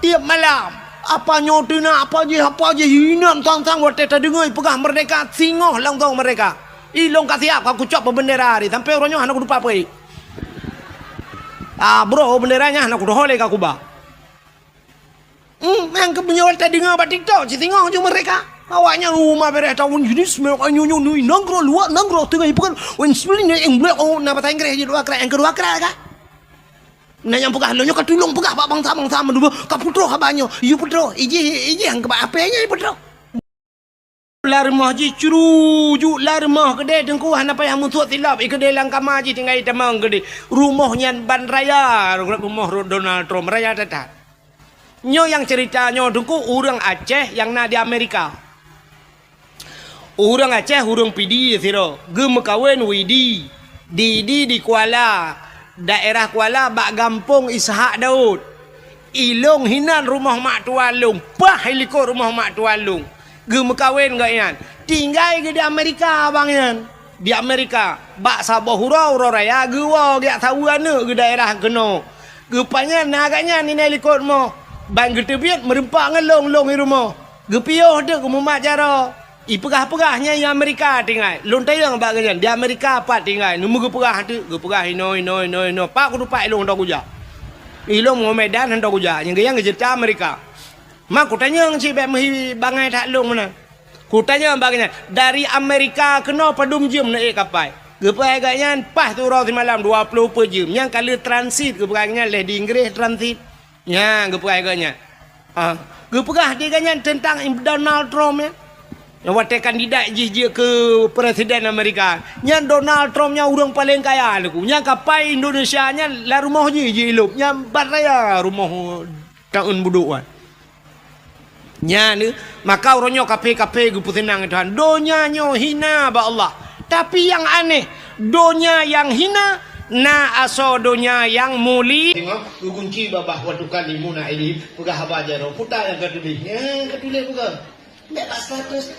tiap malam. Apa nyotina, apa je hinam tang-tang buat teta dengai pegah merdeka singoh lang tong mereka. Ilong kasih aku cop bendera hari sampai orangnya anak lupa apa ini. Bro benderanya anak udah holek aku bah. Yang kebenyawal tadi dengar batik tau, singoh je mereka. Awaknya rumah beres tahun jenis mereka nyonyo nui nangro luak nangro tengah ibu kan wen sebelum yang boleh napa tayang kerja dua kerak yang kedua kerak kan. Nah yang pegah lo nyokat tulung pegah pak bangsa dulu kaputro kabanyo yu putro iji yang keba apanya yu putro lar mah ji curuju lar mah gede dengku hana payah musuh tilap gede lang kamaji tinggal tamang gede rumahnya ban raya rumah Donald Trump raya tata nyo yang ceritanya dengku orang Aceh yang na di Amerika orang Aceh orang pidi siro gem kawin widi di Kuala daerah Kuala bak gampung Ishak Daud ilong hinan rumah mak tualung pah heliko rumah mak tualung gem kawin gak yan tinggal di Amerika bang yan di Amerika bak sabah hurau raya gewa gak tahu ane ke daerah keno gepanya naganya ni heliko mo bang getebiat merempak ngelong long di rumah gepioh de ke mumak jaro pegah-pegahnya yang Amerika tinggal lontai yang bagian di Amerika apa tinggal nemu gepegah tu gepegah no pak kudu pak ilong dak uja ilong Medan hendak uja yang ngejerta Amerika mak kutanya yang si mehi bangai tak long mana kutanya bagian dari Amerika kena padum jam naik kapal gepegah agaknya pas tu orang malam 20 per jam yang kali transit gepegahnya leh di Inggris transit ya gepegah agaknya gepegah dia agaknya tentang Donald Trump ya yang waktu kandidat je ke presiden Amerika yang Donald Trumpnya orang paling kaya aku yang kapai Indonesia nya lah rumah je hidup yang baraya rumah tahun buduan nya ni maka orangnya kape-kape gupu tenang Tuhan donya nyo hina ba Allah tapi yang aneh donya yang hina na aso donya yang muli tengok kunci babah waktu kali muna ini pegah abajaro putar yang kedua bukan bebas status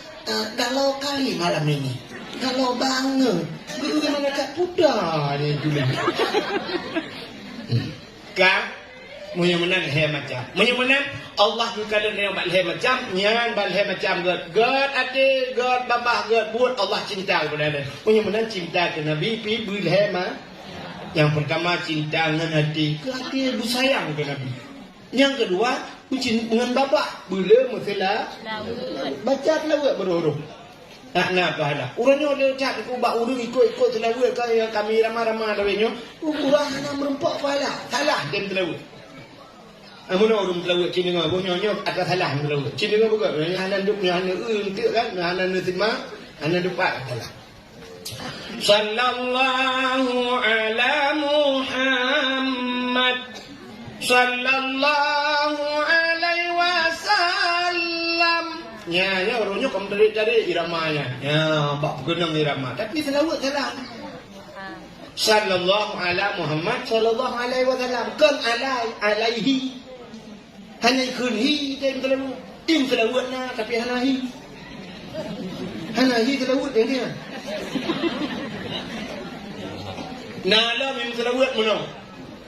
kalau kali malam ini kalau bangun gimana kak putar ni dulu kan menyemenan he macam menyemenan Allah berkata dengan balhe macam nyan balhe macam god ade god babah god buat Allah cinta kepada dia menyemenan cinta ke Nabi pi bilhe ma yang pertama cinta dengan hati ke hati lu sayang ke Nabi yang kedua dengan bapak bila masalah baca telawat berhuruf nak pahala urangnya dia cak ku bak urang ikut telawat kan yang kami ramah-ramah dawenya urang nak merempak pahala salah dia telawat amun urang telawat cini ngah bonyonya ada salah telawat cini ngah bukan hanan duk ni hanan untuk kan hanan terima hanan dapat salah sallallahu ala Muhammad sallallahu alaihi wasallam ya orangnya kamu dari iramanya ya bak genang irama tapi selawat salah sallallahu ala Muhammad sallallahu alaihi wasallam kan alaihi hanya kunhi dan selawatnya tapi hanahi selawat dia nala min selawat mana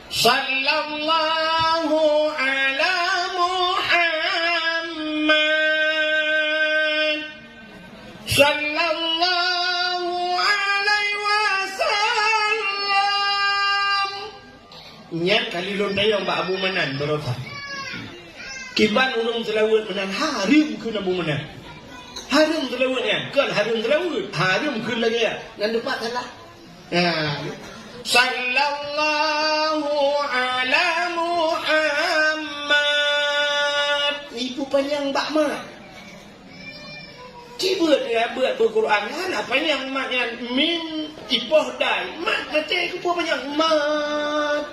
sallallahu ala Muhammad sallallahu alaihi wasallam nyat kali lontai yang Mbak Abu Manan berota kiban ulung selawat menan harim ke Abu Manan harim selawatnya kan harim selawat harim ke lagi ya dan dapat salah sallallahu ala Muhammad ibu panjang bakma cibut ya buat Quran kan apa yang maknya min ipoh dai mat mate ku panjang mat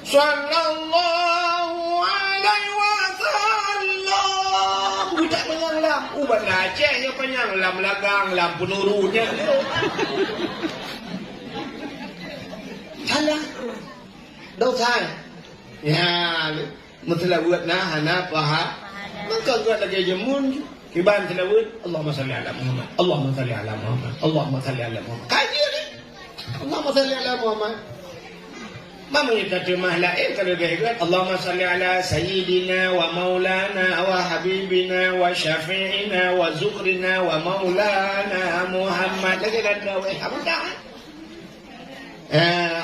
sallallahu alaihi wasallam budak panjang lam ubat Aceh nya panjang lam lagang lam penurunya salah dosa ya mestilah buat hana paha maka buat lagi jemun kiban tilawat Allahumma salli ala Muhammad Allahumma salli ala Muhammad Allahumma salli ala Muhammad kaji ni Allahumma salli ala Muhammad Mama kita terjemah lain kalau dia kata Allahumma salli ala sayyidina wa maulana wa habibina wa syafi'ina wa zukrina wa maulana Muhammad. Lagi ada apa dah?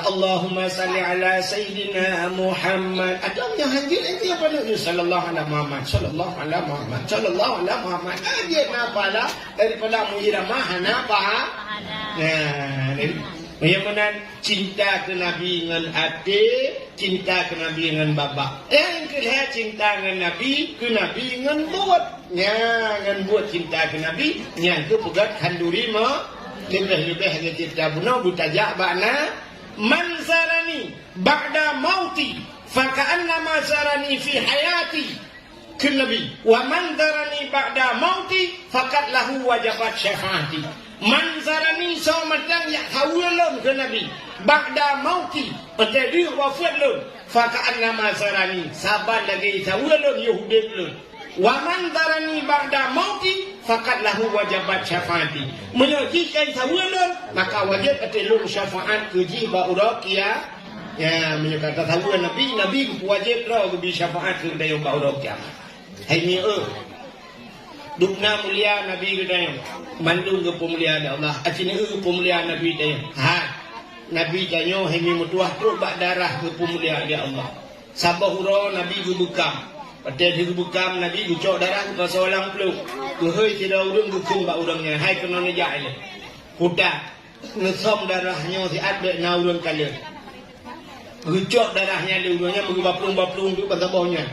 Allahumma salli ala sayyidina Muhammad. Ada yang hadir itu apa nak? Sallallahu alaihi Muhammad, sallallahu alaihi Muhammad, sallallahu alaihi Muhammad. Dia napa lah daripada muhirama napa? Yang mana cinta ke Nabi dengan adik, cinta ke Nabi dengan bapa. Yang kedua cinta dengan Nabi ke Nabi dengan buat. Dengan buat cinta ke Nabi, yang ke pegat handuri ma lebih-lebih hanya cinta bunuh butajak bakna man zarani ba'da mauti faka'annama zarani fi hayati ke Nabi wa man zarani ba'da mauti fakat lahu wajabat syafaati. Manzarani saumatan yang hawalun ke Nabi ba'da mauti petadi wafat lun faka'anna manzarani saban lagi hawalun yahudin lun wa manzarani ba'da mauti fakat lahu wajabat syafaati. Menyajikan hawalun maka wajib atilun syafaat keji ba'urak ya menyatakan hawal Nabi wajib dah kebi syafaat ke dalam ba'urak kiamat. Hai ni dukna mulia Nabi kita mandung ke pemuliaan Allah acini pemuliaan Nabi kita Nabi janyo hemi mutuah teruk bak darah ke pemuliaan dia Allah sabahura Nabi ke bekam pada dia ke bekam Nabi ke cok darah ke seorang peluk ke hei tidak urung ke kum bak urangnya hai kena nejak ni hudak ngesom darahnya si adbek na urang kala gecok darahnya dia urangnya bagi baplung tu pada bawahnya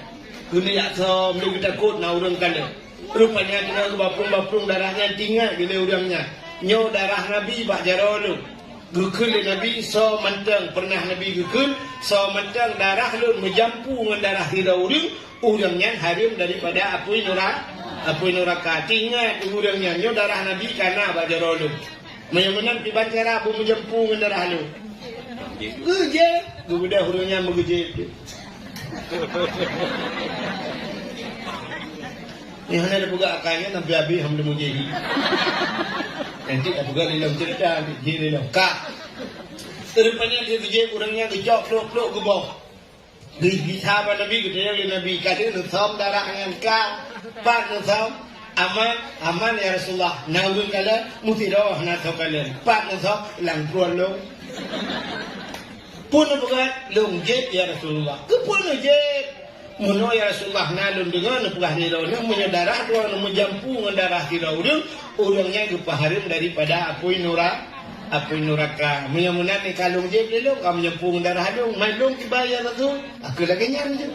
kena yak som dia takut na urang kala. Rupanya kena bapung darahnya tinggal bila urangnya. Nyo darah Nabi bak jarolu. Gekul Nabi so mentang pernah Nabi gekul so mentang darah lun menjampu dengan darah tidak urangnya harim daripada apui neraka tinggal urangnya nyo darah Nabi kana bak jarolu. Menyamenan tiban cara abu menjampu dengan darah lu. Geje, gudah urangnya mengeje itu. Yang ada buka akalnya Nabi Abi Hamdi Mujahid. Nanti ada buka dalam cerita di dalam kak. Terupanya dia kerja kurangnya kecok peluk ke bawah. Di sahabat Nabi kita Nabi kata nusam darah dengan kak. Pak nusam aman ya Rasulullah. Naudun kala mutiroh nasab kalian. Pak nusam lang keluar long. Pun bukan long jet ya Rasulullah. Kepun jet. Muno ya Rasulullah nalun dengan pegah dirau ni punya darah tu orang menjampu dengan darah dirau dia orangnya kepaharim daripada apui neraka menyamunan ni kalung je belum kamu menjampu dengan darah dia malung dibayar Rasul aku lagi nya je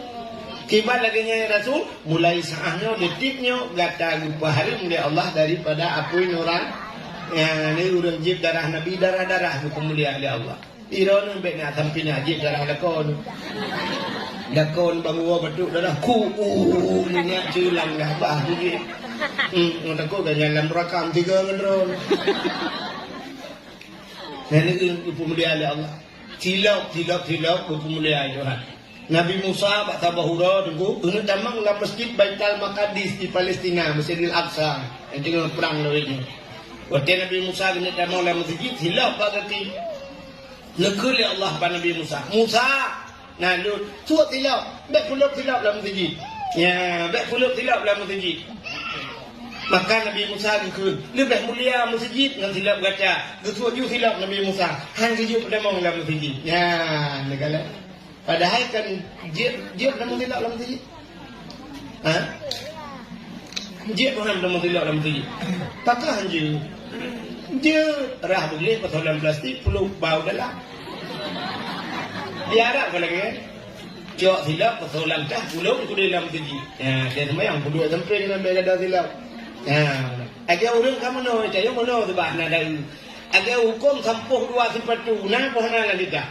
kibar lagi nya Rasul mulai saahnya detiknya gata kepaharim dia Allah daripada apui neraka ni urang jib darah Nabi darah-darah kemuliaan dia Allah irau ni baik nak tampina jib darah lakon dakon bangua betul dah ku minyak celang dah bah ni takut dah jalan rakam 3 ngendron ini pemuliaan Allah tilap pemuliaan Tuhan Nabi Musa bak tabahura tunggu ini tamang lah masjid Baitul Maqdis di Palestina Masjidil Aqsa yang tengah perang lawainya waktu Nabi Musa ini tamang lah masjid tilap bagati lekul ya Allah pada Nabi Musa nah lu suat tilap bek pulak tilap dalam masjid ya bek pulak tilap dalam masjid maka Nabi Musa dikul lebih mulia masjid dengan tilap gaca kesuat ju tilap Nabi Musa hang ju pada mau dalam masjid ya negala padahal kan dia dalam tilap dalam masjid dia pernah dalam tilap dalam masjid takkan je dia rah boleh pasalan plastik puluk bau dalam diharap kalau lagi jok silap persoalan kah pulau itu dalam tinggi dia sembahyang berdua sampai dengan beda silap agak orang kamu no caya mana tu bah nak dari agak hukum sampuh 2 sipatu nah pernah lagi tak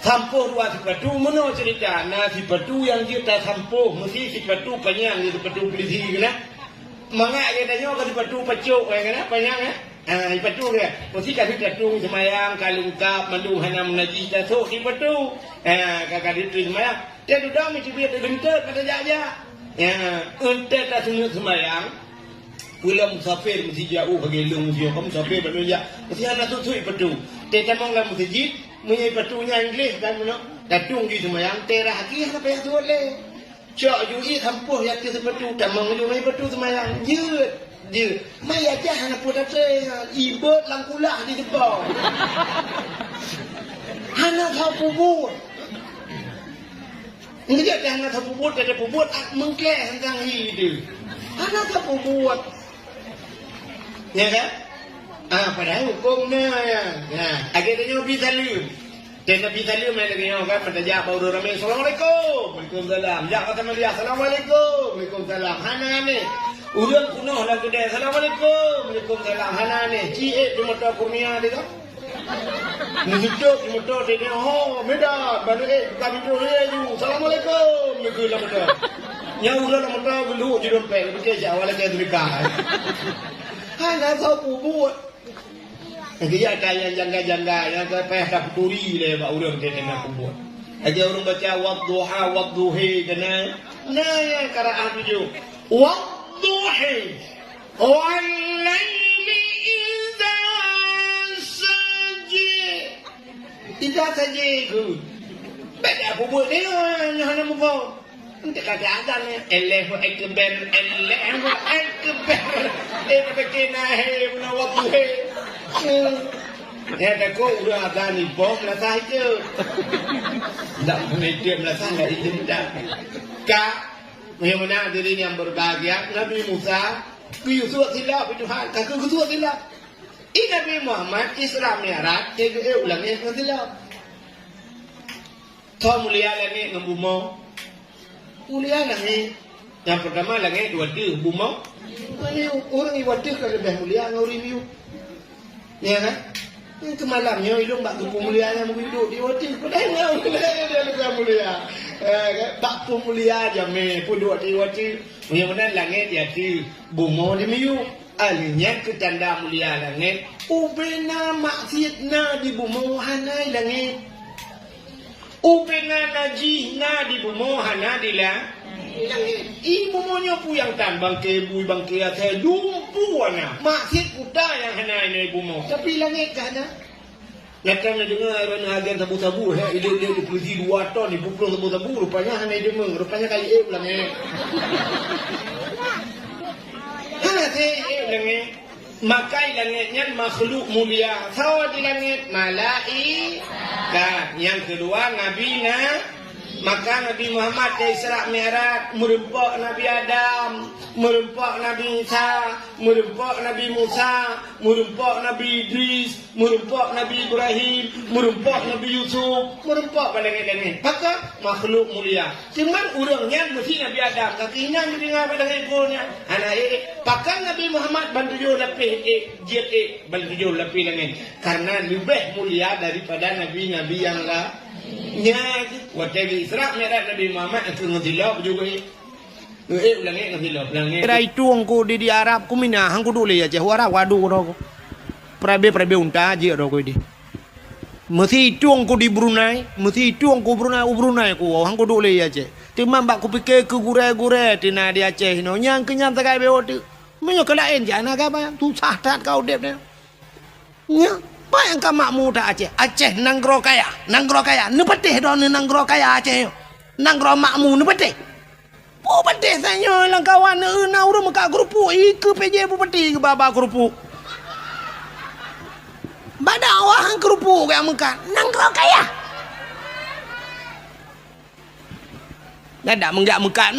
sampuh 2 sipatu mana cerita nah sipatu yang dia tak sampuh mesti sipatu panjang dia sipatu polisi kena mangak dia tanya ke sipatu pacuk kena panjang Ipatu dia, mesti kasih satu semayang kalau ungkap mandu hanya menajis dasuk ipatu. Kakak itu semayang, dia sudah mesti biar tergentet pada jajak. Untuk tak semua semayang, pulang musafir mesti jauh bagi lung dia, kamu musafir berlujak, mesti anak susu ipatu. Dia tamang dalam masjid, Menyai patunya Inggeris kan mana? Datung di semayang terah lagi apa yang tu le? Cak jui kampuh yang ke sepatu tamang lu mai patu semayang. Je. Mai aja hana putat ibet langkulah di depan. Hana thau pubut. Nggak ada hana thau pubut ada pubut mengkleh hanggang hidup. Hana thau pubut. Ya kan? Padahal hukumnya ya. Nah, akhirnya Nabi Salim. Dan Nabi Salim yang lagi kan mentajak baru ramai. Assalamualaikum. Waalaikumsalam. Jak kata Nabi. Assalamualaikum. Waalaikumsalam. Hana ni. Udang kuno lah kedai. Assalamualaikum. Waalaikumsalam. Hana ni. Cik di motor Kurnia dia tak? Nusuk di motor dia. Oh, medan. Balik kami tu dia tu. Assalamualaikum. Begitu lah motor. Yang udah lah motor geluk je dompet. Begitu je awal lagi terikat. Hana tahu pubut. Dia ada yang jangga-jangga yang sampai dah peturi le bak urang dia nak pubut. Aja orang baca wadduha wadduhi kena. Nah yang qiraat tujuh. Wadduhi wal laili idza saja. Tidak saja itu. Baca pubut dia hanya mubah. Untuk kata azan ni Allahu akbar Allahu akbar kena guna waktu ya tak kau udah azan ni bom lah saja tak menitip lah saja itu tidak kak bagaimana diri yang berbahagia Nabi Musa Yusuf silap Tuhan kak Yusuf silap ini Nabi Muhammad Isra Mi'raj dia ulang yang silap kau mulia lagi ngebumau mulia lagi. Yang pertama lagi dua tu bumau. Orang ini wadah kalau dah mulia ngori miu. Ya kan? Itu malamnya ilung bak tu mulia yang hidup di wadah. Padahal ngau dia lebih mulia. Bak tu mulia jame pun dua di wadah. Yang mana lagi dia tu bumau di miu. Alinya ketanda mulia lagi. Ubena maksiatna di bumau hanai lagi. Upena naji na di bumohana dila i bumonya pu yang tan bangke bui bangke ate dumpu ana maksud kuda yang hana ini bumo tapi langit kana nakam dengar orang agen tabu-tabu dia puji 2 ton ni pukul tabu-tabu rupanya hana dia rupanya kali langit hana te langit makai langitnya makhluk mulia sawa di langit malaikat yang kedua Nabi maka Nabi Muhammad ke Isra Mi'raj merempak Nabi Adam merempak Nabi Isa merempak Nabi Musa merempak Nabi Idris merempak Nabi Ibrahim merempak Nabi Yusuf merempak pada langit maka makhluk mulia cuman urangnya mesti Nabi Adam kakinya jadi ngapa dengan ekornya anak pakai Nabi Muhammad bantu jo lapis jet bantu jo lapis langit karena lebih mulia daripada nabi-nabi yang lain nya waktu Isra Mi'raj Nabi Muhammad itu ngilap juga ulangi ngilap ulangi rai tuang ko di Arab ko minahang ko dulu ya Arab wadu ko prabe unta aja ko di mesti tuang ko di Brunei mesti tuang ko Brunei ko hang ko dulu ya je timam bak ko pikir ke gure tina di Aceh no nyang kenyang takai be otu menyo kelain jana ka ba tu sahtat kau dep ne nya apa yang kamu tak Aceh nanggro kaya nu petih don nanggro kaya Aceh nanggro makmu nu petih pu petih sanyo lang kawan na urang maka grupu iku PJ pu petih ke baba grupu bada awang grupu kaya muka nanggro kaya ada menggak mekan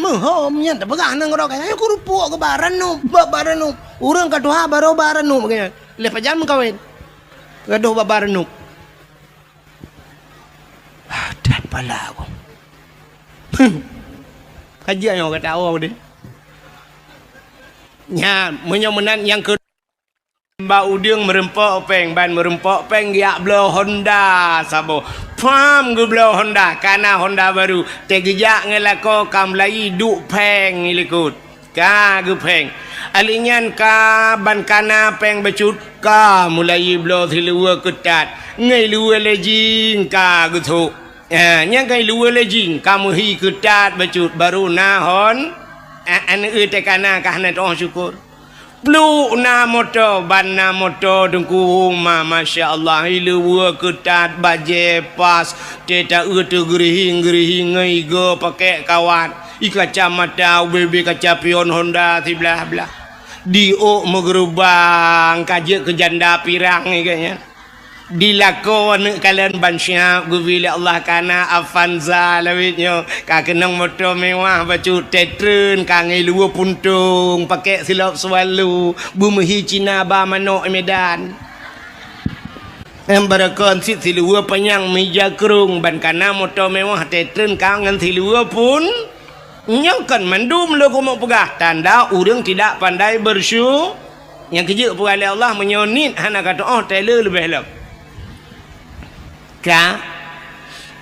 nya tak pegang nanggro kaya grupu ke baranu urang kadua baru baranu begini lepas jam kawin gaduh babarnuk. Dan pala aku. Kajian yang kata awak dia. Nya, menyomenan yang kedua. Mbak Uding merempak peng, ban merempak peng giak belau Honda sabo. Pam gue belau Honda, karena Honda baru. Tegejak ngelako kamlai duk peng ilikut. Ka gue peng. Alinyan ka ban kana peng becut ka mulai blo thilua ketat ngai lua lejing ka gutu nya ngai lua lejing kamu hi ketat becut baru nahon an te kana ka hana tong syukur Pluk na motor, ban na motor dengku ma masya-Allah ilua ketat baje pas teta tu gerihing igo pakai kawat ikaca mata UBB kaca pion Honda ti belah dio megerubang kaje ke janda pirang ni kayaknya dilakon kalian bansyap gubila Allah kana Avanza lawitnya ka kenang motor mewah bacu tetren kangai lua puntung pakai silap swalu bumehi Cina ba manok Medan barakon sit silua penyang meja kerung ban kana motor mewah tetren kangen silua pun nyokan mandum lo komo pegah tanda urang tidak pandai bersyukur yang kerja pegah Allah menyonit hana kata oh tailor lebih lep ka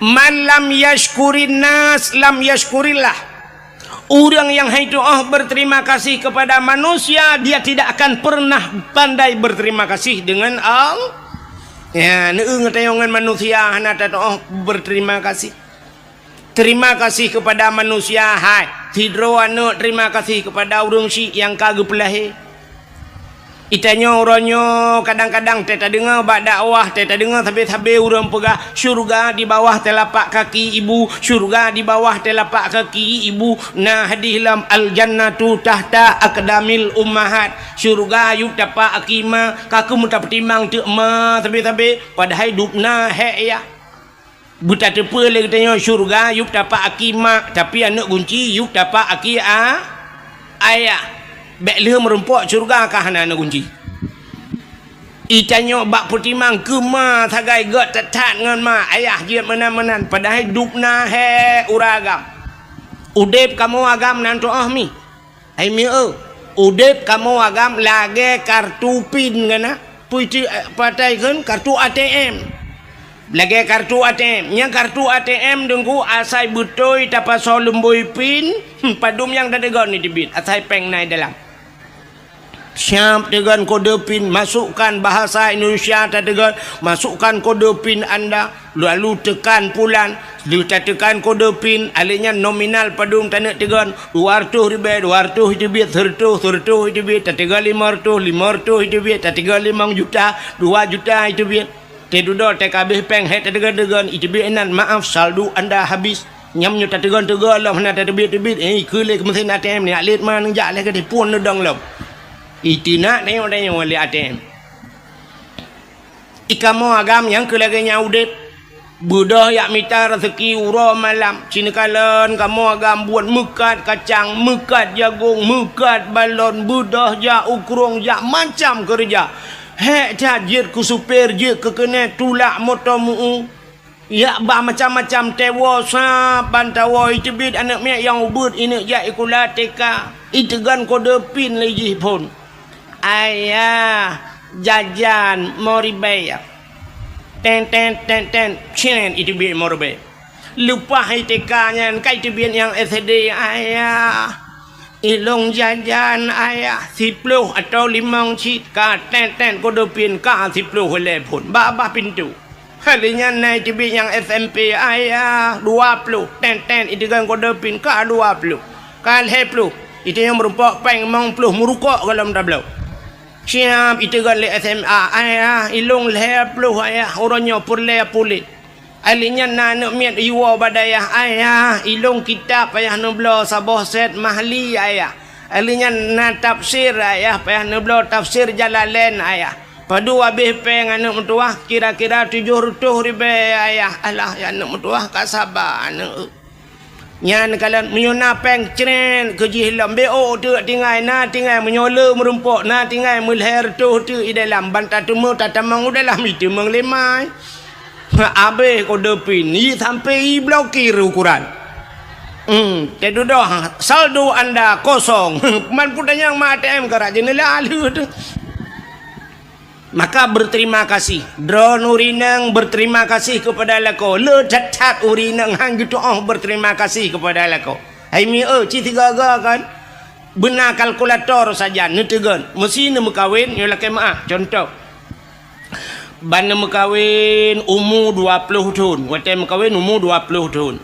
man lam yashkurin nas lam yashkurillah. Orang yang itu berterima kasih kepada manusia, dia tidak akan pernah pandai berterima kasih dengan Allah. Ya, neung tayangan manusia hana tato berterima kasih. Terima kasih kepada manusia, hai. Tidro anu terima kasih kepada urang si yang kagep lahi. Itanya orangnya kadang-kadang teta dengar bak dakwah, teta dengar tapi urang pegah syurga di bawah telapak kaki ibu, syurga di bawah telapak kaki ibu. Nah hadihlam al jannatu tahta aqdamil ummahat. Syurga yuk dapat akima, kaku muta pertimbang tu ma tapi padahal hidupna he ya. Buta tepa lagi tanya syurga yuk dapat akima, tapi anak kunci yuk dapat aki ayah. Bek leh merumpuk syurga kah anak kunci. Itanya bak pertimang ke ma tagai got tetat ngan ma ayah jiat menan-menan padahal dupna he uragam. Udep kamu agam nanto mi. Ai mi udep kamu agam lage kartu pin ngana. Puiti patai kan kartu ATM. Lage kartu ATM. Yang kartu ATM dengku asai butoi tapa solemboi pin padum yang dadegon ni dibit asai peng nai dalam. Siap dengan kode PIN, masukkan bahasa Indonesia dengan masukkan kode PIN anda, lalu tekan pulan, tekan kode PIN, alihnya nominal padung tanah tegan 200 ribu, 200 hidupit, 100 hidupit, tegan 500 hidupit, tegan 5 juta, 2 juta hidupit. Tedudo TKB peng het tegan hidupit enan maaf saldo anda habis. Nyamnya tegan lah mana hidupit kele mesin ATM ni alit mana jak lagi pun nedang lah. Itu nak tengok oleh ATM. Ikamu agam yang kelaganya udip. Budah yak minta rezeki ura malam. Cina kalan kamu agam buat mekat kacang, mekat jagung, mekat balon, budah jak ukrong jak macam kerja. Hek jit ku supir jit ke kena tulak motor mu. Ya bah macam-macam tewa sap bantawa itu bid anak mek yang ubud ini jak ikula teka. Itu kan kode PIN lagi pun. Ayah jajan moribay ten cinen itu biar moribay lupa hitekanya kai itu biar yang SD ayah ilong jajan ayah 10 atau 5 cit ka ten kode PIN ka 10 oleh pun babah pintu halinya naik itu biar yang SMP ayah 20 ten itu kan kode PIN ka 20 kan 10 itu yang merupakan peng mong puluh merukuk kalau dah belau. Siap itu kan le SMA ayah ilung le puluh ayah orangnya purle pulit. Alinya nanak miat iwa badayah ayah ilung kitab ayah nublo sabah set mahli ayah. Alinya na tafsir ayah payah nublo tafsir Jalalain ayah. Padu habis peng anak mentua kira-kira 700 ribu ayah. Alah ya anak mentua kak sabar anak. Nyan kalian menyona peng ceren keji hilam BO tu tinggal na tinggal menyola merumpuk na tinggal melher tu i dalam bantah temu tatamang dalam itu menglemai abe kode PIN ni sampai blokir ukuran tedu doh saldo anda kosong man putanya yang ATM karak jenela alu tu. Maka berterima kasih. Drone urinang berterima kasih kepada lako. Le cacat urinang hang gitu berterima kasih kepada lako. Hai mi tiga kan. Benar kalkulator saja netegan. Mesti nak kawin yo laki maaf. Contoh. Ban mekawin umur 20 tahun. Wate mekawin umur 20 tahun.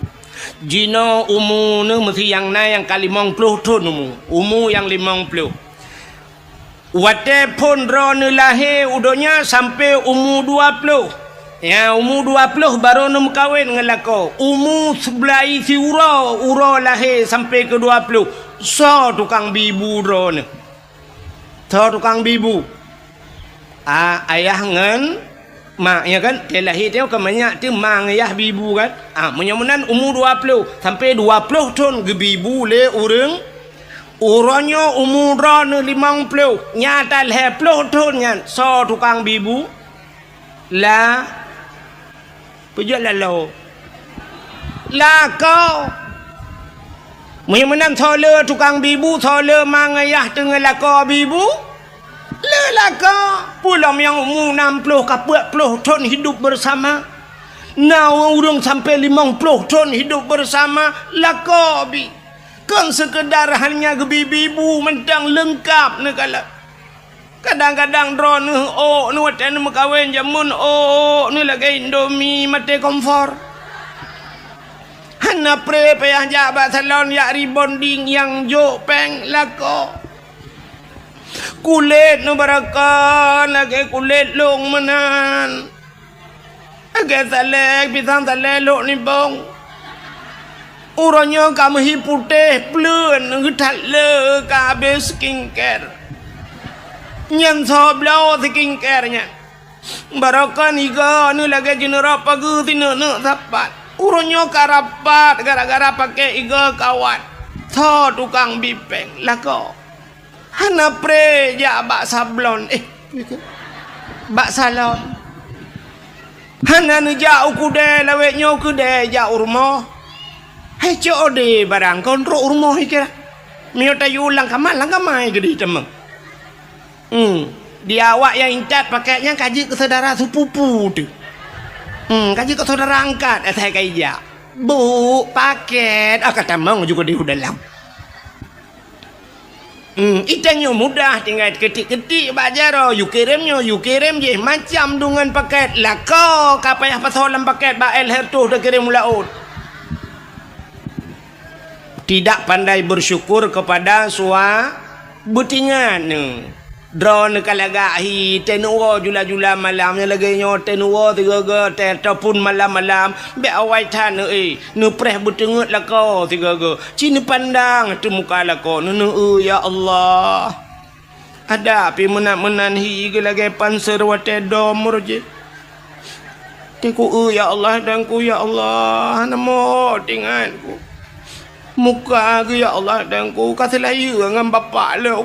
Jino umur ni mesti yang na yang kali 50 tahun umur. Umur yang 50. Wate pun rona lahir udonya sampai umur 20. Ya, umur 20 baru nak kahwin dengan lako. Umur sebelah isi ura lahir sampai ke 20. So tukang bibu rona. So tukang bibu. Ayah ngan mak ya kan, dia lahir tengok kemanyak tu mang ayah bibu kan. Menyamunan umur 20 sampai 20 tahun ke bibu le orang. Orangnya umur 50, nyata 20 tahun kan. So tukang bibu lah pejak lalu lah kau menang thola tukang bibu thola mangayah tengah lako bibu lelaka pulang yang umur 60 ke 40 tahun hidup bersama. Nah orang sampai 50 tahun hidup bersama lako bi kan sekedar hanya gebibu mentang lengkap negala. Kadang-kadang drone ni watan makawin jamun ni lagi Indomie mate kompor. Hana pre payah jabat salon yak rebonding yang jo peng lako. Kulit no barakan lagi kulit long menan. Agak salek pisang salek lok ni bong. Orangnya kamu hiputeh plun ngetat le kabe skincare. Nyan soblau skincare nya. Barakan iga ni lagi jenerap pagi tina nak dapat. Orangnya karapat gara-gara pakai iga kawan. Tho tukang bipeng lako. Hana pre ja bak sablon bak salon. Hana ni ja ukude lawe nyo kude ja urmo. Hai code barang kontrol urmo ikira. Mio tayu lang kamai gede temeng. Dia awak yang incat pakainya kaji ke saudara sepupu tu. Kaji ke saudara angkat saya kaija. Bu paket kata mang juga di dalam. Itanya mudah tinggal ketik-ketik bajaro you kirim je macam dengan paket lah kau kapayah pasolan paket ba el hertuh dah kirim laut. Tidak pandai bersyukur kepada sua butingan drone kalagahi tenuo jula-jula malamnya lagi nyo tenuo tiga-tiga telepon malam-malam be awai tan nu preh butingut lako tiga-tiga cini pandang tu muka lako nu ya Allah ada pi menan hi lagi panser wate domor je tiku ya Allah dan ku ya Allah namo tinganku muka aku ya Allah dan ku kasih layu dengan bapak long.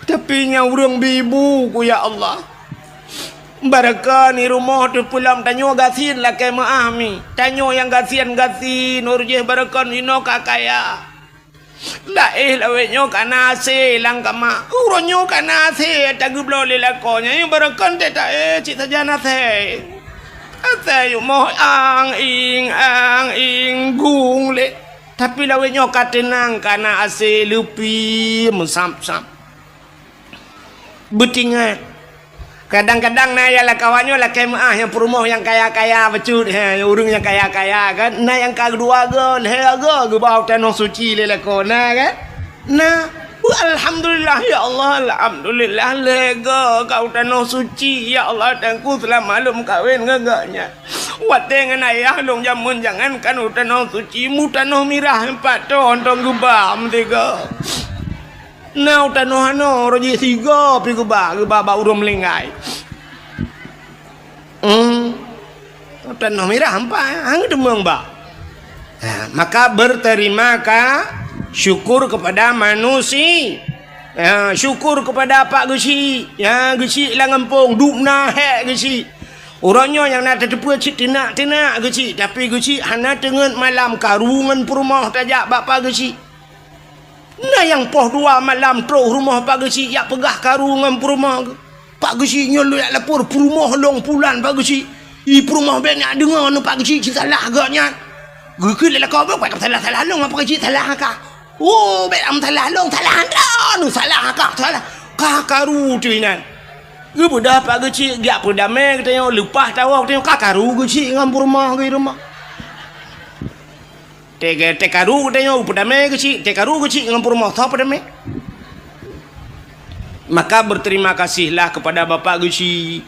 Tapi nya urang bibu ku ya Allah. Barakah ni rumah tu pulang tanyo gasin lah ke maami. Tanyo yang gasin urjeh barakah ni no kakaya. La lawe nyo kana se lang kama. Uronyo kana se tagublo le lakonya yang barakah te ta cik sajana se. Saya mau ang ing gung le. Tapi lawe nyo katenang kana ase lupi mesam-sam. Betingat. Kadang-kadang na yalah kawannya lah kemah yang perumoh yang kaya-kaya becut urang yang kaya-kaya kan. Na yang kedua ge le bau tanah suci le lakona kan. Nah alhamdulillah ya Allah, alhamdulillah lega kau tanah suci ya Allah dan ku telah malum kawin ngagaknya. Wat dengan ayah long jamun jangan kan tanah suci mu tanah mirah 4 ton tong gebam tiga. Now tanah ano roji 3 pi gebam ba urang melingai. Tanah mirah 4 hang demang ba. Maka berterima syukur kepada manusia. Syukur kepada Pak Gesi. Gesi lah ngampung dukna hek Gesi. Orangnya yang nak terdepa cik tenak Gesi. Tapi Gesi hana dengan malam karungan perumah tajak Bapak Gesi. Nah yang poh 2 malam terus rumah Pak Gesi yak pegah karungan perumah. Pak Gesi nyolo yak lapor perumah long pulan Pak Gesi. Perumah ben nak dengar no Pak Gesi salah agaknya. Geke le kau buat salah long apa Gesi salah ka. Oh, beram salah long salah anda nu salah kak salah kakaru tu inan. Ge budak Pak Geci giak perdamai katanya lepas tahu katanya kakaru Geci ngam rumah ke rumah. Tekaru katanya perdamai Geci, tekaru Geci ngam rumah tho perdamai. Maka berterima kasihlah kepada Bapak Gusi.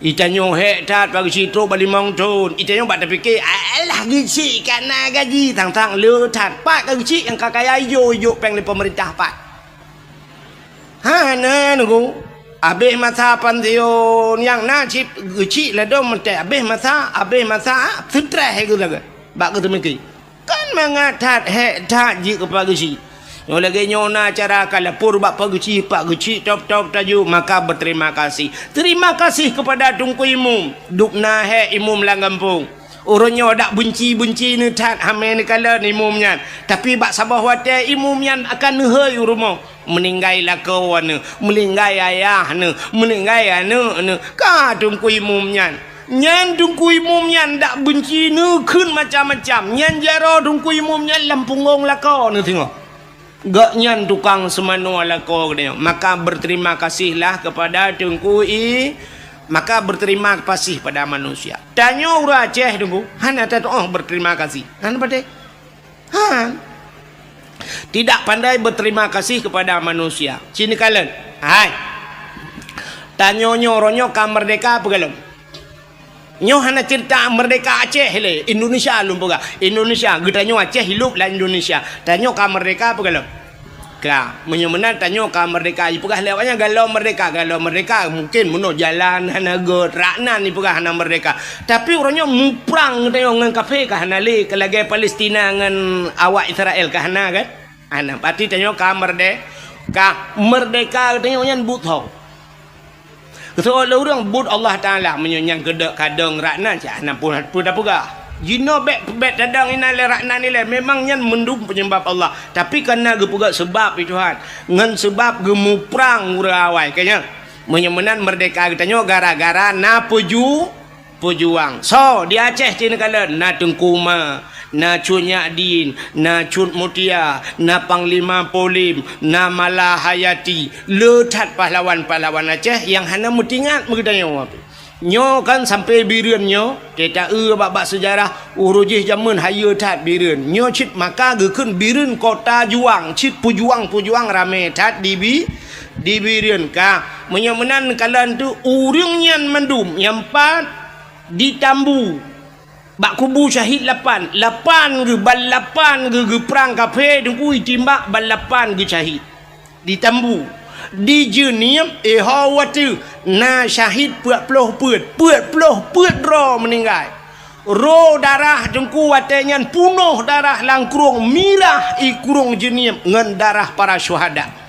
Itanyo tat Pak Gusi tu bali mong ton. Itanyo bak terfikir, alah Gusi kana gaji tang-tang le tat Pak Gusi yang kakaya yo peng di pemerintah Pak. Ha na nunggu. Abeh masa pantion yang nasib Gusi lah dom mete abeh masa sutra he gulaga. Bak ke temiki. Kan mangatat tat ji kepada Gusi. Yang lagi nyona cara kalau purba Pak Guci top taju, maka berterima kasih. Terima kasih kepada Tunku Imum. Dukna he imum lang kampung. Orangnya dak benci ni tat hamen kala imumnya. Tapi bak sabah wate imumnya akan nehai rumah. Meninggai lah kawan, meninggai ayah ne, meninggai ane. Ka Tunku Imumnya. Nyan Tunku Imumnya dak benci ne kun macam-macam. Nyan jaro Tunku Imumnya lampungong lah kau ne tengok. Gak nyan tukang semano ala ko dia. Maka berterima kasihlah kepada Tunku maka berterima kasih pada manusia. Tanya orang Aceh Tunku, han ada berterima kasih. Han pada han tidak pandai berterima kasih kepada manusia. Sini kalian. Hai. Tanya nyoronyo ka merdeka apa kalian? Nyo hana cerita merdeka Aceh le Indonesia lumpuga Indonesia gedanyo Aceh hidup lah Indonesia tanyo ka merdeka apa kalau ka menyemenan tanyo ka merdeka ipugah lewatnya galau merdeka mungkin muno jalan hana god raknan ipugah hana merdeka tapi orangnya muprang tanyo ngan kafe ka hana le kelage Palestina ngan awak Israel ka hana kan ana pati tanyo ka merdeka tanyo nyan buto. So orang but Allah Taala menyanyang kedek kadang raknan cak nak pun apa jino bet dadang ina le raknan ni le memang nyan mendum penyembah Allah tapi kena gepuga sebab itu Tuhan ngan sebab gemuprang urawai kayaknya menyemenan merdeka katanya gara-gara na pejuang so di Aceh cina kala na Tengkuma na Cun Nyadin, na Cun Mutia, na Panglima Polim, na Malahayati, letat pahlawan-pahlawan Aceh yang hana mutingat mengetanya apa. Nyo kan sampai bireun nyo, kita bab sejarah urujih zaman haya tat bireun. Nyo cit maka gekeun bireun kota juang, cit pujuang rame tat di bireun ka. Menyemenan kalan tu urang nyan mendum yang pat di Tambu. Bak kubu syahid lapan ge perang kafe dengkui timbak balapan ge syahid di Tambu di Jeniam hawatu na syahid puat ro meninggal ro darah dengku watenyan punuh darah langkurung mirah kurung Jeniam ngan darah para syuhada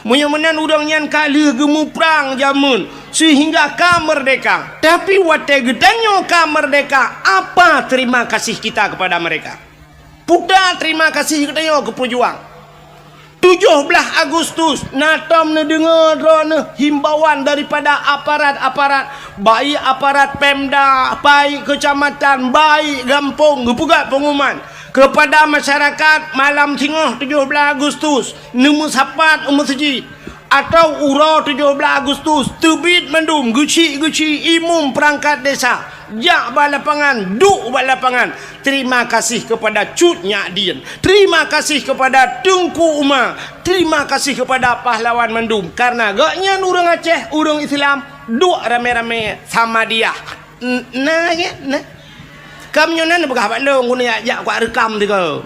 menyemenan udang nyan kali gemu perang jamun sehingga ka merdeka tapi wate gedanyo ka merdeka apa terima kasih kita kepada mereka puda terima kasih gedanyo ke pejuang 17 Agustus natom ne dengar drone himbauan daripada aparat baik aparat Pemda baik kecamatan baik kampung gepuga pengumuman kepada masyarakat malam tengah 17 Agustus nemu sapat masjid atau uro 17 Agustus terbit mendum guci imum perangkat desa jak balapangan duk balapangan terima kasih kepada Cut Nyadin terima kasih kepada Tunku Umar terima kasih kepada pahlawan mendum karena gaknya orang Aceh orang Islam duk rame-rame sama dia nah ya nah kamnyonan begah balong guna jak kuat rekam tiga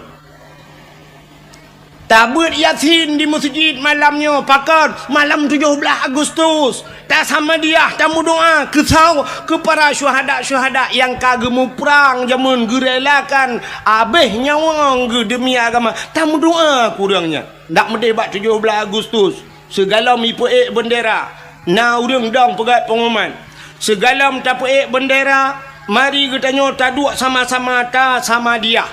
tabut Yasin di masjid malamnya pakar malam 17 Agustus tak sama dia tamu doa kesau ke para syuhada yang kagemu perang jamun gerelakan abeh nyawang demi agama tamu doa kurangnya ndak mendebat 17 Agustus segala mipuek bendera na urang dong pegat pengumuman segala tapuek bendera mari kita taduk sama-sama ta sama dia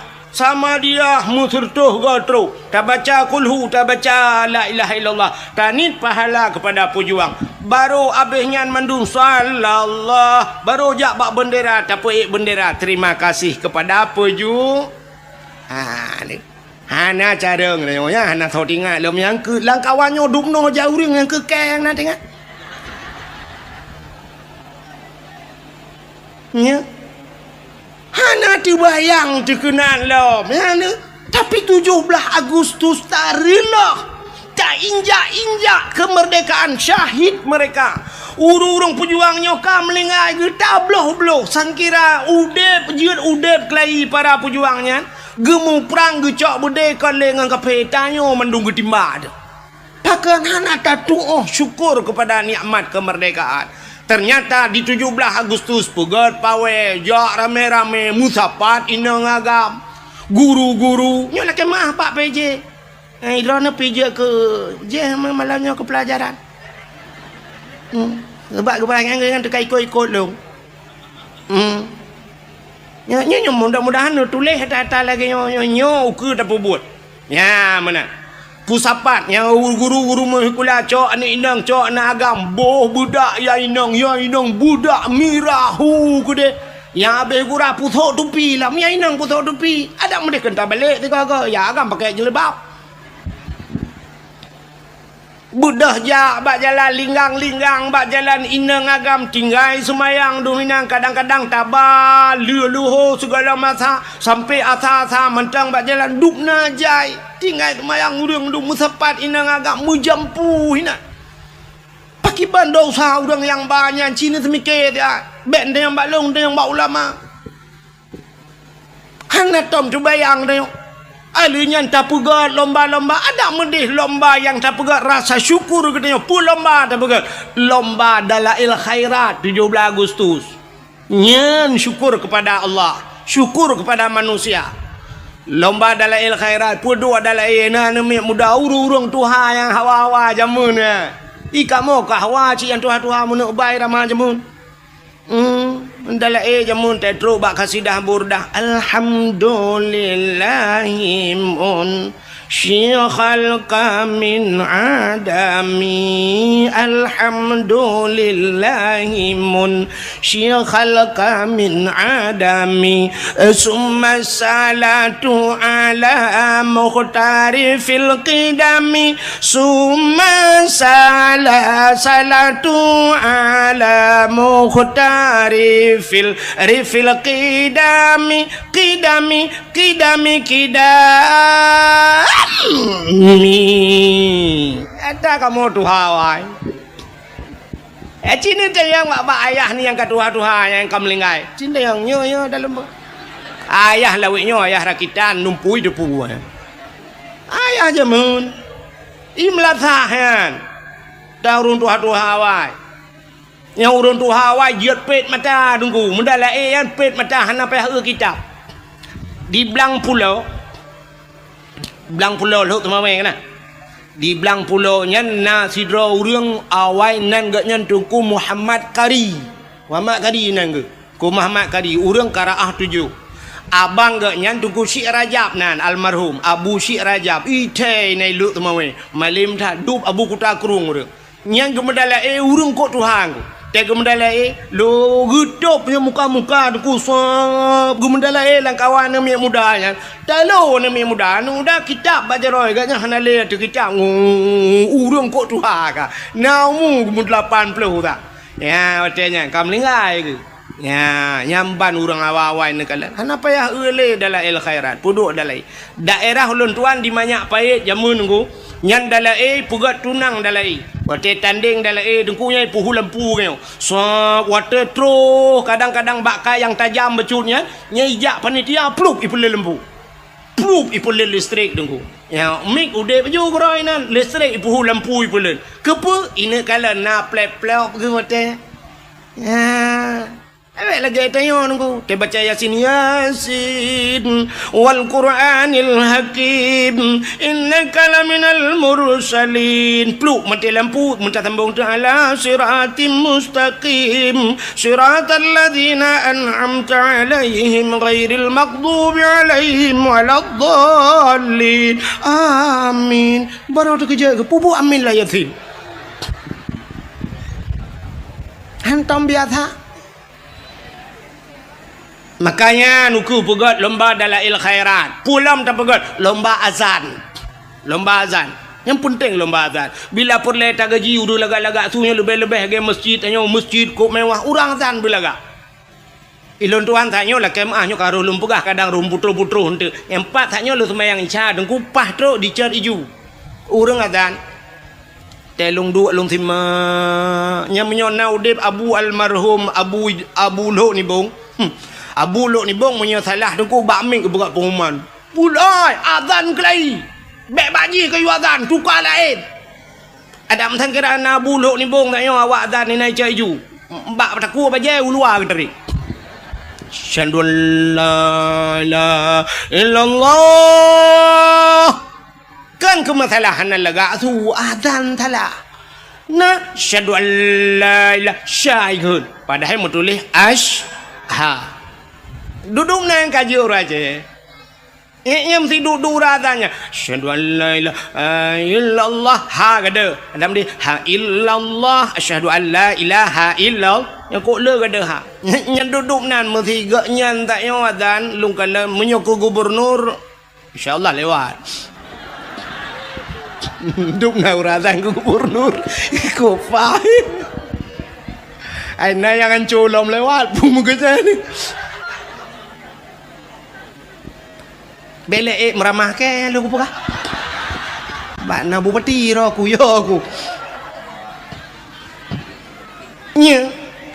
musertuh gotro tak baca kulhu tak baca la ilaha illallah tanit pahala kepada pejuang baru abihnya mandum sallallahu baru jak bak bendera tapuik bendera terima kasih kepada pejuang ni hana cara nganya hana thau tingat lom yang ke langkawannya dupno jauh ring yang ke keng na tengah nya hana dibayang dikenal lom hana tapi 17 Agustus tak rela injak kemerdekaan, syahid mereka. Urung pejuangnya kam melingai ge tabloh sangkira udep jeut udep kelai para pejuangnya gemu perang ge cok bude kale ngan kapetanyo mendung timba de. Pakan hana tatuh syukur kepada nikmat kemerdekaan. Ternyata di 17 Agustus pegat pawe jak rame-rame musafat inang agam. Guru-guru nyola kemah Pak PJ. Idrona PJ ke je malamnya ke pelajaran. Sebab kebanyakan dengan teka ikut-ikut lu. Nyo mudah-mudahan tulis kata lagi nyo ke tak buat. Ya mana? Pusapat yang guru-guru mengkula cok anak inang cok anak agam boh budak ya inang budak mirahu kude yang habis gura putok tupi lah ya inang putok tupi ada mereka kena balik tiga ya agam pakai jilbab budah jak bak jalan linggang bak jalan inang agam tinggai semayang dominang kadang-kadang tabah luho segala masa sampai asa-asa mentang bak jalan duk najai tinggai semayang urang duk musapat inang agam mujampu hina pakai bandau sah urang yang banyak Cina semikir dia ben dia yang balong dia yang bak ulama hana tom tu bayang dia alinya tak pegat lomba-lomba ada medih lomba yang tak pegat rasa syukur katanya pun lomba tak pegat lomba dalail khairat 17 Agustus nyen syukur kepada Allah syukur kepada manusia lomba dalail khairat pun dua dalail na nemi muda urung tuha yang hawa-hawa jamun ika mo ka hawa ci yang tuha-tuha mun ubai ramah jamun Ndala jamun tetro bak kasidah burdah alhamdulillahimun syikhal kamin adami alhamdulillahimun syikhal kamin adami summa salatu ala mukhtari fil qidami summa salatu ala mukhtari fil qidami ada kamu tuhawai Cina yang mak ayah ni yang katuha-tuha yang kamlingai Cina yang nyo dalam ayah lawiknya ayah rakitan numpui depu ayah jamun imlathahan darun tuha-tuhawai yang urun tuhawai jiat pet mata tunggu mendala yang pet mata hana payah kitab di belang pulau lu tu mawai kana di belang pulau nya na sidra urang awai nan gak nya tungku Muhammad Kari nan ke ku Muhammad Kari urang Karaah 7 abang gak nya tungku Syekh Rajab nan almarhum Abu Syekh Rajab ite nai lu tu mawai malim tha dup Abu Kuta Krung urang nya gemedala urang kok Tuhan tega mendala lo gedup punya muka-muka tu sop gemendala lang kawan ni mudanya talo ni muda nu dah kitab baca roy gaknya hanale tu kitab urang kok tuha ka naumu gum 80 tak ya watenya kamlingai ke ya nyamban urang awal-awal ni kala kenapa ya eule dalail khairat puduk dalai daerah ulun tuan di banyak pait jamun ku nyan dalai pugat tunang dalai wate tanding dalai dengkunya puhu lampu kau so wate tro kadang-kadang bakal yang tajam becutnya nyejak panitia pluk ipul lampu pluk ipul listrik dengku ya mik ude baju groi nan listrik puhu lampu ipul kepe ine kala na plep-plep ke wate ya awak lagi tanya nunggu te baca Yasin wal Qur'anil Hakim innaka laminal mursalin pluk mati lampu minta tambung ta'ala siratim mustaqim siratal ladzina an'amta alaihim ghairil maghdubi alaihim waladdallin amin baru tu kerja ke pupu amin lah Yasin hantam biasa. Makanya nuku pegat lomba dalail khairat pulam tak pegat lomba azan yang penting lomba azan bila perle tak gaji udah lagak-lagak sunya lebih-lebih ke masjid tanya masjid kok mewah urang azan belagak ilon tuan tanya lah kemahnya karo lumpugah kadang rum putru-putru hente empat tanya lu semayang isya dengku pah tro dicat iju urang azan telung dua lung thima nya menyonau dip abu almarhum abu lo ni bong abu lo ni bong menyo salah tu ko bak ming ke berat pengumuman pulai azan kelai bek baji ke azan tukar lain ada mthan kerana abu lo ni bong tak yo awak azan ni nai cai ju bak takua baje luar ke teri syahadu la ilaha illallah kan kemasalahan laga tu azan thala na syahadu la ilaha syahid padahal mu tulis ha duduk nang kaji raja nya mesti duduk razanya syahadu la ilaha illallah ha gada dalam dia ha illallah syahadu la ilaha illallah yang kok le gada ha nya duduk nan mesti gak nyan tak yo azan lung kala menyoko gubernur insyaallah lewat duduk na razan gubernur ko fahim ai na yang colom lewat pun muka ni bele meramah ke lu apa kah bak na bupati ro ku yo aku nya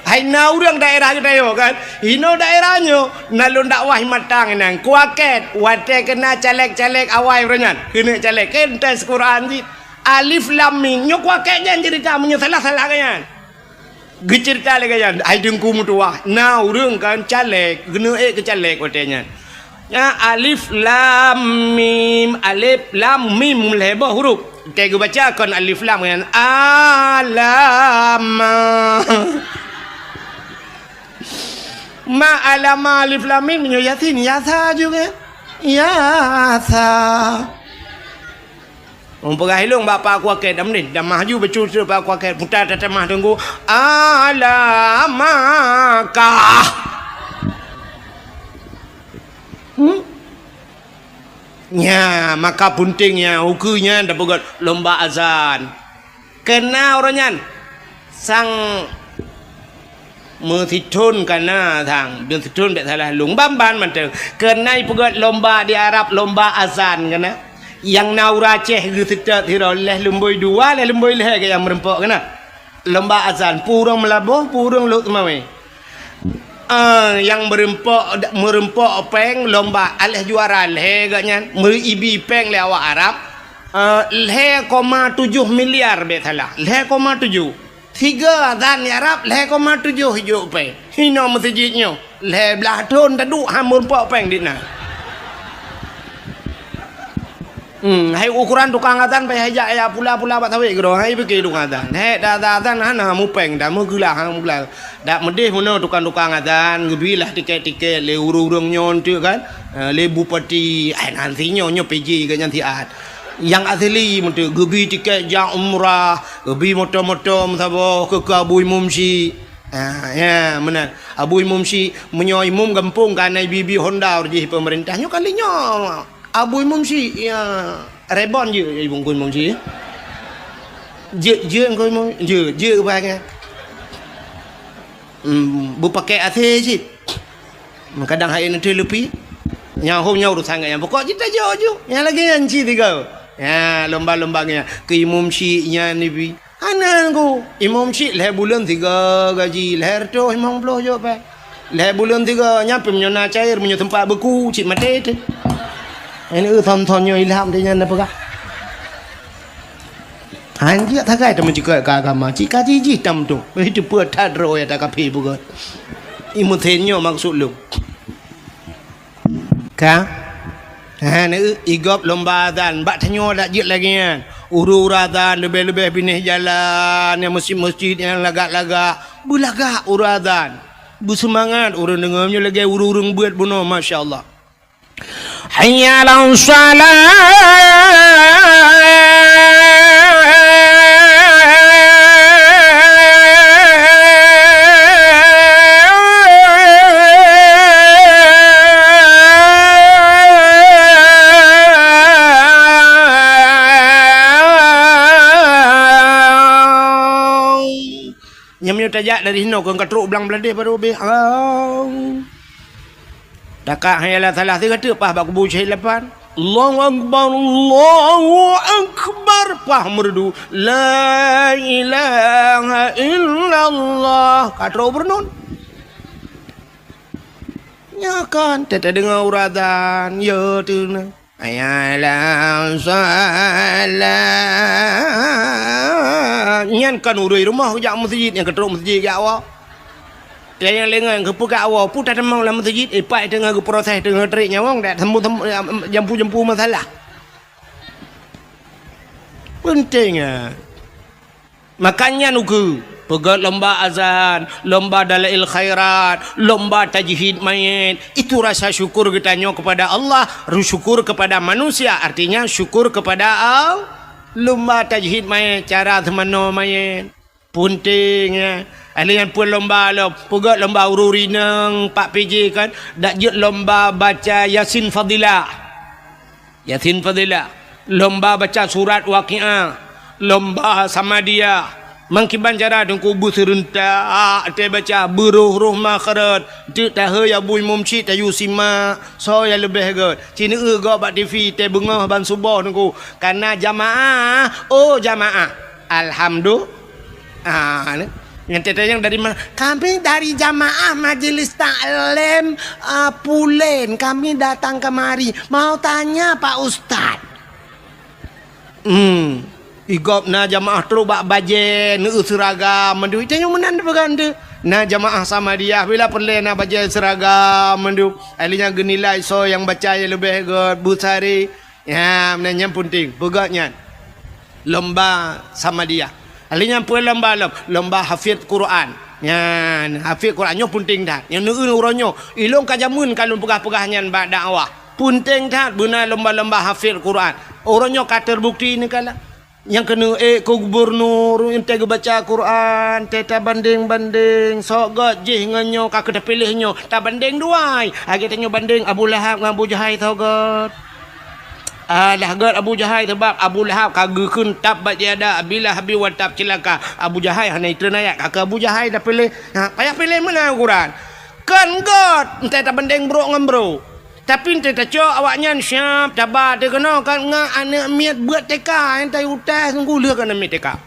hai na urang daerah kita yo kan ino daerahnya nalun dakwah matang nang kuaket wate kena caleg-caleg awai renyan kena caleg kentes Quran di alif lam mim nyo kuaket jan cerita menyo salah-salah kan gecerita le kan ai dengku mutuah na urang kan caleg kena ke caleg wate nya ya alif lam mim lebo huruf tega baca kon alif lam kan alama ma alama alif lam mim nyo yasin yasa juga yasa umpah hilung bapa aku aket dah menit dah maju betul bapa aku aket putar tatamah tunggu alamaka nya maka puntingnya hukunya dah buat lomba azan kena orangnya sang mertitun kana thang bertitun tak salah lung bamban manteng kena buat lomba di Arab lomba azan kana yang naura ceh gitu tiroleh lumboi dua le lumboi leh ke yang merempok kana lomba azan purung melabuh purung lu mawe yang merempok peng lomba alih juara leh gaknya meribi peng le awak Arab leh 7 miliar be salah leh 7 tiga azan Arab leh 7 hijau peng hino masjidnya leh belah ton taduk ha merempok peng ditna hai ukuran tukang azan pai hajak ya pula-pula bat tawe gero hai pergi tukang azan he dah azan hana mu peng dah mu gelah hang belah dak medih mono tukang-tukang azan gebilah tiket-tiket le urung-urung nyon tu kan le bupati ai nantinya nyo PJ ke nyantiat yang asli mentu gebi tiket jang umrah gebi motor-motor sabo ke Abui Mumsi ya benar Abui Mumsi menyoi mum kampung kan bibi Honda di pemerintahnya kalinya Abui Mumsi ya rebon je ibu kun Mumsi je kau mau je apa kan bu pakai AC sih kadang hari nanti lebih yang home udah sangat yang pokok kita jauh yang lagi anci tiga ya lomba-lombanya ke Mumsi nya ni bi anan ko Mumsi leh bulan 3 gaji leh tu 50 jo pa leh bulan 3 nyampe menyona cair menyo tempat beku cik mate tu ini thon-thonnya ilham dia apa kah anjir tak kaya teman cikgu agama cikgu jiji tam tu itu buat tadro ya tak kapi bukan imutenyo maksud lu kah ni igop lomba azan bak tanyo dak jit lagi kan uru-uradan lebih-lebih pinih jalan yang masjid-masjid yang lagak-lagak bulagak uradan bersemangat urang dengarnya lagi urung-urung buat bunuh masya-Allah hayya 'alas nyamnya tajak dari hino ke katruk belang beladih pada obeh Dakak hayalah salah tiga tu pas bak kubu syahid lepan Allahu Akbar Allahu Akbar Akbar, pah merdu. La ilaha illallah. Kata bernun. Ya kan, tetap dengar uradan. Ya tu na. Ayalah salat. Nyan kan urui rumah kejak masjid. Yang keteruk masjid kejak awak. Yang lengan ke pukak awak pun tak demang dalam masjid. Pak tengah ke proses tengah teriknya wong tak temu jampu masalah. Pentingnya. Makanya nuku pegat lomba azan, lomba dalail khairat, lomba tajhid mayit. Itu rasa syukur kita nyo kepada Allah, syukur kepada manusia. Artinya syukur kepada Allah. Lomba tajhid mayit, cara temano mayit. Pentingnya. Alian pun lomba lo, pegat lomba ururi nang 4 PJ kan, dak je lomba baca Yasin Fadilah. Yasin Fadilah. Lomba baca surat Waqiah. Lomba Samadiyah. Mangkiban cara dengku bu serentak te baca beruh makharat te tahu ya bui mumci ta yusima so ya lebih god cina go bak TV te bengah ban subuh dengku karena jamaah jamaah alhamdulillah yang yang dari mana? Kami dari jamaah majelis taklim Pulen. Kami datang kemari mau tanya Pak Ustad. Igop na jamaah terus bak baje nu seragam mendu itu yang menan bagan tu. Na jamaah sama dia bila perle na baje seragam mendu. Alinya genilai so yang baca yang lebih god busari. Ya, menanya penting. Begatnya lomba sama dia. Alinya pun lomba hafiz Quran. Yan, hafiz Quran nyo penting dah. Yang nu uronyo ilong kajamun kalau pegah-pegahnya bak dakwah. Penting dah guna lomba-lomba hafiz Quran. Uronyo kata terbukti ni kala. Yang kena ko gubernur ente baca Quran, teta banding-banding sok god jih nganyo ka kena pilihnya. Tak banding duai. Agi tanyo banding Abu Lahab dengan Abu Jahal tau god. Dah god Abu Jahal sebab Abu Lahab kagekeun tab bajada bila habi wa tab cilaka. Abu Jahal hana itu ayat kakak Abu Jahal dah pilih. Payah pilih mana Quran. Kan god ente tak banding bro ngan bro. Tapi ente tak cok awaknya siap tabat dia kena kan ngak anak miat buat teka ente utas tunggu leh kan miat teka.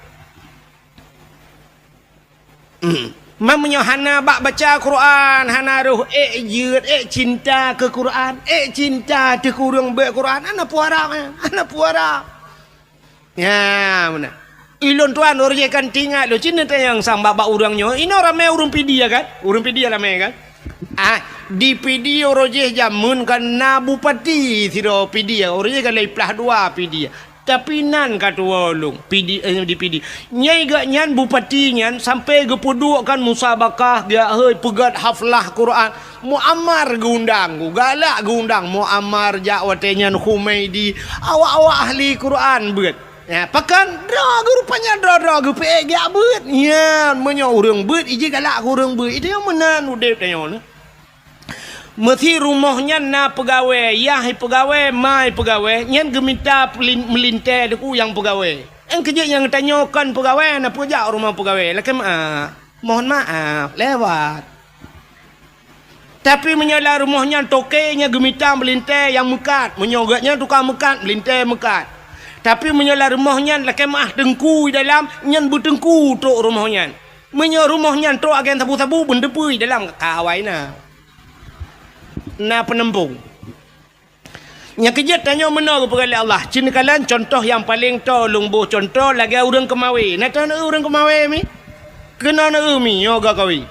Mamanya hana bak baca Quran, hana ruh jut cinta ke Quran, cinta te kurang baca Quran, ana puara. Ya, mana? Ilon tuan orang kan tinggal lo cina yang sang baba urangnya. Ini ramai urang pidia kan? Urang pidia ramai kan? Di pidia orang jamun kan na bupati siro pidia. Orang kan leplah 2 pidia. Tapi nan kata walung di pidi nyai gak nyan bupati nyan sampai gepuduk kan musabakah dia hei pegat haflah Quran muammar gundang galak gundang muammar jakwate nyan Humaidi awak-awak ahli Quran bet ya pakan dah rupanya dah gepe gak bet nyan menyo urang bet iji galak urang bet itu yang menan udep tanya mesti rumahnya na pegawai, yah pegawai, mai pegawai, nyan geminta melintai deku yang pegawai. Kerja yang tanyakan pegawai, na pujak rumah pegawai. Laki mohon maaf, lewat. Tapi menyala rumahnya tokenya geminta melintai yang mekat, menyogatnya tukang mekat, melintai mekat. Tapi menyala rumahnya laki dengku dalam, nyan bertengku tok rumahnya. Menyala rumahnya tok agen sabu-sabu bendepui dalam kawai na. Na penempung. Yang kejat tanya mana kepada Allah. Cina kalian contoh yang paling tolong bu contoh lagi orang kemawi. Nak tahu orang kemawi mi? Kena nak mi yo ga kawi.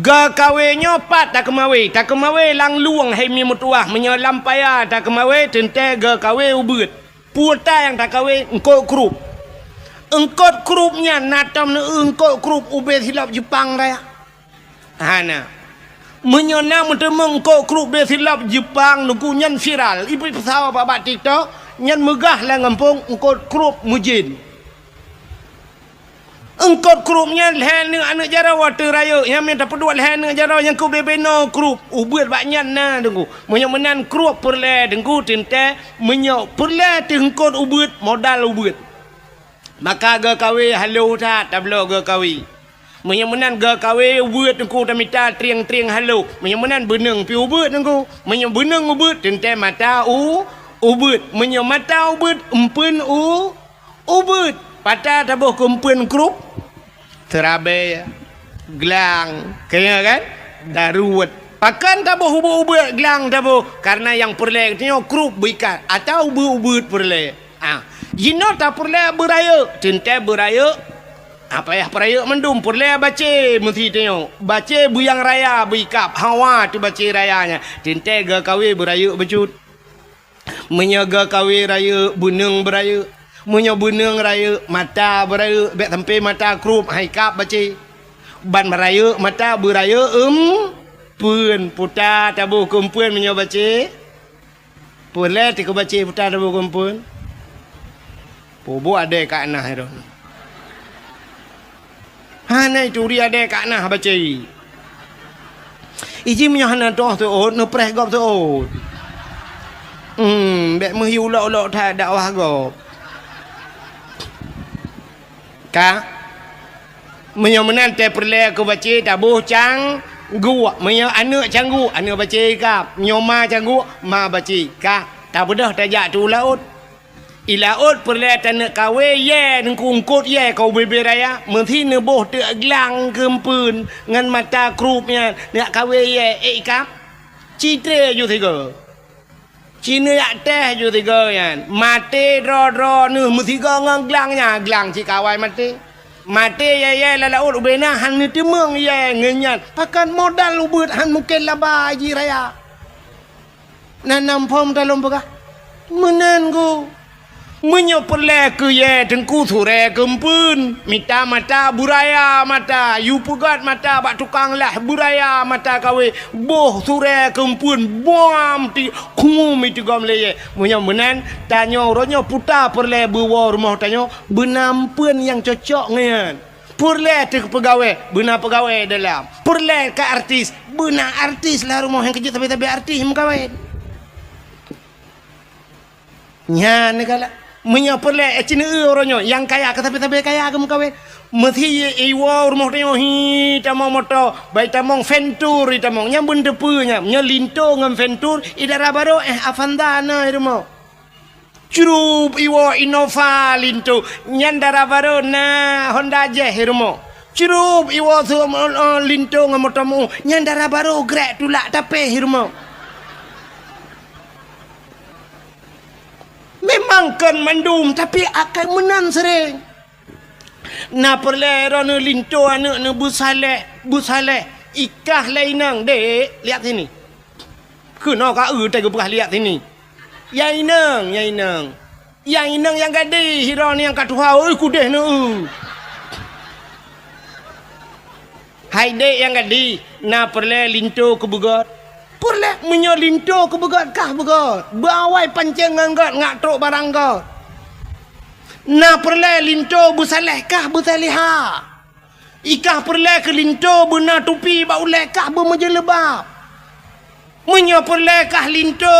Ga kawinya pat tak kemawi. Tak kemawi lang luang hai mi mutuah menyelam paya tak kemawi tente ga kawi ubut. Puta yang tak kawi engkau krup. Engkau krupnya natam na engkau krup ubet hilap Jepang raya. Hana. Menyona mentemeng kok kruk besilap Jepang nuku nyan viral ibu pesawat babat TikTok nyan megah lah ngampung engkau kruk mujin engkau krupnya lehen dengan anak jara water raya yang minta pedua lehen dengan jara yang kau bebeno kruk ubut baknya na dengku menyok menan kruk perle dengku tinte menyok perle tengkot ubut modal ubut maka ga kawe halo tak tablo ga kawe menyemenan ga kawe ubut engku tamita triang-triang halo menyemenan beneng pi ubut engku menyebeneng ubut tente mata ubut menyo mata ubut empun ubut patah tabuh kumpun krup terabe gelang kaya kan daruat pakan tabuh ubut gelang tabuh karena yang perle tanya krup bikat atau ubut perle jino tak perle beraya cinta beraya apa ya peraya mendum perle baca mesti tanya baca buyang raya bikap hawa tu baca rayanya cinta ga kawe beraya becut menyaga kawe raya bunung beraya munyo bunung raya mata beraya bek tempe mata krup haikap baca ban meraya mata beraya pun puta tabu kumpun menyo baca perle ti ko baca puta tabu kumpun pobo ada kat nah itu hana itu dia ada kat nah baca iji menyo hana doh tu no preh gop tu bek mesti ulok-ulok tak dakwah gop ka menyo-menan te perle aku baca tabuh cang gua menyo anak canggu anak baca kap nyoma canggu ma baca ka tak bedah tajak tu laut ilaut perle tanak kawe ye nengkungkut ye kau bebe raya mesti neboh te gelang kempun ngan mata krupnya nak kawe ye kap citre ju tiga Cina yak teh ju tiga yan mati ro nu mesti ngan gelangnya gelang ci kawai mati ye laut ubena han ni timeng ye ngenyan pakan modal ubut han mungkin laba ji raya nanam pom dalam begah menen go menyo perle ke ye tengku sure kempun mita mata buraya mata yu pugat mata bak tukang lah buraya mata kawe boh sure kempun bom ti kumum itu gam leye menyo menan tanyo ronyo puta perle buwa rumah tanyo benampun yang cocok ngan perle te pegawai benar pegawai dalam perle ke artis benar artis lah rumah yang kerja tapi artis mengkawin nya negala menyo perle cina orangnya yang kaya tapi kaya kamu kawin mesti iwa rumah tengok hi tamong moto baik tamong ventur tamong nyambun depunya nya linto ngam ventur idara baru afandana rumah curup iwa Innova linto nyandara baru na Honda Jazz rumah curup iwa linto ngam motomu nyandara baru grek tulak tapi rumah memang kan mandum tapi akan menang sering na perle rono linto anak ne busale ikah lainang dek lihat sini kena ka tak gepah lihat sini yainang yang gadi hiro ni yang katuha oi kudeh ne hai dek yang gadi na perle linto ke bugot perle menyo linto ke begot kah begot bawai pancing nganggot ngak truk barang got na perle linto busaleh kah busaliha ikah perle ke linto bena tupi ba uleh kah bermeja lebab menyo perle kah linto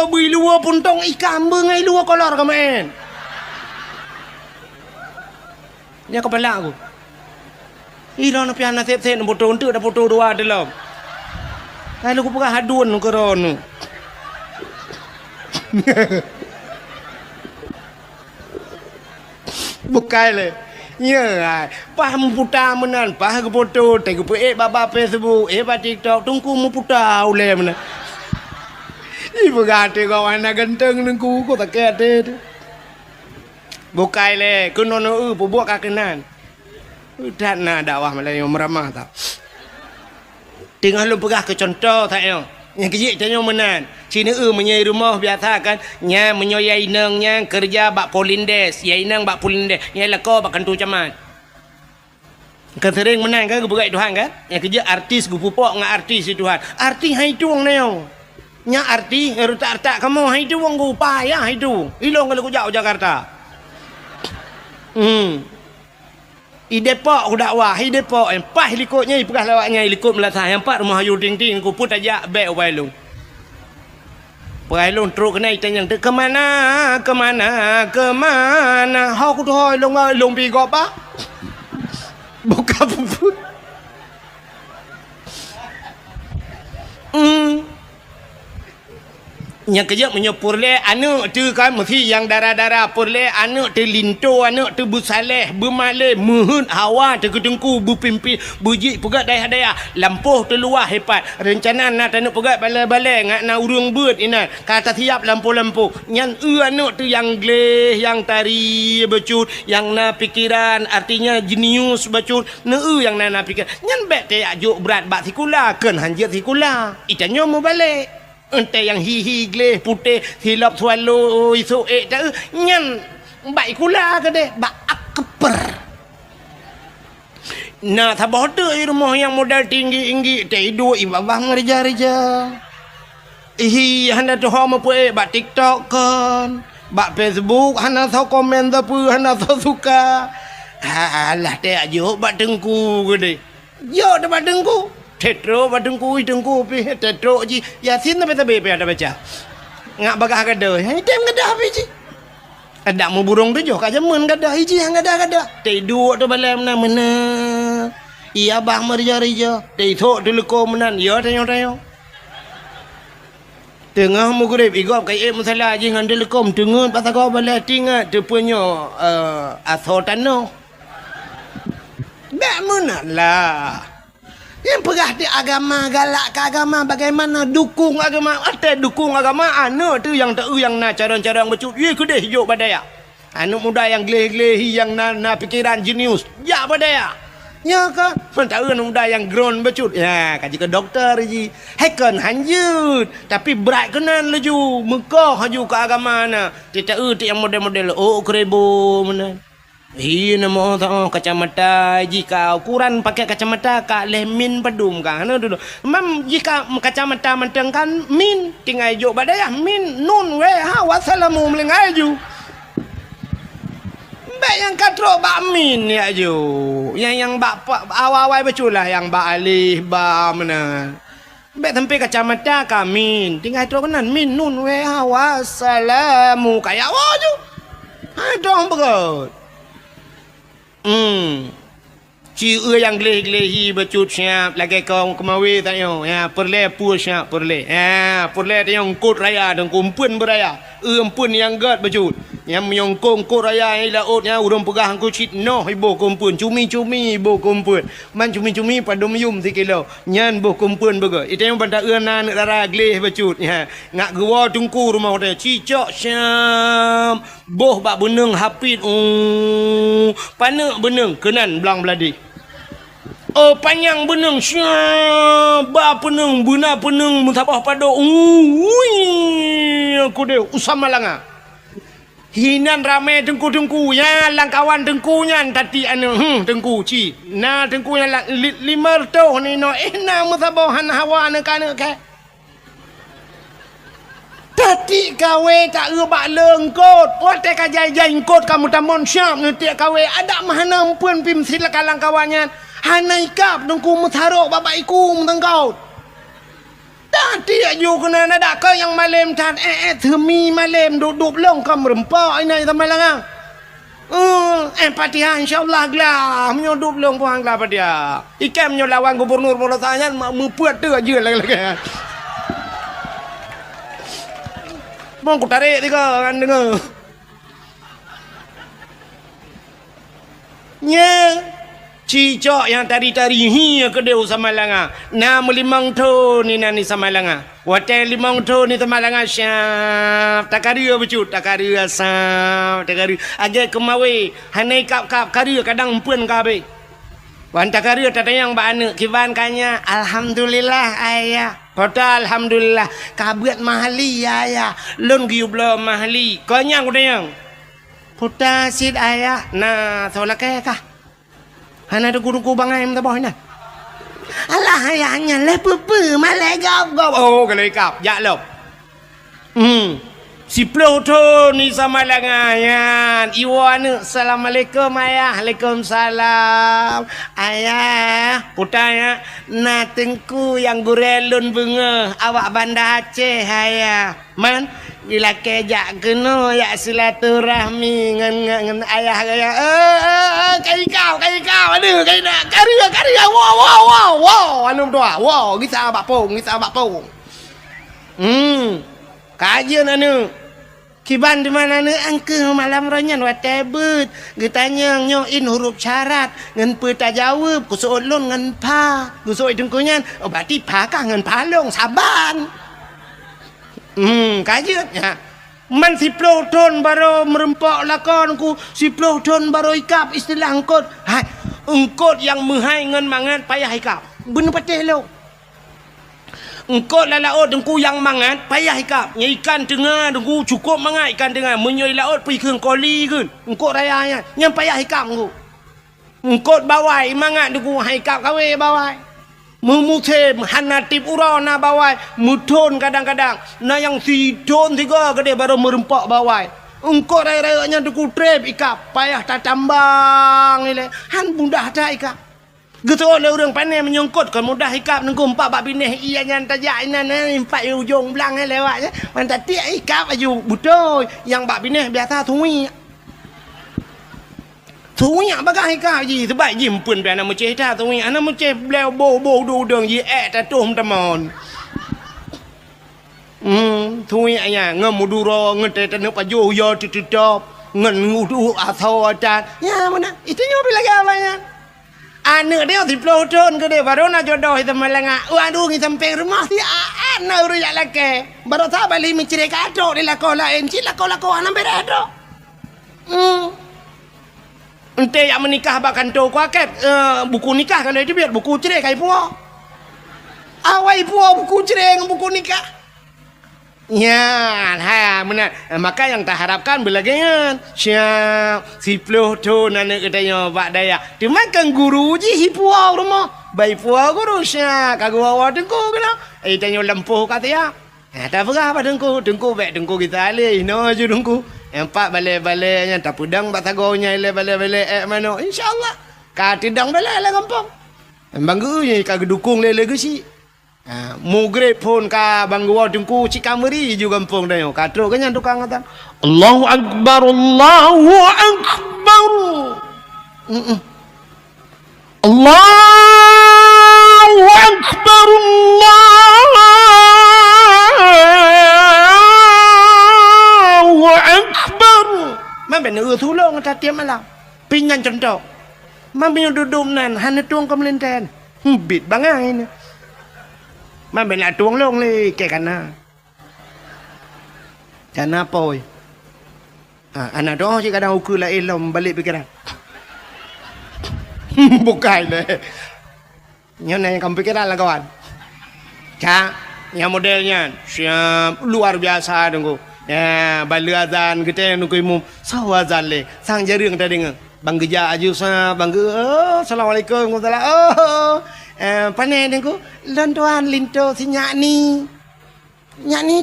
bui luar puntong ikah bengai luar kolor kemain dia kepala aku ira na piana sep-sep foto untuk dah foto dua dalam kalau aku pernah haduan ke rono. Bukai le. Ya, paham puta menan, pah ke foto, tengok pe baba Facebook, ba TikTok, tungku mu puta ule menan. Ibu gate kau anak ganteng nengku ko tak kete. Bukai le, kunono buat kakenan. Udah na dakwah Melayu meramah tak. Tengah lu pegah ke contoh tak yo. Yang kecil tanya menan. Cina menyai rumah biasa kan. Nya menyoyai nengnya kerja bak polindes. Yai neng bak polindes. Nya leko bak kantu camat. Kan sering menan kan kebegai Tuhan kan. Yang kerja artis gupupok ngak artis Tuhan. Artis hai tuang neo. Nya artis rutak-rutak kamu hai tuang gu payah hai tu. Ilong kalau jauh Jakarta. I Depok aku dakwah, i Depok empah likutnya i pegah lawaknya i likut melatah empat rumah hayu ting-ting ku put ajak bek wailung. Wailung teruk kena itanyang ke mana ha ku hoi long pi gop ba. Buka puput. Nya kerja menyepur le anak tu kan mesti yang darah-darah pur le anak tu linto anak tu busaleh bermalih muhun hawa tu kedengku bupimpi buji pegat daya-daya lampuh tu luah hebat rencana nak tanuk pegat balai-balai ngak na urung beut ina kata tiap lampu-lampu nyan anak tu yang gleh yang tari becut yang na pikiran artinya jenius becut na yang na pikir nyan bet te ajuk berat bak sikula ken hanjit sikula itanyo mau balik ente yang hihi gleh putih hilap swallow isu tak nyan baik kula ke deh bak akper nah tabah tu rumah yang modal tinggi-tinggi tidur ibabah ngerja-reja handa tu hama pue bak TikTok kan bak Facebook handa tau komen tapi handa tau suka alah teh ajo bak dengku ke deh yo dah bak dengku tetro badengku pi tetro ji yasin tapi ada baca ngak bagah kada tem kada pi ji ada mu burung tu jo ka jaman kada hiji hang kada tidur tu balam na mana iya bah merja-reja tithok tu leko menan ya tayo tengah mu grip igop kai masalah ji ngan telekom tengun patako bala tingat tu punya asotano dak mana lah yang perah di agama galak ke agama bagaimana dukung agama ada dukung agama anak tu yang tak yang nak cara-cara becut ye kedeh hijau badaya anak muda yang gleh-gleh yang na pikiran jenius ya badaya ya ka mentau anak muda yang grown becut ya kaji ke dokter ji heken hanjut tapi berat kenan laju Mekah haju ke agama na tidak yang model-model kerebo mana nama tahu kacamata jika ukuran pakai kacamata kak lemin pedum kan dulu memang jika kacamata menteng kan min tinggal jo badaya min nun we ha wassalamu melengai ju baik yang katro bak min ya ju yang bak awal-awal beculah yang bak alih ba mana baik tempe kacamata kamin tinggal tro kanan min nun we ha wassalamu kayak wa ju dong begot ci yang gleh-glehi becut siap lagi kau kemawi tanya ya perle pu siap perle ya perle yang kut raya dan kumpun beraya empun yang gad becut yang menyongkong kut raya lautnya urang pegah ku cit noh ibu kumpun cumi-cumi ibu kumpun man cumi-cumi padum yum 3 kilo nyan bu kumpun bega itu yang pada euna nak dara gleh becut ya ngak gua tungku rumah dia cicok siap boh bak beneng hapit panak beneng kenan belang beladi panjang beneng siap ba peneng buna peneng mutabah pado aku deh usama langa hinan rame dengku-dengku ya langkawan dengkunya tadi dengku ci na dengkunya lima toh ni no na mutabahan hawa na kana ke tadi kawe tak bak lengkot pote ka jai kot kamu tamon syap ngetik kawe ada mahana pun pim silakan langkawannya hanai kap dengku mutharok babaiku mentengkau tadi ayu kena ada ke yang malam tan themi malam duduk long kam rempak ini sama lang empatiha insyaallah glah menyodup long puang glah padia ikan menyolawan gubernur Polosanya mepuat tu aja lagi mau ku tarik tiga kan dengar nya cicok yang tari-tari hiya kedeu sama langa na melimang tu ni nani sama langa hotel limang tu ni sama langa syap takaria becut takaria sap takaria agak kemawe hanai kap-kap karia kadang empun kabe wan takaria tatayang ba anak kiban kanya alhamdulillah ayah kota alhamdulillah kabuat mahali ayah lon giublo mahali konyang udayang puta sid ayah na solake kah hana ada guru bangai em tabah na alah ayahnya le pepe malai gap kalai kap ya lo si ploto ni sama langayan iwan assalamualaikum ayah waalaikumsalam ayah putanya na tengku yang gurelun bunga awak Banda Aceh ayah man gila kejak kena ya silaturahmi ngan ayah kai kau aduh kai nak karya wow anu doa wow kita abak pong Kajian anu. Kiban di mana ne angke malam ranyan watebut. Getanya nyoin huruf syarat ngan peta jawab ku soolon ngan pa. Ku sooi dengkunyan. Oh berarti pa kah ngan palong saban. Kajian ya. Man 10 tahun baru merempak lakon ku 10 tahun baru ikap istilah engkot. Hai, engkot yang menghai ngan mangan payah ikap. Bener patih lo. Engkau laut dengku yang mangat payah ikap. Nya ikan tengah dengku cukup mangat ikan tengah. Menyoi laut pergi ke koli ke. Engkau rayanya. Yang payah ikap engkau. Engkau bawai mangat dengku ikap kawe bawai. Memutim hanatip urana bawai. Mutun kadang-kadang. Na yang sidon tiga gede baru merempak bawai. Engkau raya-rayanya dengku trip ikap. Payah tak tambang ile. Han mudah tak ikap. Gitu oleh orang pandai menyongkot kan mudah ikap nengku empat bak bineh iya nyan tajak inan empat ujung belang lewat je mantap tiak ikap aju betul yang bak bineh biasa thui bagah ikap ji sebab ji mpun pe ana meceh ta thui ana meceh bleu bo du deng ji ta tum tamon thui anya ngemuduro ngete tenu paju yo titop ngen ngudu atau acan ya mana itu nyobi lagi apanya. Anak dia 10 tahun ke dia baru nak jodoh itu melengah. Waduh ni sampai rumah si anak uruyak laki. Baru tak balik mencari kadok di lakon lain. Cik lakon-lakon anak beredok. Ente yang menikah bahkan tu kuaket buku nikah kalau itu biar buku cerai kai puak. Awai puak buku cerai dengan buku nikah. Ya, benar. Maka yang tak harapkan belagangan. Siap, 10 tahun anak katanya Pak Daya. Dia makan guru je hipuau rumah. Baik puau guru siap. Kagak awak dengku kena. Tanya lempuh kata ya. Tak apa apa dengku. Dengku baik dengku kita alih. No je dengku. Empat balik-baliknya. Tak pudang bak tagonya balik-balik. Mana? InsyaAllah. Katidang balik lah kampung. Bangga kagak dukung lele ke si. Mugrib pun ka bangguwa dengku cikameri juga kampung dah yo. Katro kan tukang kata Allahu Akbar Allahu Akbar. Allahu Akbar Allahu Akbar. Man ben tulung ta tiam malam. Pinyan contoh. Man ben dudum nan han tuang kemelenten. Bit bangai ni. Man ben nak tuang long le ke kana. Kana poi. Anak doh je kadang ukur lah elom balik pikiran. Bukan le. Yang kamu pikiran lah kawan. Cak, yang modelnya siap luar biasa dengku. Ya, bala azan kita nunggu imum. Sawa azan le. Sang jaring tadi ngeng. Bang geja aju sa bang assalamualaikum warahmatullahi panai dengku lantuan linto si nyakni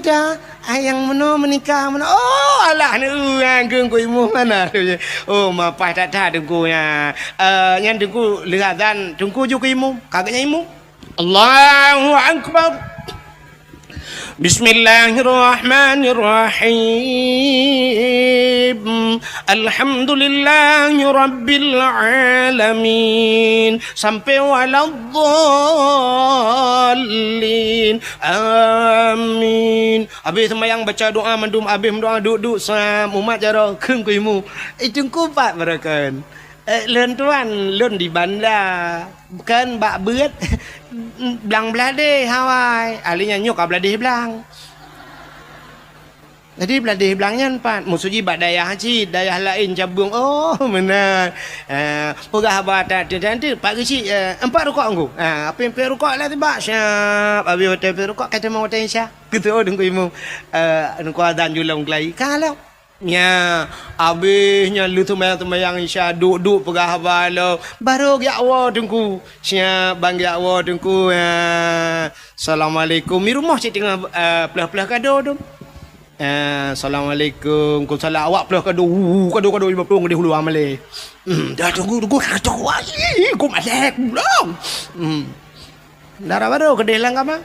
dah ayang meno menikah meno alah ni anggung ku imu mana mapai tak dengku ya yang dengku lihatan dengku juga imu kagaknya imu Allahu Akbar. Bismillahirrahmanirrahim. Alhamdulillahi rabbil alamin. Sampai waladdallin. Amin. Habis sembahyang baca doa mandum habis doa duduk sam umat jaro keung kuimu. Itu kupat berakan. Lentuan lun di bandar bukan bak beut belang belade Hawaii alinya nyok belade belang jadi belade belangnya empat musuji bak daya haji daya lain cabung benar pegah bata nanti pak kecil empat rukuk engko apa yang empat rukuk lah tiba siap habis hotel rukuk kata mau hotel insya gitu dengku imu dengku adan julang kelai kalau nya abisnya lu tumayang isya duduk pegah balo baru yakwa dengku siap bang yakwa dengku assalamualaikum mi rumah cik tengah pelah-pelah kado dong assalamualaikum ku salah awak pelah kado 50 ngedi hulu amale dah tunggu kacau ku malek belum darah baru kedai lang apa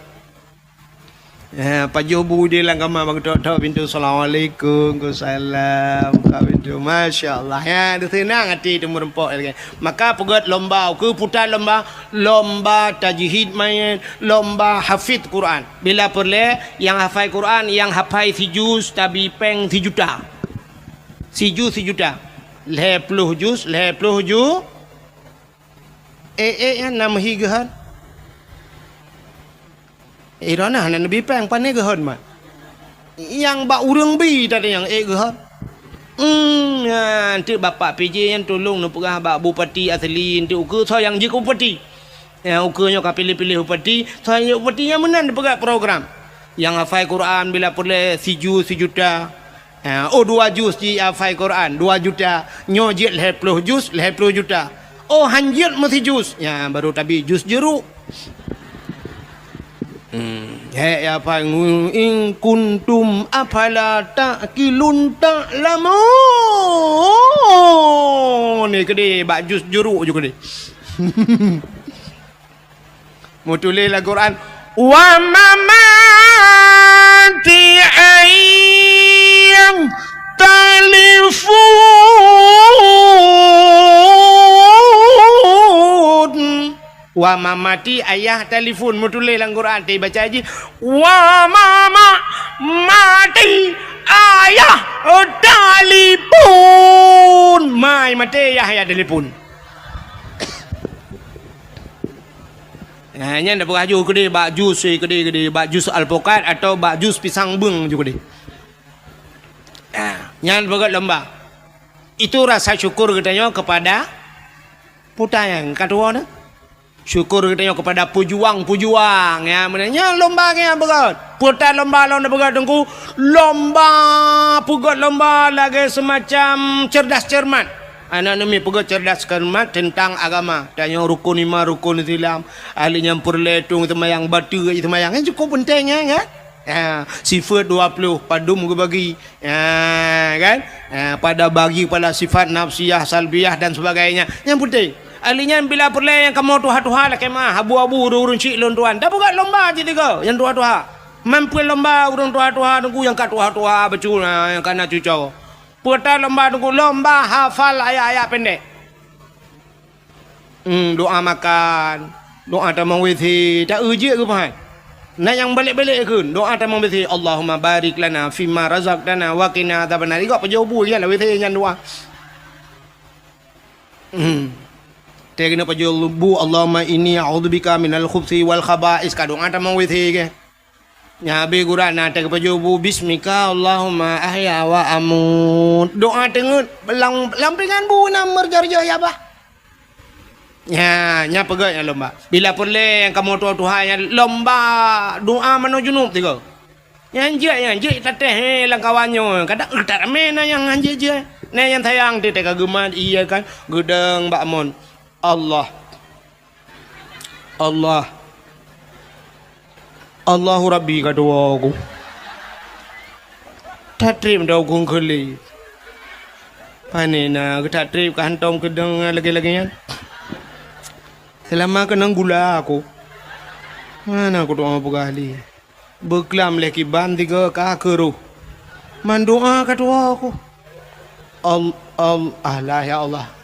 Pajobu dia lang kama magtok-tok pintu assalamualaikum salam ka pintu masyaallah ya dia senang hati tu merempok lagi. Maka pegat lomba ke putar lomba tajwid main lomba hafid Quran. Bila perle yang hafal Quran yang hafal si juz tabi peng si juta. Si juta. 10 juz yang nama higahan Irana nan nabi pang pan ke hon ma yang ba urang bi tadi yang ke hon nanti bapak PJ yang tolong nu pegah bak bupati asli nanti ukur so yang je bupati yang ukurnya ka pilih-pilih bupati so yang bupati yang menan pegah program yang hafal Quran bila boleh si juta 2 juz di hafal Quran 2 juta nyojit 10 juz 10 juta hanjit mesti juz ya baru tapi juz jeruk ya apa in kuntum afala ta'qilun ta'lamun ni kede bak jus jeruk juga ni mau tulis lah Quran wa mamati ayyam talifun wa mamati ayah telefon mutulai dalam Quran dia baca aja wa mama mati ayah telefon mai mati ayah telefon hanya ndak baju gede bak jus gede bak jus alpukat atau bak jus pisang beng juga gede nyan bagat lomba itu rasa syukur katanya kepada putra yang kedua ni syukur kita kepada pujuang ya menanya lomba ke berat putar lomba berat tengku lomba pugot lomba lagi semacam cerdas cermat anak nami pugot cerdas cermat tentang agama tanya rukun 5 rukun Islam ahli nyampur letung semayang batu semayang kan cukup pentingnya kan sifat 20 padum ke bagi kan pada bagi pada sifat nafsiyah salbiyah dan sebagainya yang penting alinya bila perle yang kamu tuha-tuha lah kemah abu-abu urun cik lon tuan dah bukan lomba je tiga yang tuha-tuha mampu lomba urun tuha-tuha tunggu yang kat tuha-tuha betul yang kana cucau putar lomba tunggu lomba hafal ayat-ayat pendek doa makan doa tamang withi tak uji ke pahan nak yang balik-balik ke doa tamang withi Allahumma barik lana fima razaqtana wa qina adzabannar ikut pejabu ya lah withi yang doa Tegna pajul bu Allahumma inni a'udzubika minal khubthi wal khaba'is kadung ada mau withi ke nya be Quran na teg pajul bu bismika Allahumma ahya wa amut doa tengut lampingan bu namar jarja ya bah nya pegat ya lomba bila perle yang kamu tuha yang lomba doa menuju junub tiga yang je tateh lang kawanyo kadang tak mena yang anje je ne yang sayang di teg geman iya kan gudang Mbak Mon Allah Allahu Rabbi kadua aku tak terima dah aku keli panena kita terima kantong kedeng lagi-laginya selama kenang gula aku mana aku doa berkali berkelam lagi bantiga kakeru mandoa kadua aku Allah ya Allah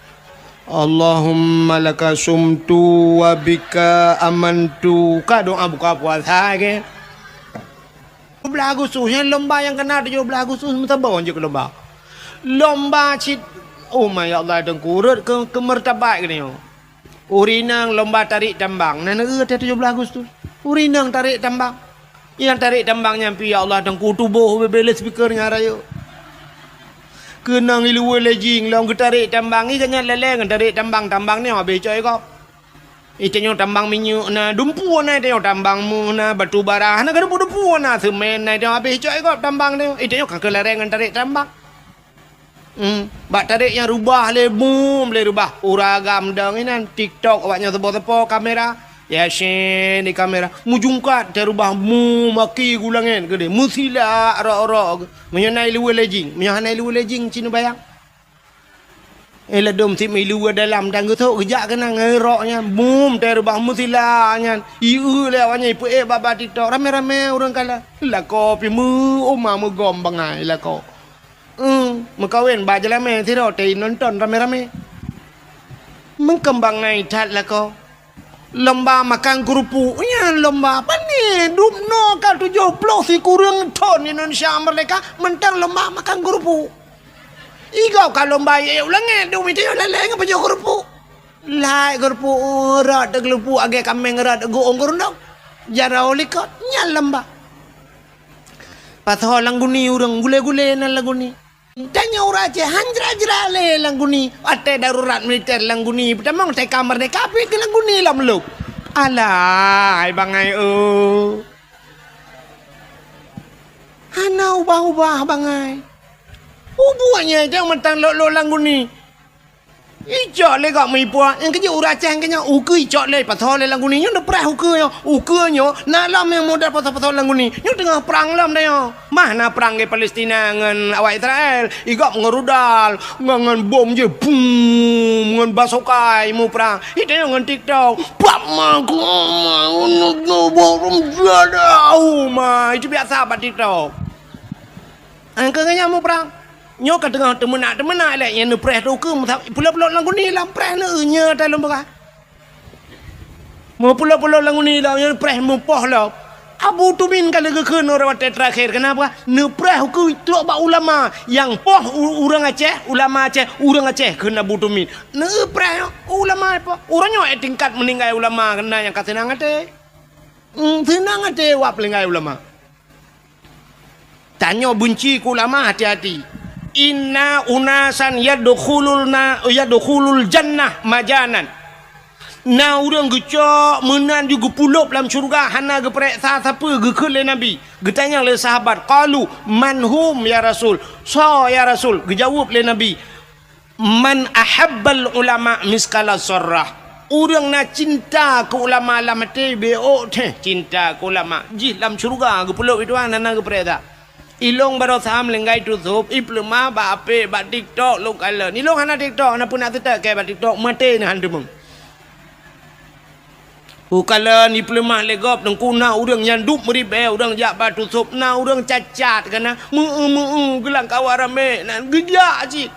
Allahumma laka sumtu wa bika amantu ka doa buka puasa ke 17 Agustus yang lomba yang kena 17 Agustus mesti bawa je ke lomba cit oh my Allah dan kurut ke martabat ke ni urinang lomba tarik tambang nana ke 17 Agustus urinang tarik tambang yang tarik tambang nyampi ya Allah dan ku tubuh bebel speakernya rayo kenang ilu lejing long tarik tambang ni kanya leleng tarik tambang ni habis coy kau ikanyo tambang minyak na dumpu na dia tambang mu na batu bara na kada dumpu na semen na dia habis coy kau tambang dia ikanyo kan kelareng tarik tambang bak tarik yang rubah le boom le rubah uragam dang ini TikTok awaknya tepo-tepo kamera ya shen di kamera mujungkat terubah mu maki gulangin gede musila ro-ro menyonai lu lejing cinu bayang Ela dom ti milu dalam dan gutok gejak kena ngeroknya bum terbah mutilanya iu lewanya ipu baba TikTok rame-rame orang kala la kopi mu oma mu gombang ai la ko mengkawin bajalah me tiro te nonton rame-rame mengkembang ngai tat la ko lomba makan kerupuk ya lomba apa ni dumno ka 70 si kurang ton Indonesia Merdeka mentang lomba makan kerupuk. Igau kalau bayar ulang du miti leleng apa jo kerupuk. Lai kerupuk rat kerupuk age kameng rat go ongkur ndok. Jara olikot nyalamba. Patho langguni urang gule-gule na langguni. Tanya uraje hanjra-jra le langguni. Ate darurat militer langguni. Pertama te kamar de kapi ke langguni lam lu. Alah ai bangai Hana ubah-ubah bangai. Buahnya jangan mentang lo langgu ni. Ijak le gak mai puak. Yang kerja uracang kenya uku ijak le pasal le langgu ni. Yang perah uku yo. Uku yo nalam yang modal pasal langgu ni. Yang tengah perang lam dah yo. Mana perang ke Palestina dengan awak Israel. Igak ngerudal, ngan bom je boom, ngan basukai mu perang. Itu dengan TikTok. Pak maku no borom jada. Itu biasa pada TikTok. Angka kenya mu perang. Nyok tengah temenak lek yang preh tu ke pula-pula langgu ni lam preh na nya dalam berah. Mo pula-pula langgu ni lam yang preh mupoh lah. Abu Tumin kalau ke keun orang terakhir kenapa? Ne preh ku telok ba ulama yang poh urang Aceh, ulama Aceh, urang Aceh keun Abu Tumin. Ne preh ulama apa? Urangnya tingkat meninggal ulama kena yang kata nang ate. Tenang ate wap lengai ulama. Tanya benci ku ulama hati-hati. Inna unasan yadkhulul jannah majanan. Na urang gecok menan juga pulop dalam syurga hana ge periksa siapa ge ke le nabi. Ge tanya le sahabat, qalu manhum ya rasul. So ya rasul, ge jawab le nabi. Man ahabbal ulama miskala sarrah. Urang na cinta ke ulama lam te beo teh cinta ke ulama. Ji dalam syurga ge pulop itu hana ge periksa. Ilong baru saham lenggai tutup iplema ba ape ba TikTok lu kala ni long hana TikTok na pun nak tetak ke ba TikTok mate ni handem kala ni plema legop nang kuna urang nyanduk meribe urang jak ba tutup na urang cacat kana gelang kawarame nan gejak ji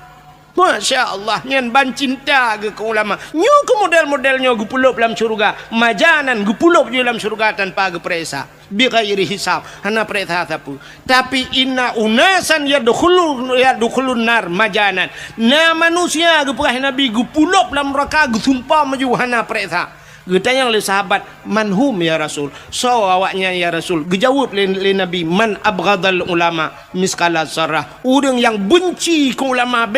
Masya Allah nyen ban cinta ke ulama nyu ke model-modelnya gu pulup dalam surga majanan gu pulup di dalam surga tanpa ge peresa bi ghairi hisab hana peresa sapu tapi inna unasan yadkhulun nar majanan na manusia ge perah nabi gu pulup dalam neraka gu sumpah maju hana peresa ge tanya oleh sahabat manhum ya rasul so awaknya ya rasul ge jawab le nabi man abghadal ulama miskala sarah urang yang benci ke ulama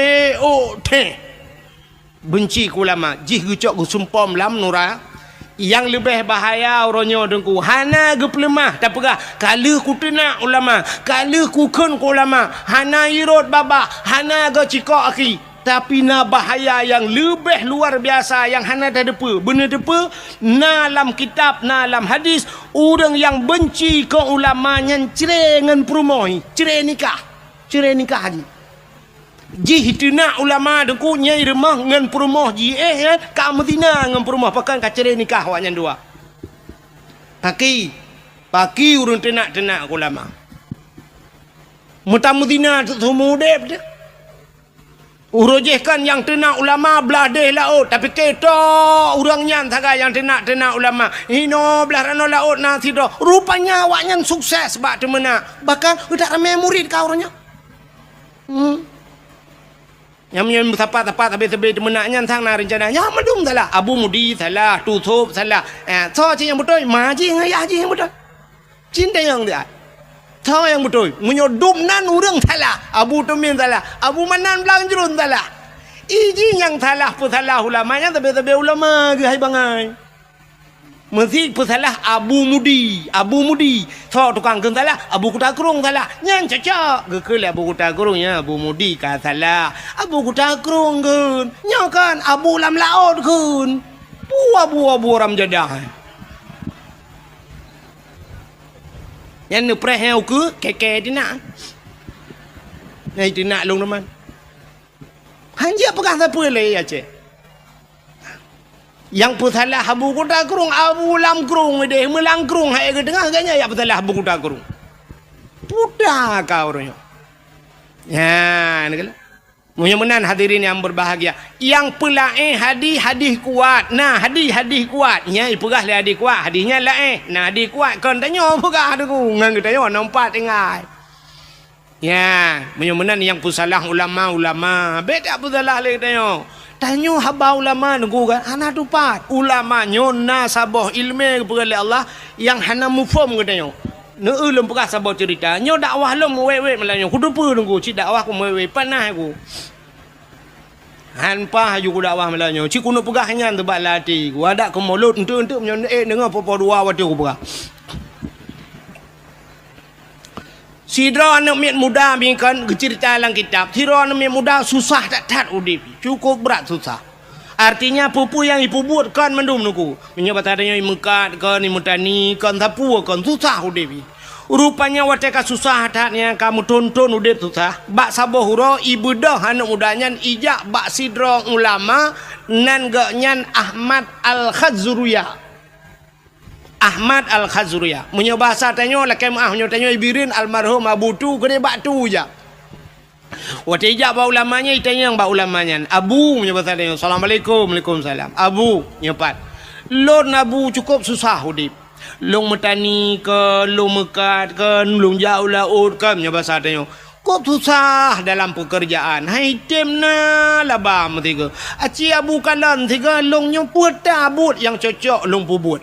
benci ke ulama jih ge cok ge sumpah lam nura yang lebih bahaya orangnya dengku hana ge pelemah tak pegah kala ku tenak ulama kala ku keun ku ulama hana irot baba hana ge cikok aki tapi na bahaya yang lebih luar biasa yang hana dah depa benar depa na dalam kitab na dalam hadis orang yang benci ke ulama yang cerai dengan perumoi cerai nikah ji ji tenak ulama dengku nyai remah dengan perumah ji ka Madinah dengan perumah pakan ka cerai nikah awaknya dua paki urang tenak ulama Madinah tu mudep dia urujihkan yang tenak ulama belah deh laut tapi ketok urangnya saga yang tenak ulama hino belah rano laut nanti dah rupanya awaknya sukses sebab temena bahkan udah ramai murid kau orangnya yang tepat habis temenaknya sang na rencana ya madum salah Abu Mudi salah tutup salah so yang betul maji ngayah yang betul cinta yang dia tahu yang betul menyodum nan urang salah Abu Tumin salah Abu Manan belang jerun salah iji yang salah pun salah ulamanya tapi ulama ke hai bangai mesti pun salah Abu Mudi so tukang keun salah Abu Kutakrung salah nyan cocok ke Abu Kutakrung ya Abu Mudi ka salah Abu Kutakrung keun nya kan Abu lam laut keun abu ram jadah yang ni preh yang ke keke dia nak. Yang dia nak long teman. Hanya pegang siapa lagi ya cik. Yang pesalah Abu Kuda Kurung, Abu Lam Kurung dia melang kurung hai ke tengah ganya ya pesalah Abu Kuda Kurung. Pudah kau orangnya. Ya, ni kalau. Mudah-mudahan hadirin yang berbahagia. Yang pelaih hadis kuat. Nah, hadis kuat. Ya, ipegah le hadis kuat. Hadisnya laih. Nah, hadis kuat kan tanya pegah tu ku. Ngan kita yo nampak tinggal. Ya, mudah-mudahan yang pusalah ulama. Beda pusalah le tanya. Tanya haba ulama nunggu kan. Hana tupat. Ulama nyona sabah ilmu kepada Allah yang hana mufhum katanya. Ne ulum pegah sabah cerita. Nyo dakwah lum wewe melanyo. Kudu pu nunggu cik dakwah ku wewe panah aku. Hanpa haju ku dakwah melanyo. Cik kuno pegah nyan tebak lati. Ku ada ke mulut untuk menyo dengar apa dua waktu ku pegah. Sidra anak miat muda bingkan cerita dalam kitab. Sidra anak miat muda susah tak udip. Cukup berat susah. Artinya pupu yang ibu buat kan mendum nuku. Menyebut adanya imukat kan imutani kan tapu kan susah udip. Rupanya wateka susah taknya kamu tonton udip susah. Bak saboh huro ibu dah anak mudanya ijak bak sidra ulama nan gaknyan Ahmad Al-Khazuriyah. Ahmad Al-Khazuriyah. Munyo bahasa tanyo lakai maah munyo tanyo ibirin almarhum Abu tu kene bak tu je. Wate ijak ba ulamanya itanya yang ba ulamanya. Abu munyo bahasa tanyo. Assalamualaikum, Waalaikumsalam. Abu nyepat. Lon Abu cukup susah udip. Long metani ke, long mekat ke, long jauh laut ke munyo bahasa tanyo. Kok susah dalam pekerjaan. Hai tim na labam tiga. Aci Abu kalan tiga long nyo puta abut yang cocok long pubut.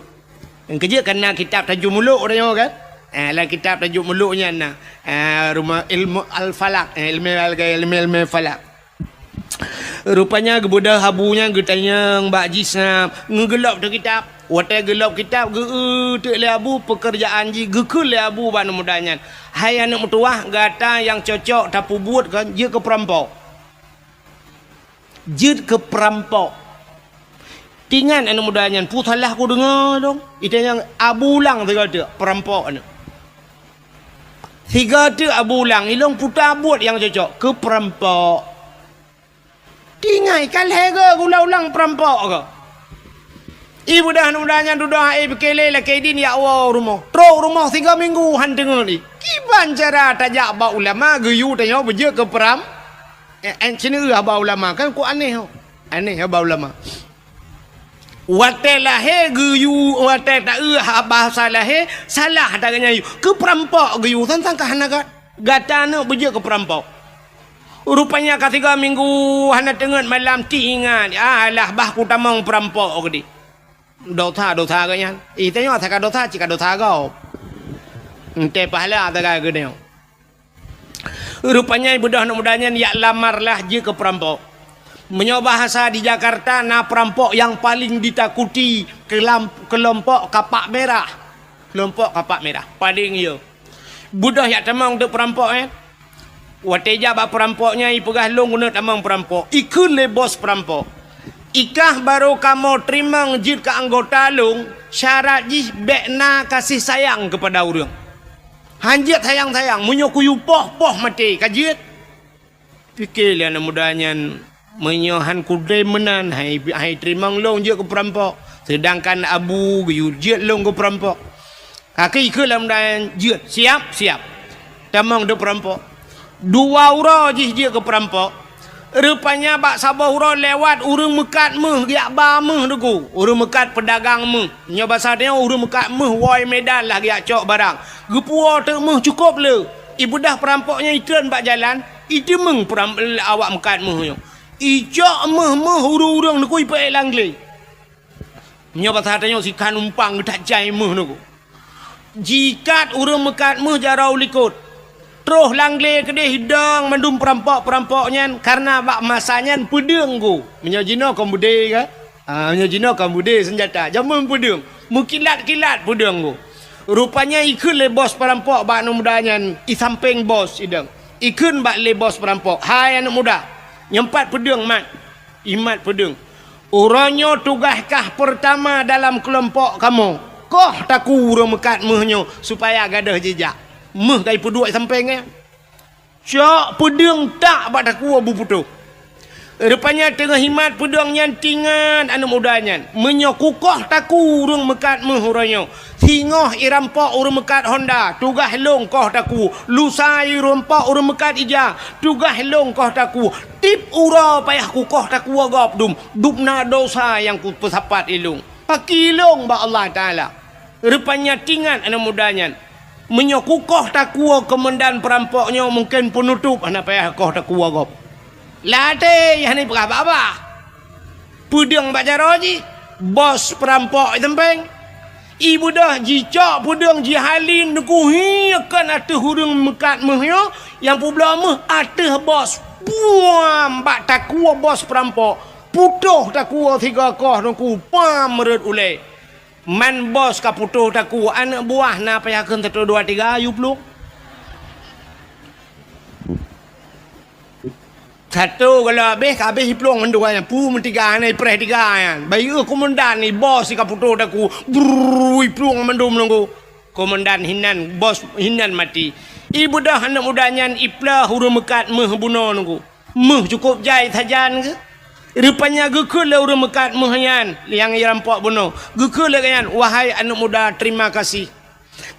Yang kerja kena kitab tajuk muluk orang kan? Lah kitab tajuk muluknya nah. Rumah ilmu al-falak, ilmu falak. Rupanya kebudah habunya getanya Mbak Jisna ngegelap tu kitab. Watai gelap kitab ge le abu pekerjaan ji gekul le abu ban mudanya. Hai anak mertua gata yang cocok tapu buat kan je ke perampok. Je ke perampok. Tingan anak mudanya putalah aku dengar dong. Itu yang Abu Lang tiga tu perampok ni. Tiga tu Abu Lang ilong putar buat yang cocok ke perampok. Tingai kalai ke ulang-ulang perampok ke. Ibu dah anak mudanya duduk bekele lah kedin ya Allah rumah. Teruk rumah 3 minggu han dengar ni. Kiban cara tajak ba ulama geyu tanya beje ke peram. Sini ba ulama kan ku aneh. Aneh ba ulama. Watai lahir geyu watai tak bahasa lahir salah taknya ke perampok geyu tentang kahanagat gata nak beje ke perampok. Rupanya ketiga minggu hana tengah malam tingan alah bah ku tamang perampok gedi. Dosa kanya. Tanya tak dosa cika dosa kau. Ente pahala tak gede. Rupanya ibu dah mudanya ya lamarlah je ke perampok. Menyobahasa di Jakarta na perampok yang paling ditakuti kelompok kapak merah. Kelompok kapak merah paling ya. Budah yak tamang untuk perampok Wateja ba perampoknya ipegah long guna tamang perampok. Ikun le bos perampok. Ikah baru kamu terima jid ke anggota long syarat jih bekna kasih sayang kepada orang. Hanjit sayang-sayang munyokuyu poh mati kajit. Fikir anak mudanya menyohan kudai menan hai terima long je ke perampok sedangkan Abu je long ke perampok kaki ke dalam dan je siap tamang de perampok 2 ura je ke perampok rupanya bak sabah ura lewat urang mekat meh giak ba meh deku urang mekat pedagang meh nya bahasa dia urang mekat meh woi medan lah giak cok barang gepua te meh cukup le ibu dah perampoknya itren bak jalan itu meng awak mekat meh ijak meh urang nak koi pae langle. Nya bahasa tanya si kan umpang tak jai meh nak. Jikat urang mekat meh jarau likut. Terus langle ke dia hidang mandum perampok-perampoknya karena bak masanya pedeng go. Menyajina kambude kan? Menyajina kambude senjata. Jamun pedeng. Mukilat-kilat pedeng go. Rupanya ikun le bos perampok bak anak mudanya i samping bos idang. Ikun bak le bos perampok. Hai anak muda. Nyempat pedeng mat. Imat pedeng. Orangnya tugaskah pertama dalam kelompok kamu? Koh taku urang mekat mehnya supaya gadah jejak. Meh kai peduk sampingnya. Cak pedeng tak bak taku abu putu. Rupanya tengah himat pedang nyantingan anu mudanya. Menyokukoh taku urang mekat mehuranya. Singoh irampak urang mekat Honda. Tugah long koh taku. Lusai rompak urang mekat ija. Tugah long koh taku. Tip ura payah kukoh taku agap dum. Dupna dosa yang ku pesapat ilung. Pakilong ba Allah Ta'ala. Rupanya tingan anu mudanya. Menyokukoh taku kemendan perampoknya mungkin penutup. Anak payah koh taku agap. Lade yang ni apa? Pudang baca roji, bos perampok tempeng. Ibu dah jicak pudang jihalin nukuhi akan atuh hurung mekat mehyo yang publa meh atuh bos. Buam bak takua bos perampok. Putuh takua tiga koh nuku pam merut ule. Man bos ka putuh takua anak buah na payakeun satu dua tiga ayu peluk. Satu kalau habis hiplong menduanya pu mentiga ni preh tiga kan. Bayu komandan ni bos si kaputo daku brui plong mendum nunggu. Komandan hinan bos hinan mati. Ibu dah anak mudanya iplah huru mekat meh buno nunggu. Meh cukup jai sajan ke? Rupanya gekul lah huru mekat meh yan yang irampok buno. Gekul lah kan wahai anak muda terima kasih.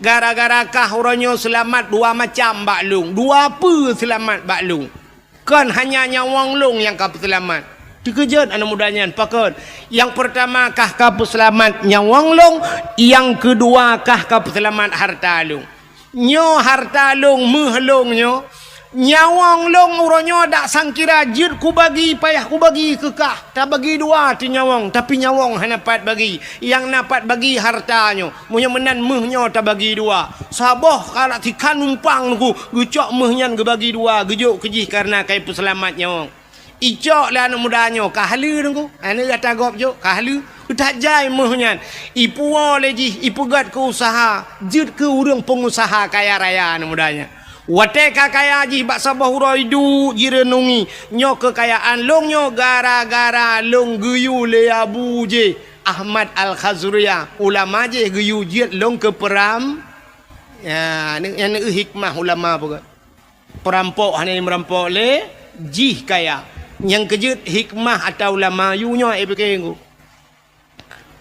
Gara-gara kah uranyo selamat dua macam baklung. Dua apa selamat baklung. Kan hanya nyawang long yang kau selamat. Dikejut anak mudanya pakon. Yang pertama kah kau selamat nyawang long, yang kedua kah kau selamat harta long. Nyo harta long mehlong nyo. Nyawang long uronyo dak sangkira jut ku bagi payah ku bagi kekah. Tak bagi dua ti nyawang, tapi nyawang hanya dapat bagi. Yang dapat bagi hartanyo. Munyo menan mehnyo tak bagi dua. Saboh kalau tikan numpang ku gecok mehnyan ge bagi dua, gejuk kejih karena kai peselamat nyawang. Icok lah anak mudanyo kahlu nunggu. Ane kata gop jo kahlu. Tak jai mehnyan. Ipu leji ipu gat ke usaha, jut ke urang pengusaha kaya raya anak mudanya. Wate kakaya ji bak sabah uraidu jirenungi nyo kekayaan long nyo gara-gara long guyu le Abu je Ahmad Al-Khazriyah ulama je guyu jet long ke peram ya ni yang hikmah ulama apa perampok hanya merampok le jih kaya yang kejut hikmah atau ulama yu nyo epekengku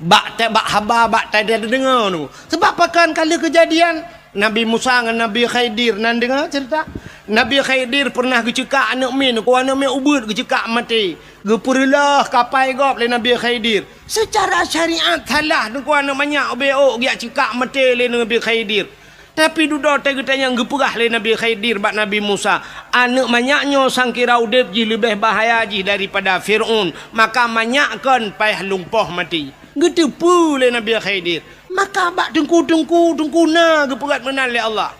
bak haba bak tak ada dengar tu sebab pakan kala kejadian Nabi Musa dengan Nabi Khidir nan dengar cerita Nabi Khidir pernah gecekak anak min ko anak min ubud gecekak mati geperlah kapai gop le Nabi Khidir secara syariat salah ko anak banyak obeo giak cekak mati le Nabi Khidir tapi duda tanya geperah le Nabi Khidir bak Nabi Musa anak banyaknya sangkira udip ji lebih bahaya ji daripada Firaun maka banyakkan payah lumpuh mati getepu le Nabi Khidir maka bak tengku na geperat menan le Allah.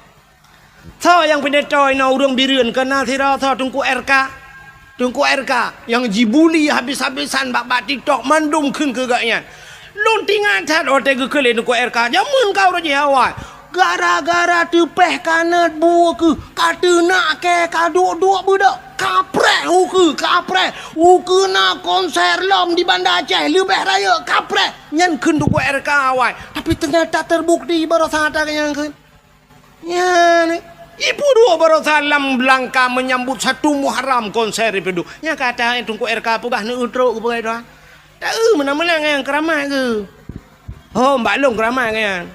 Tha yang pendetoy na urang bireun kana thira tha tengku RK yang jibuli habis-habisan bak TikTok mandum keun ke gaknya. Luntingan that ote ge kele tengku RK jamun kau raje awal. Gara-gara tepeh kanat buah ke katena ke kaduk-duk budak kaprek uke na konser lom di Banda Aceh lebih raya kaprek nyan keun tu RK awal tapi ternyata terbukti baru sadar yang keun ya ni ibu dua baru salam Belangka menyambut 1 Muharram konser itu nya kata itu RK pugah ne utro ke begitu tak menang-menang yang keramai ke oh mbak long keramai kan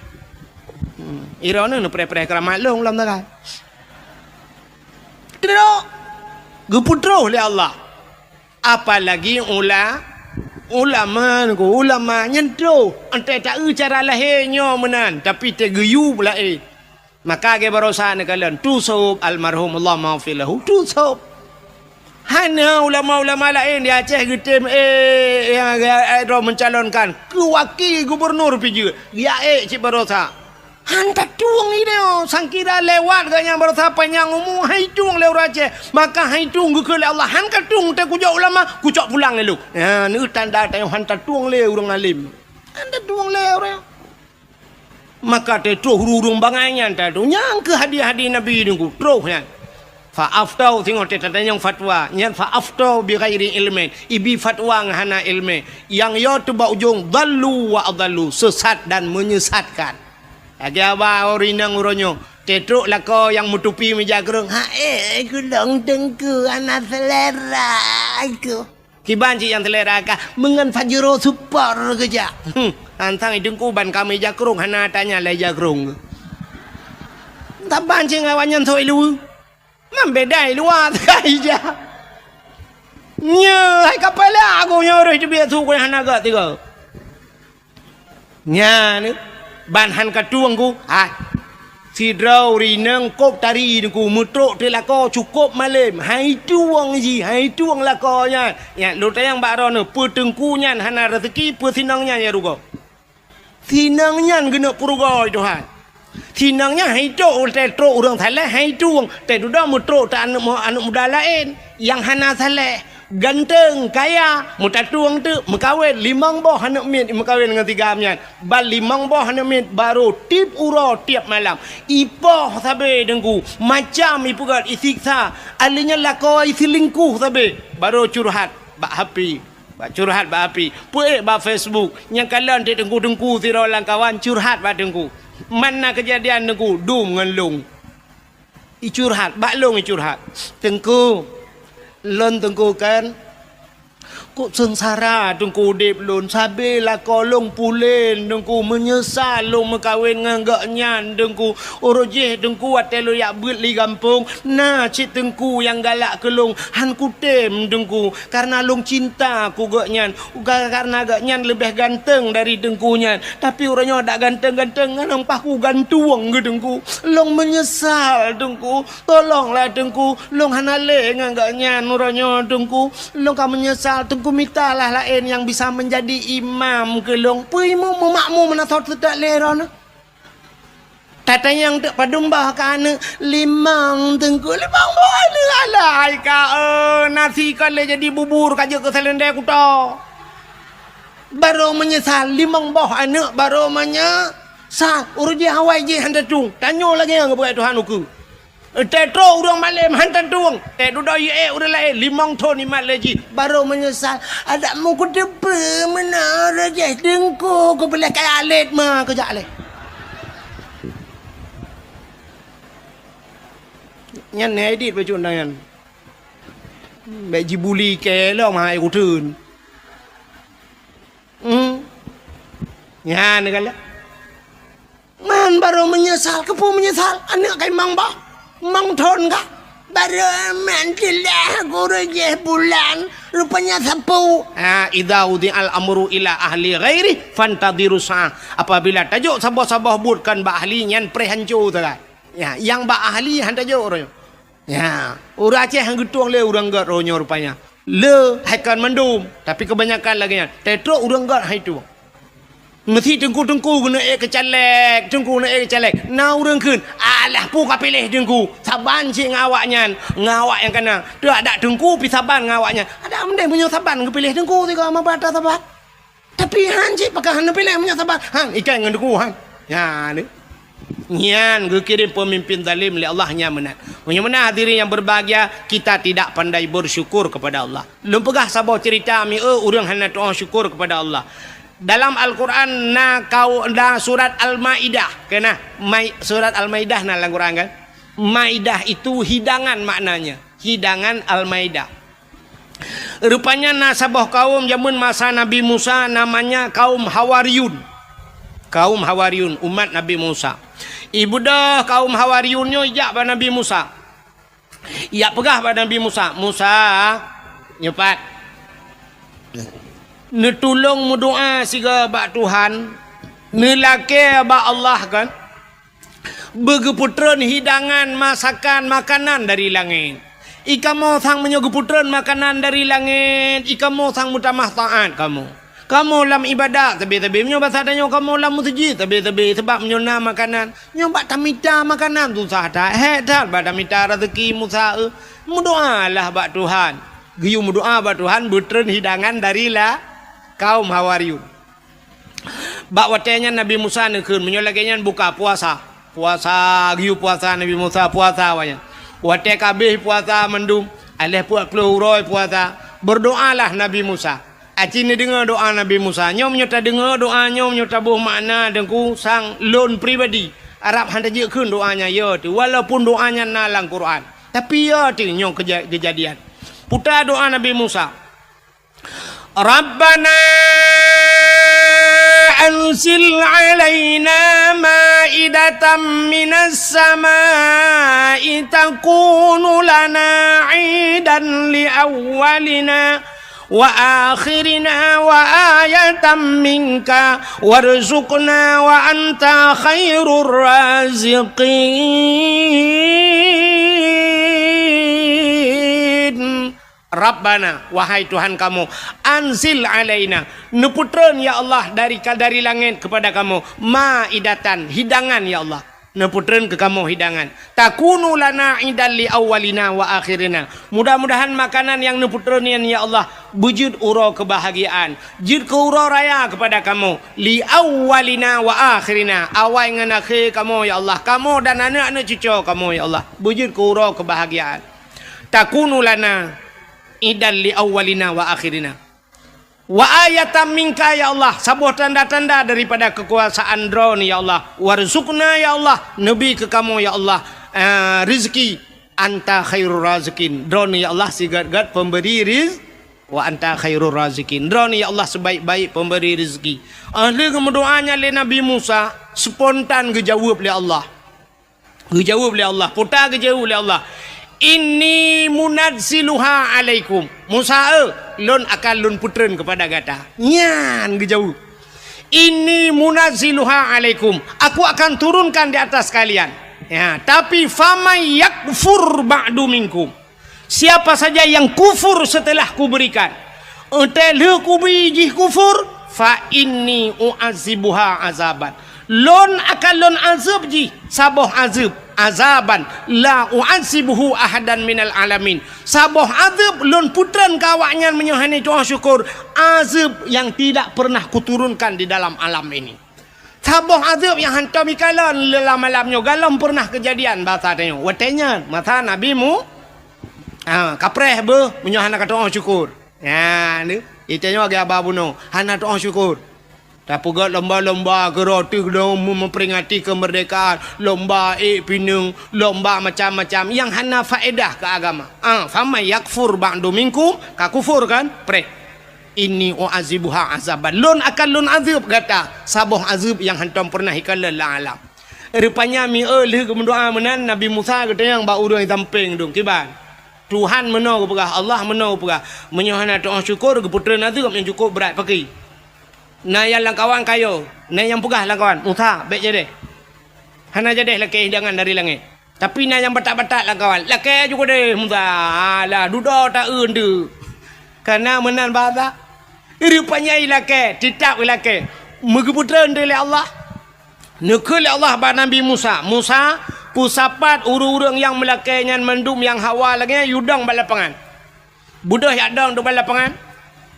irona nu pre-pre keramai long lam tak tidak geputro oleh Allah apalagi ulama nyentro ante tak cara lahirnya menan tapi tegeyu pula maka ge barosan kalian tu sub almarhum Allah maghfirlahu tu sub hanya ulama-ulama lain di Aceh getem yang ada mencalonkan ke wakil gubernur piju dia cik barosa hantar tuang ni dia sangkira lewat ganya barosa panjang umum hai tuang lewat Aceh maka hai tuang ke Allah hantar tuang tak kujak ulama kujak pulang lu ya ni tanda tanya hantar tuang le urang alim hantar tuang le orang maka te troh urung bangainya tu nyang ke hadiah-hadiah Nabi ni ku troh nya fa'aftau tengok te tanda yang fatwa nyan fa'aftau bi ghairi ilmin ibi fatwa ngahana ilmi yang yo tu ba ujung dallu wa adallu sesat dan menyesatkan lagi apa orinang uronyo tetruk lako yang mutupi meja gerung ha aku long tengku anak selera aku Kibanci yang teleraka mengan fajro super kerja. Antang idengku ban kami jakrung hana tanya lai jakrung. Tak banci ngawanyan thoi lu. Membedai luar kai ja. Nya hai kapala aku nyoro itu biar tu ko hana ga tiga. Nya ni ban han katuang ku. Si drau ri nang kop tari ku mutrok te lako cukup malam. Hai tuang ji, hai tuang lakonya. Ya lu tayang baro ne pu tengku nyan hana rezeki pu sinangnya ya rugo. Sinangnya gena purugo Tuhan. Sinangnya hai tok te trok urang thala hai tuang te duda mutrok ta anak muda lain yang hana saleh. Ganteng, kaya, muta tuang tu, mekawin, 5 boh anak mit, mekawin dengan 3 amyan. Bal 5 boh anak mit, baru tip uro tiap malam. Ipoh sabe dengku, macam ipugat isiksa, alinya lakoi selingkuh sabe, baru curhat, bak happy. Bak curhat bak api, puik bak Facebook, yang kalian dek dengku-dengku siro lang kawan, curhat bak dengku. Mana kejadian dengku, dum ngelung. I curhat, bak long i curhat. Dengku, lon tengku kan kok sengsara tengku dip lon sabe lah kolong pulen tengku menyesal lo mekawin nganggak nyan tengku orojeh tengku atelo yak beut li kampung nah cik tengku yang galak kelong han kutem tengku karena long cinta ku gak nyan karena gak nyan lebih ganteng dari tengku nyan tapi orangnya tak ganteng-ganteng nampak ku gantuang ke tengku long menyesal tengku tolonglah tengku long hanale nganggak nyan orangnya tengku long ka menyesal tengku mintalah lain yang bisa menjadi imam ke long puimu makmu menasot tidak leron tata yang tak padumbah kana 5 tengku 5 boleh alai ka nasi kale jadi bubur kaje ke selendai kuta baru menyesal 5 boh anak baru menyesal uruji hawai je handa tung tanyo lagi yang buat Tuhan uku tetro urang malam hantan tuang te duda ye udah lain 5 ton imat lagi baru menyesal ada mu ku depe mana raja dengku ku boleh kaya alit mah kejak le nyan edit baju nyan baji buli ke lo mai ku tun nyan kala man baru menyesal kepu menyesal anak kai mang bah mang thon ka baru mantilah guru je bulan rupanya sapu idza udi al amru ila ahli ghairi fantadiru sa apabila tajuk sabah-sabah budkan ba ahli nyan prehancu ta ya yang ba ahli han tajuk ro ya ura Aceh hang getuang le urang gat ronyo rupanya le haikan mendum tapi kebanyakan lagi nya tetro urang gat hai tu mesti tengku-tengku kena kecalek tengku kena kecalek na urang keun alah pu ka pilih tengku saban cik ngawaknya ngawak yang kena tu ada tengku pi saban ngawaknya ada mending punya saban ke pilih tengku tiga sama bata saban tapi han cik pakai han pilih punya saban han ikan dengan tengku han ya ni nyan kirim pemimpin zalim li Allah nya menat mana hadirin yang berbahagia kita tidak pandai bersyukur kepada Allah lum pegah sabau cerita mi urang hana doa syukur kepada Allah. Dalam Al-Quran surat Al-Ma'idah kena surat Al-Ma'idah na dalam Quran kan Ma'idah itu hidangan maknanya hidangan Al-Ma'idah rupanya nasabah kaum zaman masa Nabi Musa namanya kaum Hawariyun umat Nabi Musa ibu dah kaum Hawariyunnya ijak pada Nabi Musa ia pegah pada Nabi Musa nyepat netulung mu doa siga bak Tuhan nelake bak Allah kan begeputran hidangan masakan makanan dari langit ikamu sang menyegeputran makanan dari langit ikamu sang mutamah taat kamu lam ibadat tapi menyo bahasa danyo kamu lam masjid tapi sebab menyona makanan nyobak tamita makanan tu sah dah dah badamita rezeki musa mu doalah bak Tuhan giyu mu doa bak Tuhan butran hidangan dari kaum Hawariyun. Bak watenya Nabi Musa nekeun menyolagenya buka puasa giu puasa Nabi Musa puasa wanya. Wate kabeh puasa mendum alih puak keluroy puasa berdoalah Nabi Musa. Acini dengar doa Nabi Musa. Nyom nyota dengar doa nyom nyota buh makna dengku sang lon pribadi. Arab hanta jekeun doanya ya tu walaupun doanya nalang Quran. Tapi ya tu nyong kejadian. Putar doa Nabi Musa. Rabbana anzil alaina ma'idatan minas samai takunu lana 'idan li awwalina wa akhirina wa ayatan minka warzuqna wa anta khairur raziqin. Rabbana, wahai Tuhan kamu, anzil alaina, neputran ya Allah dari langit kepada kamu, ma'idatan, hidangan ya Allah, neputran ke kamu hidangan, takunu lana idan li awwalina wa akhirina, mudah-mudahan makanan yang neputranian ya Allah wujud uro kebahagiaan, jid ke uro raya kepada kamu, li awwalina wa akhirina, awal dengan akhir kamu ya Allah, kamu dan anak-anak cucu kamu ya Allah, wujud ke uro kebahagiaan, takunu lana idan li awwalina wa akhirina wa ayatan minka ya Allah, sebuah tanda-tanda daripada kekuasaan drone ya Allah, warzuqna ya Allah, nabi ke kamu ya Allah, rizki, anta khairur razikin, drone ya Allah sigat-gat pemberi rizki, wa anta khairur razikin, drone ya Allah sebaik-baik pemberi rizki. Ahli kemudoanya le Nabi Musa spontan gejawab le Allah, putar gejawab le Allah, inni munazziluha alaikum, Musa lon akan lon putren kepada gata nyan gejauh, inni munazziluha alaikum, aku akan turunkan di atas kalian ya, tapi famay yakfur ba'du minkum, siapa saja yang kufur setelah kuberikan, entelah kubiji kufur, fa inni u'azibuha azaban, lon akan lon azab ji saboh azab, azaban la u'azibuhu ahadan minal alamin, saboh azab lon putran kawaknya menyuhani doa syukur, azab yang tidak pernah kuturunkan di dalam alam ini, saboh azab yang hantar mikalan malam-malamnya galam pernah kejadian bahasa tanya watenya mata nabimu kapreh be menyuhana doa syukur ya ni itanya bagi ababuno hana doa syukur. Tak pugat lomba-lomba geroti memperingati kemerdekaan, lomba pinung, lomba macam-macam yang hana faedah ke agama. Fama yakfur ba'du minkum, ka kufur kan? Pre. Ini u'azibuha azaban. Lon akan lon azab kata. Saboh azab yang hantam pernah ikalal alam. Rupanya mi leh kemendoa menan Nabi Musa kata yang ba urang tamping dong kiban. Tuhan menau pegah, Allah menau pegah. Menyuhana doa syukur keputusan azab yang cukup berat pakai. Nah yang langkawan kayo, nah yang pegah langkawan, Musa baik jadi. Hana jadi laki hidangan dari langit. Tapi nah yang batak-batak langkawan, laki juga deh Musa. Alah duda tak undu. Karena menan bahasa. Rupanya laki, tidak laki. Megeputan dari Allah. Nekul Allah pada Nabi Musa. Musa pusapat urang-urang yang melakainya mendum yang hawa lagi yudang balapangan. Budah yadang do balapangan.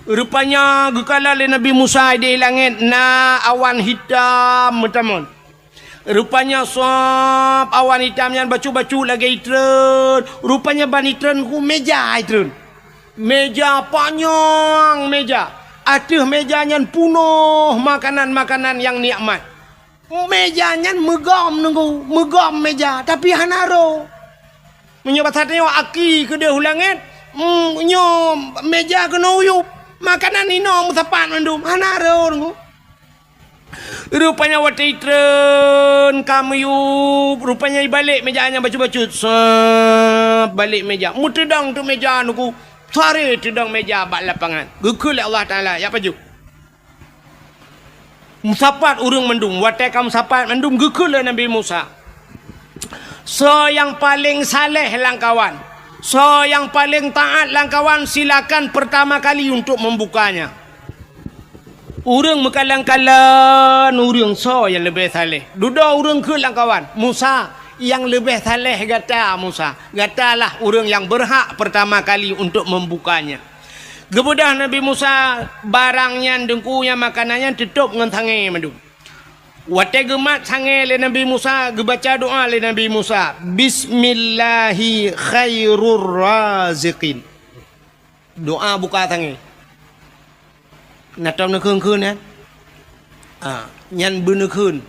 Rupanya gekala le Nabi Musa di langit na awan hitam metamun. Rupanya sop awan hitam yang bacu-bacu lagi itren. Rupanya ban itren ku meja itren. Meja panjang meja. Aduh mejanya penuh makanan-makanan yang nikmat. Mejanya megam nunggu, megam meja tapi hanaro. Menyobat hatnya aki ke dia langit. Nyo meja kena uyup. Makanan ini musapan mendum hanaro nunggu. Rupanya waktu itren kami yuk. Rupanya balik mejanya bacu-bacu. Balik meja. Mutedang tu meja nunggu. Sari tedang meja bak lapangan. Gukul Allah Ta'ala. Ya paju. Musapat urung mendum. Waktu kamu musapat mendum. Gukul Nabi Musa. So yang paling saleh langkawan. So yang paling taat langkawan silakan pertama kali untuk membukanya. Urang mekalang-kalang urang so yang lebih saleh. Duda urang ke langkawan. Musa yang lebih saleh kata Musa. Katalah urang yang berhak pertama kali untuk membukanya. Kemudian Nabi Musa barangnya dengkunya makanannya tutup dengan tangan madu. Wate gemat sange le Nabi Musa, gebaca doa le Nabi Musa. Bismillahi khairur raziqin. Doa buka sange. Natam nekun kun kan? Nyan benekun.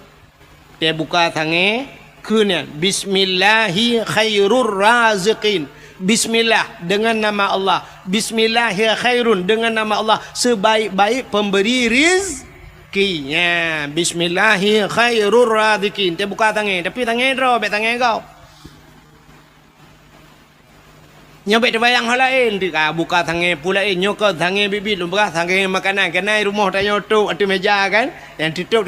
Dia buka sange kun kan. Bismillahi khairur raziqin. Bismillah dengan nama Allah. Bismillahir khairun dengan nama Allah, sebaik-baik pemberi rezeki. Ya, Bismillahir khairur razikin. Dia buka tangan, tapi tangan draw, bet tangan kau. Nyobek terbayang hal lain, dia buka tangan pula nyokot tangan bibit lu beras tangan makanan kenai rumah tak nyotok ada meja kan, yang tutup.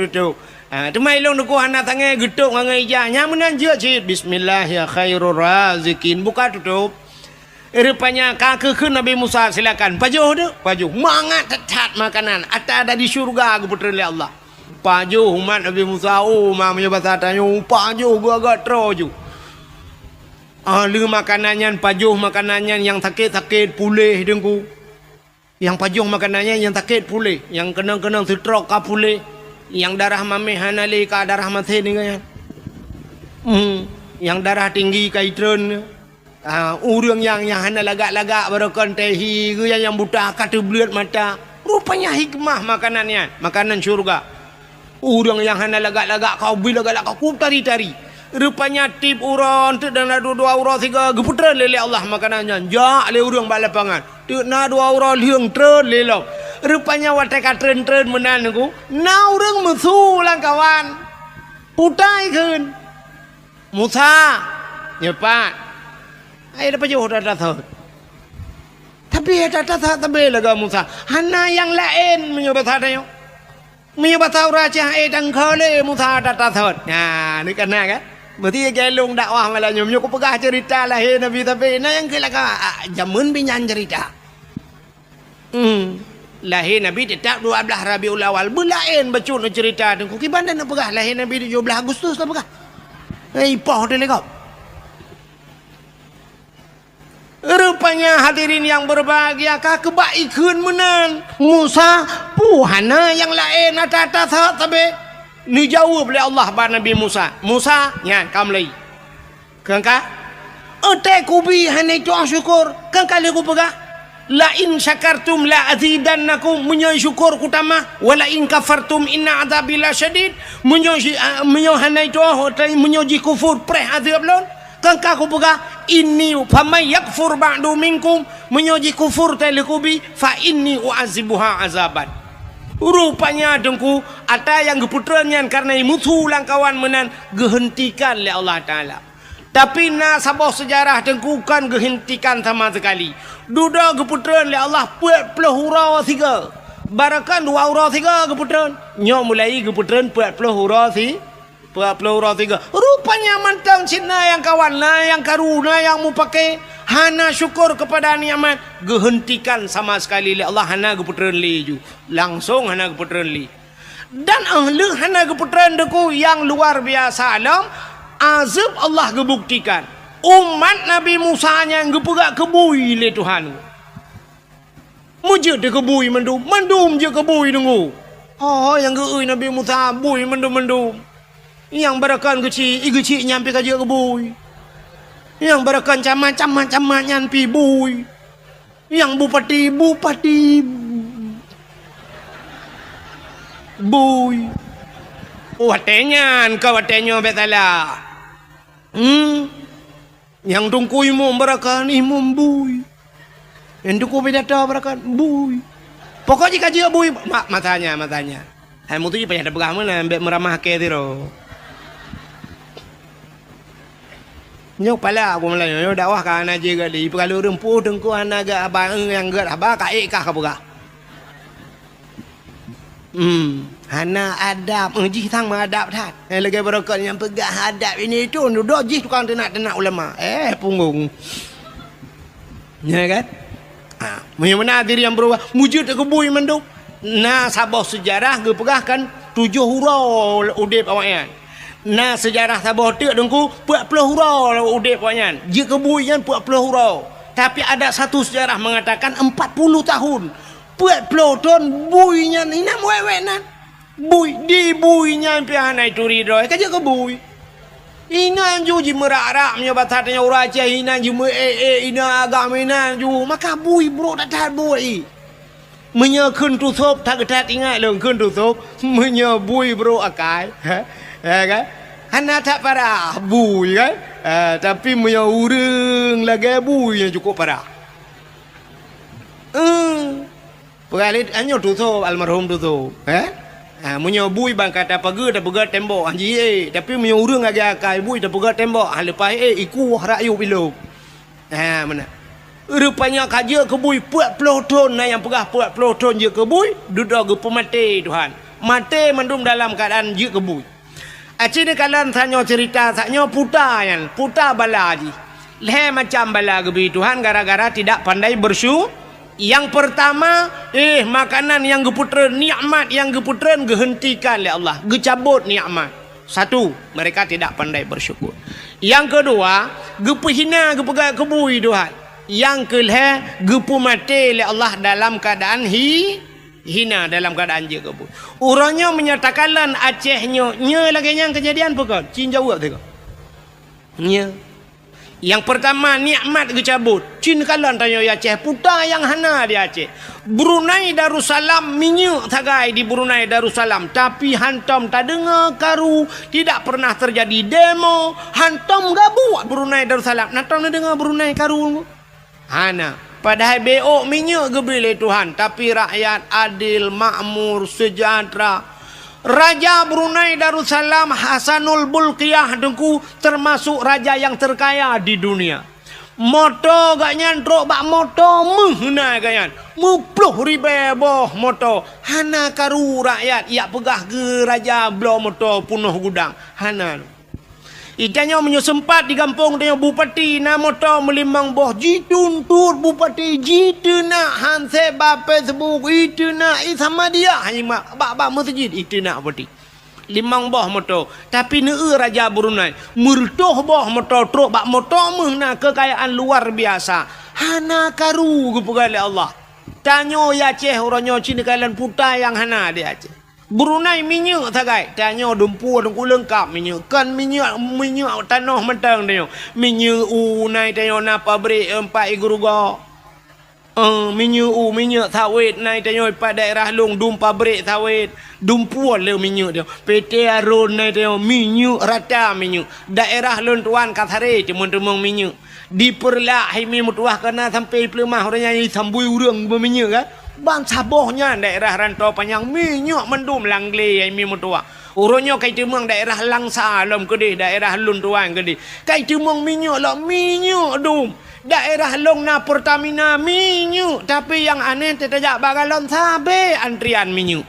Tu mai long deku anak tangan geduk ngai ija nyamunan je cit bismillahir khairur razikin buka tutup. Rupanya kaki ke Nabi Musa silakan pajuh tu pajuh mangat tetat makanan ada di syurga aku putra Allah. Pajuh umat Nabi Musa mamanya bahasa tanya pajuh gua agak troju. Ahli makanannya pajuh makanannya yang sakit pulih dengku. Yang pajuh makanannya yang sakit pulih, yang kenang-kenang stroke ka pulih, yang darah mameh hanali ka darah mati ni kan. Yang darah tinggi ka itren. Urang yang hana lagak-lagak barokan tehi ke yang buta kata belut mata. Rupanya hikmah makanannya, makanan syurga. Urang yang hana lagak-lagak kau bila lagak kau tari-tari. Rupanya tip uron tu dan dua uron tiga geputran lele Allah makanannya. Jak le urang bak lapangan. Tu na dua uron liang tren lelo. Rupanya watai ka tren menan aku. Na urang musuh lang kawan. Putai keun. Musa nyepat. Ai dapat jauh dah tahu. Tapi dah tahu tapi laga Musa. Hana yang lain menyobat hadayo. Menyobat tahu raja dan khale Musa dah tahu. Nah, ni kena kan? Berarti gelung dakwah malah nyum aku pegah cerita lahir Nabi tapi nah yang kelaka jamun binyan cerita. Lahir Nabi tetap 12 Rabiul Awal bulain bacun cerita tu. Ki bandar nak pegah lahir Nabi 17 Agustus lah pegah. Poh tu lekau. Rupanya hadirin yang berbahagia kebaikan menan Musa puhana yang lain ada tapi ni jawab oleh Allah pada Nabi Musa. Musa, ya, kamu lagi. Kangka, ente kubi hanya itu syukur. Kangka leku pegah. La in syakartum la azidannakum menyoy syukur kutama. Wala in kafartum inna adzabi la syadid. Menyoy hanya itu menyoy kufur preh azab lon. Kangka ku pegah. Inni famay yakfur ba'du minkum menyoy kufur telekubi fa inni u'azibuha azaban. Rupanya dengku ada yang geputrannya karena musuh langkawan menan gehentikan oleh Allah Ta'ala. Tapi nasabah sejarah dengku kan gehentikan sama sekali. Duda geputran oleh Allah puat pelahura tiga. Barakan 2 hurau 3 geputran. Nyok mulai geputran puat pelahura tiga. Rupanya mantang Cina yang kawan lah yang karuna yang mu pakai. Hana syukur kepada nikmat gehentikan sama sekali oleh Allah hana geputran li ju. Langsung hana geputran li. Dan ahli hana geputran deku yang luar biasa alam azab Allah gebuktikan. Umat Nabi Musa yang gepegak kebui le Tuhan. Mujud de kebui mendum je kebui dengu. Oh yang geui Nabi Musa bui mendum. Yang barakan kecil nyampe kaje kebui. Yang berakan camat nyampi bui. Yang bupati bui. Watenya betala. Yang tungku imum berakan imum bui. Yang tungku bedata berakan bui. Pokoknya kaji bui matanya. Hai mutu je payah dah berah mana ambek meramah ke tiro. Nyok pala aku mulai nyok dakwah ka ana je gali perlu rempuh dengku ana ga abang yang ga abah ka kah ka buka. Hana adab ji tang adab tat. Lagi barakat yang pegah adab ini tu duduk ji tukang tenak ulama. Punggung. Ya kan? Mana diri yang berubah wujud ke bui menduk. Nah sabah sejarah ge pegahkan 7 hurau udip awaknya. Nah sejarah sabah tu dengku 40 hurau udip awaknya. Je kebuian 40 hurau. Tapi ada satu sejarah mengatakan 40 tahun. 40 tahun buinya ni nak wewenan. Bui di buinya piana itu ridoi kaje ke bui. Ina juji merak-rak nya batatnya uraja ina ju ina agama ina ju maka bui bro tak bui. Menya khun tu sop tak ingat leng khun tu sop menya bui bro akai. Ha kan? Hana tak parah bui kan. Tapi punya urang lagi bui yang cukup parah. Peralit hanya tu almarhum tu. Punya bui bang kata pegat tembok anji tapi punya urang lagi akai bui dah pegat tembok lepas iku rayu bilo. Mana? Rupanya kaja ke bui 40 ton yang pegah 40 ton je ke bui duduk ke pemati Tuhan. Mati mendum dalam keadaan je ke bui. Acik ni kalian tanya cerita saknya puta bala ji. Leh macam bala gebi Tuhan gara-gara tidak pandai bersyukur. Yang pertama, makanan yang geputren, nikmat yang geputren gehentikan oleh Allah, gecabut nikmat. Satu, mereka tidak pandai bersyukur. Yang kedua, gepehina gepegat kebui Tuhan. Yang kelih, gepu mati oleh Allah dalam keadaan hina dalam keadaan je kebui. Orangnya menyatakan Acehnya, nya lagi yang kejadian pokok, cin jawab tengok. Nya. Yang pertama nikmat gecabut. Cin kalan tanya Aceh puta yang hana di Aceh. Brunei Darussalam minyak tagai di Brunei Darussalam tapi hantam tak dengar karu, tidak pernah terjadi demo, hantam gak buat Brunei Darussalam. Hantam tak dengar Brunei karu. Hana padahal beok minyak gebile Tuhan tapi rakyat adil, makmur, sejahtera. Raja Brunei Darussalam Hasanul Bolkiah dengku termasuk raja yang terkaya di dunia. Moto gak nyantrok bak moto menghina gayan. 10,000 boh moto. Hana karu rakyat ia pegah ke raja blo moto punuh gudang. Hana. Itanya sempat di kampung tanya bupati na moto melimbang boh jitun tur bupati jitu nak hanse bape sebuk itu nak sama dia hanya bak masjid itu nak bupati limang boh moto tapi ne raja Brunei murtoh boh moto truk bak moto mehna kekayaan luar biasa hana karu gepegali Allah tanyo ya Aceh orangnya Cina kalian puta yang hana dia Aceh. Brunei minyak tagai tanya dumpu dengku lengkap minyak kan minyak tanah mentang tanya minyak nai tanya na pabrik 4 igruga minyak sawit nai tanya pada daerah long dum pabrik sawit dumpu le minyak dia PT Arun nai tanya minyak rata minyak daerah lon tuan Kathare temung minyak diperlah himi mutuah kena sampai pelemah orangnya sambui urang berminyak kan. Bang sabohnya daerah rantau panjang minyak mendum langle yang mi mutua. Urunyo kai temang daerah Langsa lom kedih daerah Lun Tuan kedih. Kai temang minyak lah minyak dum. Daerah Long na Pertamina minyak tapi yang aneh tetajak bagalon sabe antrian minyak.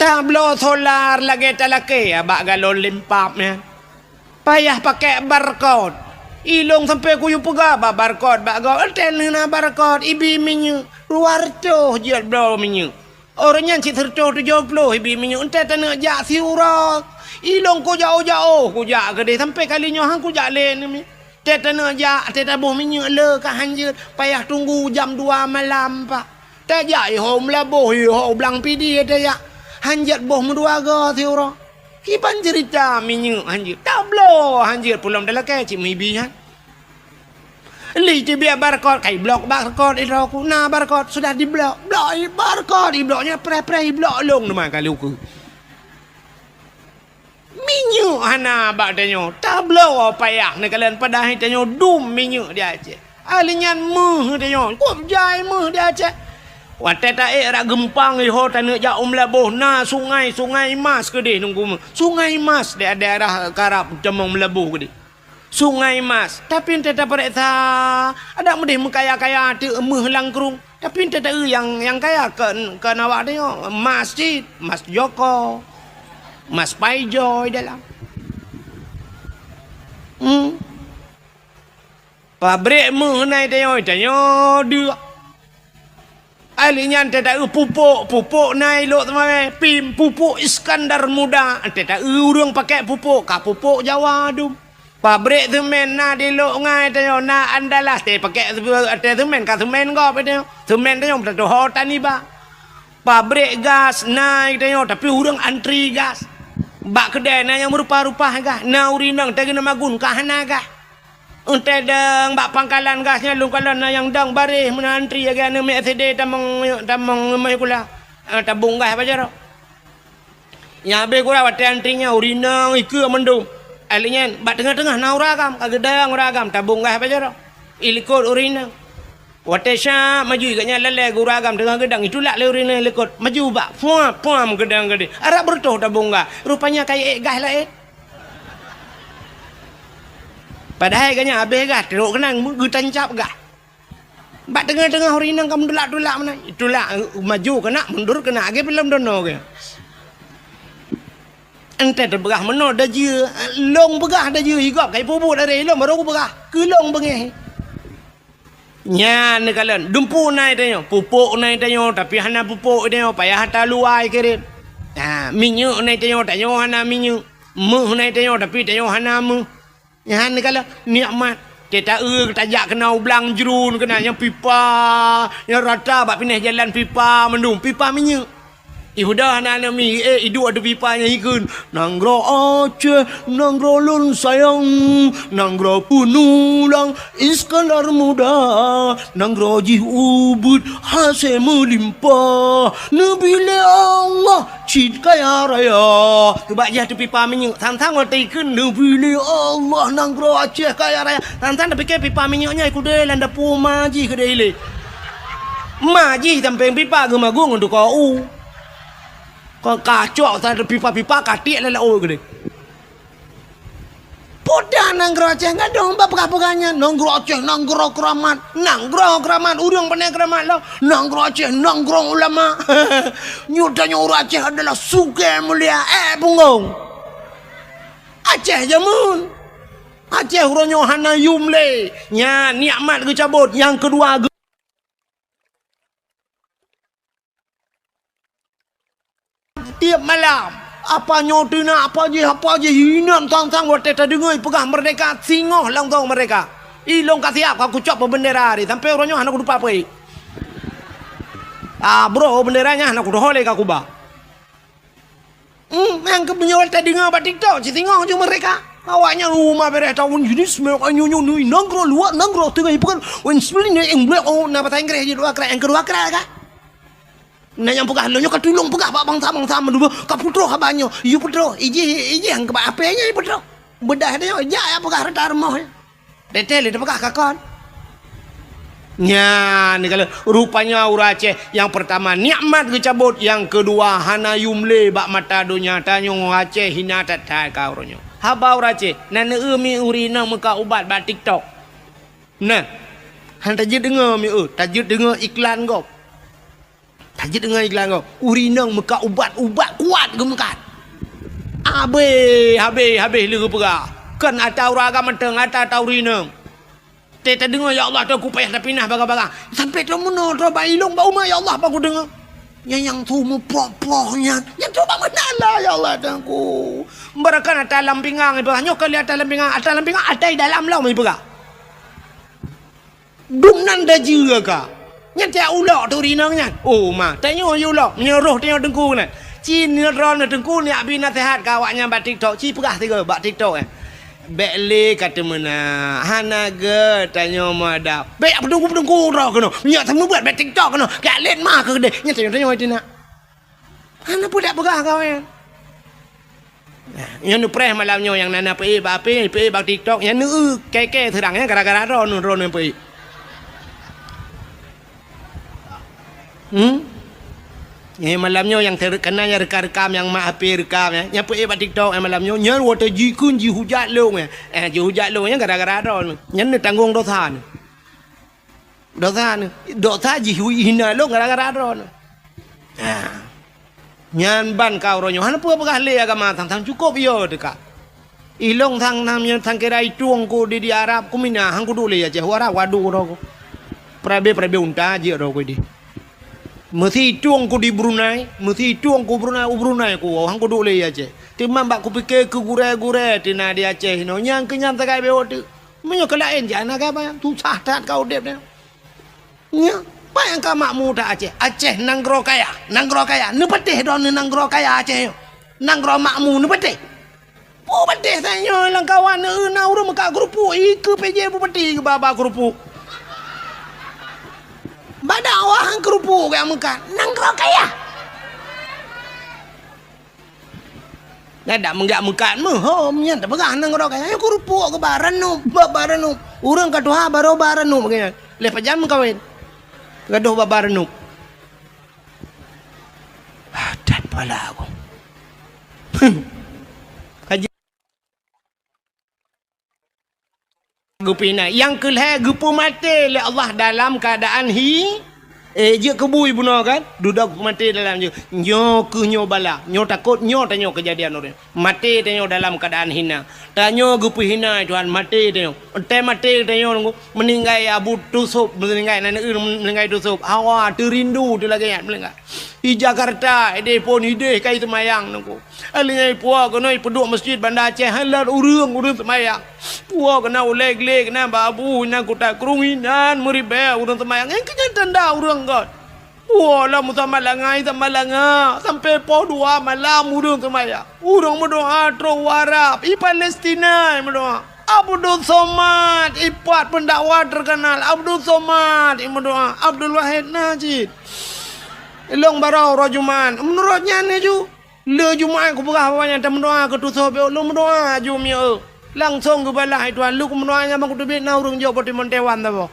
Tablo solar lagi talake ya bagalon limpapnya. Payah pakai barcode. Ilong sampai kuyu pega barcode bagau hotel na barcode ibi minyak luar tu jual bro minyak orangnya si terco 70 ibi minyak ente tanah jak siura ilong ku jauh-jauh ku jak gede sampai kalinya hang ku jak len ni te tanah jak te tabuh minyak le ka hanjut payah tunggu jam 2 malam pak te jak hom labuh ho blang pidi te ya hanjut boh mendua ga siura kipan cerita minyak hanjir tablo hanjir pulang dalam kecik mibihan li biar barcode kai blok barcode itu aku nah barcode sudah di blok barcode di bloknya pre blok long nama kali aku minyak hana bak tanyo tablo payah ni kalian pada hari tanyo dum minyak dia aja alinyan meh tanyo kup jai meh dia aja Wate tae rak gempang ho tanah ja Melabuh na sungai Mas ke deh nunggu sungai Mas di daerah Karap Cemong Melabuh ke deh sungai Mas tapi ente tak periksa ada mudih kaya tu emeh langkrung tapi ente tak yang kaya ke nawak dia masjid Mas Joko Mas Paijoy dalam pabrik meh nai dia dia alinya ente tak pupuk naik lo teman pim pupuk Iskandar Muda ente tak urang pakai pupuk ka pupuk Jawa dum pabrik semen na di lo ngai tanya na andalas te pakai ate semen ka semen go pe tanya semen tanya betul hotan ni ba pabrik gas naik tanya tapi urang antri gas bak kedai na yang merupa-rupa gas na urinang tagi na magun ka hana gas ente deng bak pangkalan gasnya lu kalau na yang dang baris menantri ya kan me CD tamang mai kula tabung gas apa jaro Yang habis kurang wate antrinya urinang ikut mendung. Alinya bat tengah-tengah na uragam kagedang uragam tabung gah apa jaro. Ilikut urinang. Wate sya maju iganya lele uragam tengah gedang itulah le urinang ilikut. Maju bak puam gedang gede. Arab bertuh tabung gah. Rupanya kayak gah lah Padahal iganya habis gah teruk kenang getancap gah. Bat tengah-tengah urinang kamu tulak-tulak mana. Itulah maju kena mundur kena age belum dono ke. Ente terberah meno dah je long berah dah je igap kai pupuk dari long baru berah ke long bengeh nya ne kalan dumpu nai tanyo pupuk nai tanyo tapi hana pupuk tanyo payah hata luai kirim minyak nai tanyo hana minyak meh nai tanyo tapi tanyo hana meh nya ne kalan nikmat kita tajak kena ublang jerun kena yang pipa yang rata bak pindah jalan pipa mendung pipa minyak Ihudah anak-anak mi hidup ada pipanya ikun Nanggro Aceh Nanggro lun sayang Nanggro punulang Iskandar muda Nanggro jih ubud Hasil melimpah Nabila Allah Cid kaya raya Tebak jah tu pipa minyak Tantang waktu ikun Nabila Allah Nanggro Aceh kaya raya Tantang dah fikir pipa minyaknya Ikut dia landa puma ji ke dia ile Maji sampai pipa gemagung untuk kau Kau kacau tak ada pipa-pipa katik lelak oh gede. Podah nanggro Aceh enggak dong apa-apanya. Nanggro Aceh nanggro keramat. Nanggro keramat urang pandai keramat lo. Nanggro Aceh nanggro ulama. Nyudanya orang Aceh adalah suka mulia. Punggong. Aceh jamun. Aceh uranyo hana yumle. Nya nikmat ke cabut. Yang kedua tiap malam apa nyotina apa je hinan tang-tang wate ta dengai pegah merdeka singoh lang tong mereka ilong kasiap aku cop bendera hari sampai orangnya anak lupa apa bro benderanya anak udah holek aku ba yang kebenyol ta dengai ba TikTok si singoh je mereka awaknya rumah beres tahun jenis mek anyunyu nui nanggro luar nanggro tengah ipukan wen sebenarnya yang blek na bahasa Inggris je dua kira yang kedua kira ka na yang pegah lo nyo katulong pegah bak bangsa mendu ka putro ka banyo yu putro iji yang ke apenya putro bedah dia ja ya pegah reta remah detel dia pegah kakon nya ni kalau rupanya orang Aceh yang pertama nikmat kecabut yang kedua hana yumle bak mata dunia tanyo Aceh hina tatai ka oronyo haba orang Aceh nana mi urina muka ubat bak TikTok nah han tajid dengar mi tajid dengar iklan kau Tajid dengan iklan kau urinang muka ubat-ubat kuat gemekat habis lera perah kan atau raga menteng atau urinang Teta dengar ya Allah tu aku payah dah pindah barang-barang sampai tu mana tu bailong bau ma ya Allah aku dengar yang tu mu ploh-plohnya yang tu mana lah ya Allah aku berakan atas dalam pinggang ibu hanya kali atas dalam pinggang atas dalam lah ibu ka dumnan dah jira ka Nyata ulok tu rinangnya. Oh ma, tanya ulok, nyeruh tengok dengku ni. Cin ron dengku ni abi nasihat kawaknya bat TikTok. Ci perah tiga bat TikTok Bekle kata mana hanaga tanya madap. Bek apa dengku ro kena. Nyak sama buat bat TikTok kena. Kak len mah ke deh. Nyata tanya itu nak. Hana pun tak perah kau Yang nu preh malamnya yang nana pe bak TikTok. Yang nu keke terangnya gara-gara ron pe. Malamnya yang terkenanya rekam yang mak api rekam yang pergi buat TikTok malamnya nyer water jikun ji hujat long ji hujat long gara-gara ron nyen tanggung dosa ji hina long gara-gara ron nyan ban kau ronyo han apa le agama tang cukup yo dekat ilong tang tang kira ituang ko di Arab ku mina hang ku dule ya je wara wadu ro prabe unta je ro ko di Mesti tuang ku di Brunei, mesti tuang ku Brunei ku, hang ku dulu ya je. Timam bak ku pikir ke gure tina di Aceh, no nyang kenyang takai bewa tu, menyo kelain jana apa? Tu sahtat kau dep ni. Nya, apa yang kau makmu tak Aceh nanggro kaya, ni petih don nanggro kaya Aceh, nanggro makmu ni petih. Oh petih tanya lang kawan, na urang maka grupu, iku PJ bu petih ke baba grupu. Badak orang kerupuk yang makan nanggro kaya Ada menggak mengkat nya tak pegah nang ro kaya ku rupuk ke baranu urang katuha baro baranu begini lepas jam kawin gaduh baranu dan pala aku kaji gupina yang kelhe gupu mati le Allah dalam keadaan je kebui bunuh kan duduk mati dalam je nyo ke nyo bala nyo takut nyo tanyo kejadian orang mati tanyo dalam keadaan hina tanyo gupu hina Tuhan mati tanyo ente mati tanyo meninggai abu tusuk meninggai nana meninggai tusuk hawa terindu tu lagi ya meninggai di Jakarta ide pun ide kai semayang nunggu alingai puak kenoi peduk masjid Banda Aceh halar urang semayang puak kena uleg-leg kena babu na kota kerunginan meribe urang semayang yang kenyataan dah urang God. Wah, lah musa malangai sampai po 2 malam urang semayang. Urang berdoa tro warap i Palestina berdoa. Abdul Somad ipat pendakwa terkenal Abdul Somad berdoa. Abdul Wahid Najid. Long barau rojuman. Menurutnya ni ju. Le Jumaat ku berah banyak tak berdoa ke tu sobe lu berdoa ju mia. Langsung ke balah Tuhan lu ku berdoanya bang ku tebik na urang jauh poti Montewan ta bo.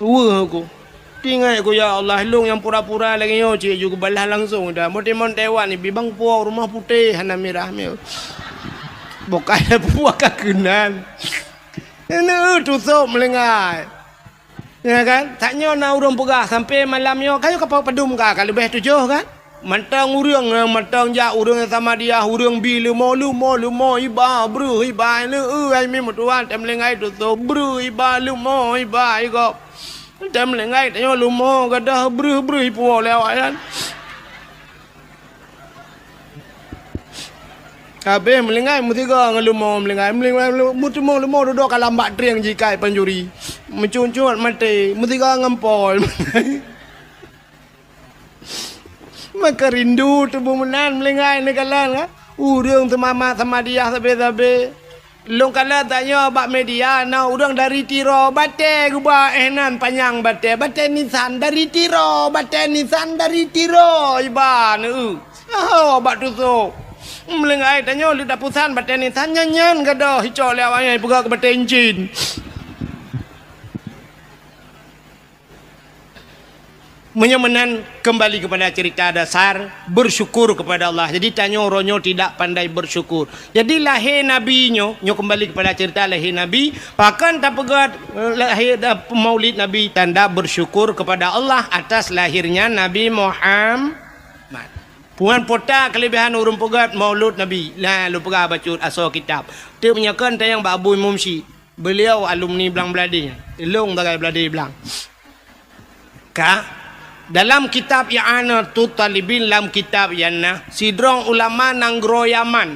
Wah aku tinggal aku ya Allah long yang pura-pura lagi yo cik juga balah langsung dah mon Taiwan ni bibang puak rumah putih hana merah mel bukan puak kakenan ini tusuk melengai ya kan taknya na urang pegah sampai malam yo kayu kapal padum ka kalau lebih 7 kan mantang urang mantang ja urang sama dia urang bi lumo iba bru iba le ai mi mutuan tem lengai tusuk bru iba lumo iba iko Dem lengai tanyo lumo gadah bru ipu lewat kan. Kabeh melengai mutiga ngelumo melengai mutimo lumo duduk kalambak triang jikai penjuri. Mencuncut mati mutiga ngempol. Maka rindu tubuh menan melengai ni kalan kan. Urang temama sama dia sabe-sabe. Long kala tanya bak media na urang dari tiro bate guba enan panjang bate nisan dari tiro iba nu bak tusuk melengai tanya lu dapusan bate nisan nyanyan gadoh hijau lewanya pegak bate encin menyemenan kembali kepada cerita dasar bersyukur kepada Allah. Jadi tanya ronyo tidak pandai bersyukur. Jadi lahir Nabi nyo kembali kepada cerita lahir Nabi. Bahkan tak pegat lahir maulid Nabi tanda bersyukur kepada Allah atas lahirnya Nabi Muhammad. Puan pota kelebihan urung pegat maulud Nabi. Lah lu pegah baca asal kitab. Dia menyakan tayang Pak Abu Mumsi. Beliau alumni Belang Beladinya. Elong bagai Beladi Belang. Dalam kitab I'anatul Talibin dalam kitab Yana sidrong ulama nanggro Yaman